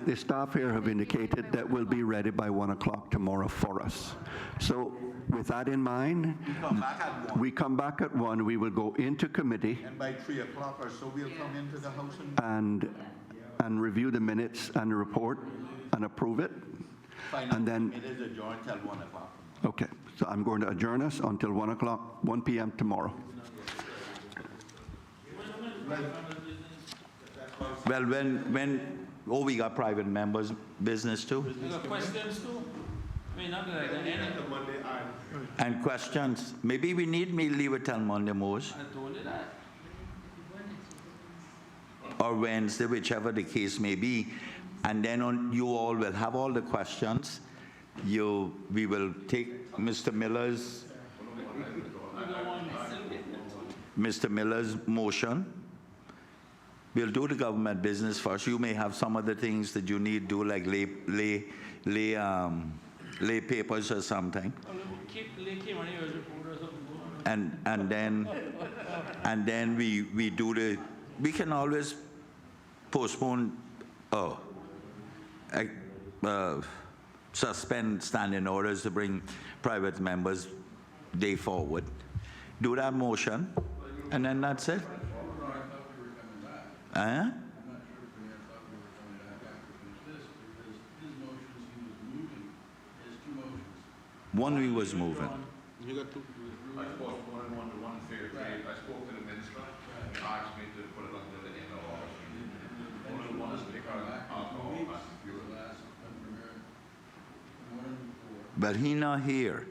The staff here have indicated that we'll be ready by 1 o'clock tomorrow for us. So with that in mind, we come back at 1. We will go into committee.
And by 3 o'clock or so, we'll come into the House
and review the minutes and the report and approve it. And then
it is adjourned till 1 o'clock.
Okay, so I'm going to adjourn us until 1 o'clock, 1 p.m. tomorrow.
Well, we got private members' business too.
We got questions too? I mean, not like that.
And questions. Maybe we need me leave it till Monday, Mose.
I told you that.
Or Wednesday, whichever the case may be. And then you all will have all the questions. We will take Mr. Miller's motion. We'll do the government business first. You may have some other things that you need to do, like lay papers or something. And then we do the. We can always postpone. Suspend standing orders to bring private members' day forward. Do that motion, and then that's it. One we was moving.
You got two. I spoke one fair trade. I spoke to the minister. He asked me to put it until the end of August. Only one is because alcohol and fuel.
But he not here.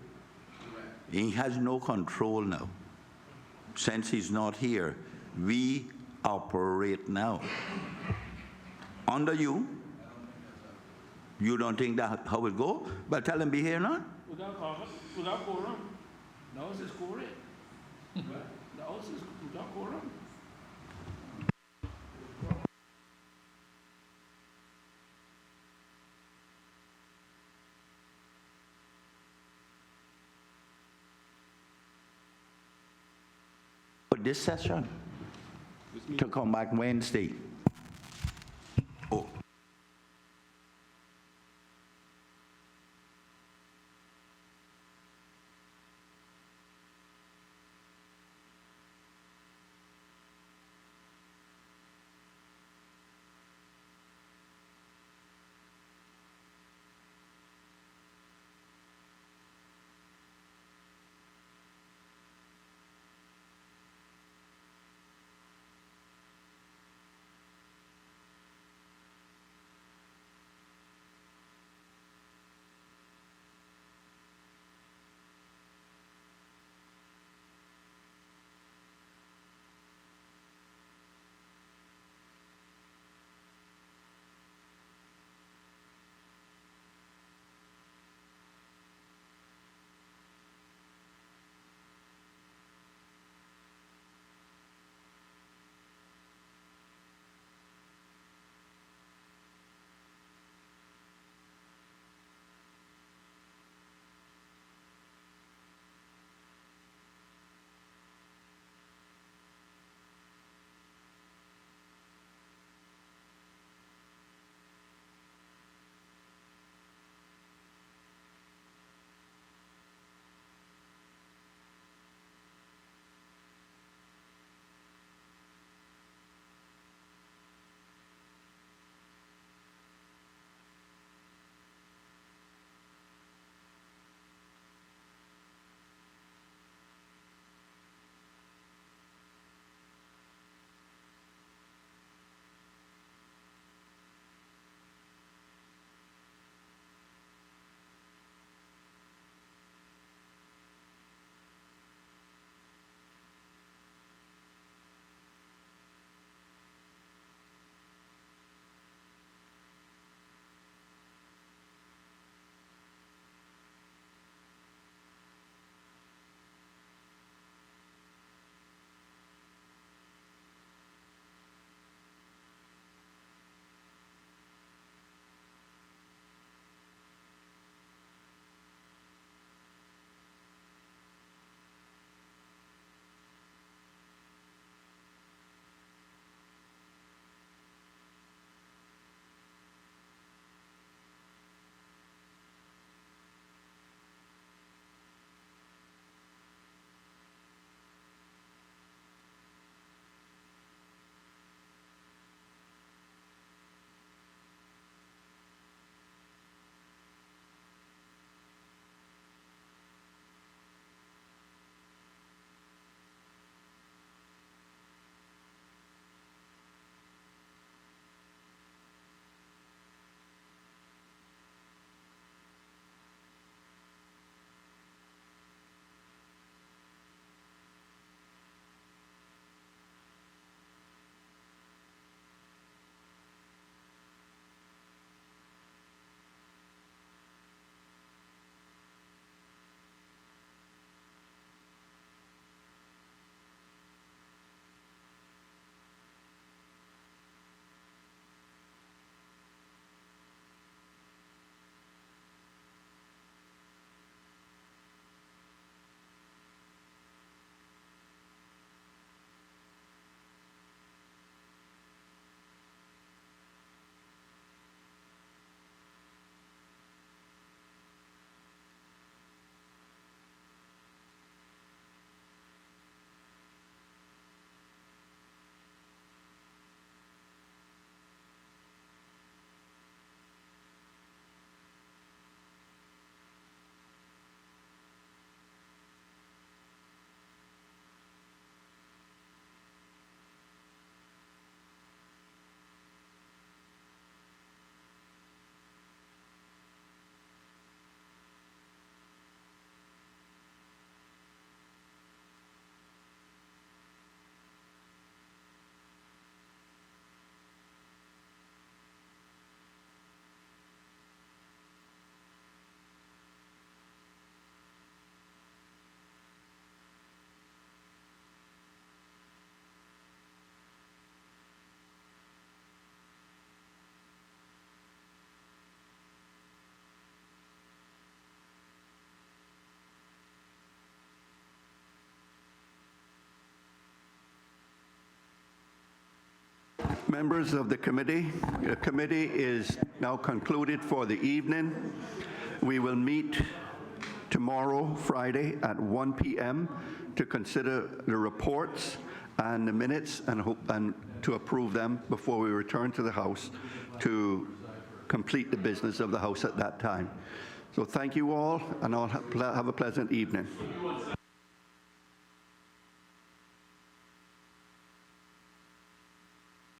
He has no control now. Since he's not here, we operate now. Under you? You don't think that how it go? But tell him be here now.
Without quorum. The house is quorum. The house is without quorum.
For this session to come back Wednesday. Oh.
Members of the committee is now concluded for the evening. We will meet tomorrow, Friday, at 1 p.m. to consider the reports and the minutes and to approve them before we return to the House to complete the business of the House at that time. So thank you all, and I'll have a pleasant evening.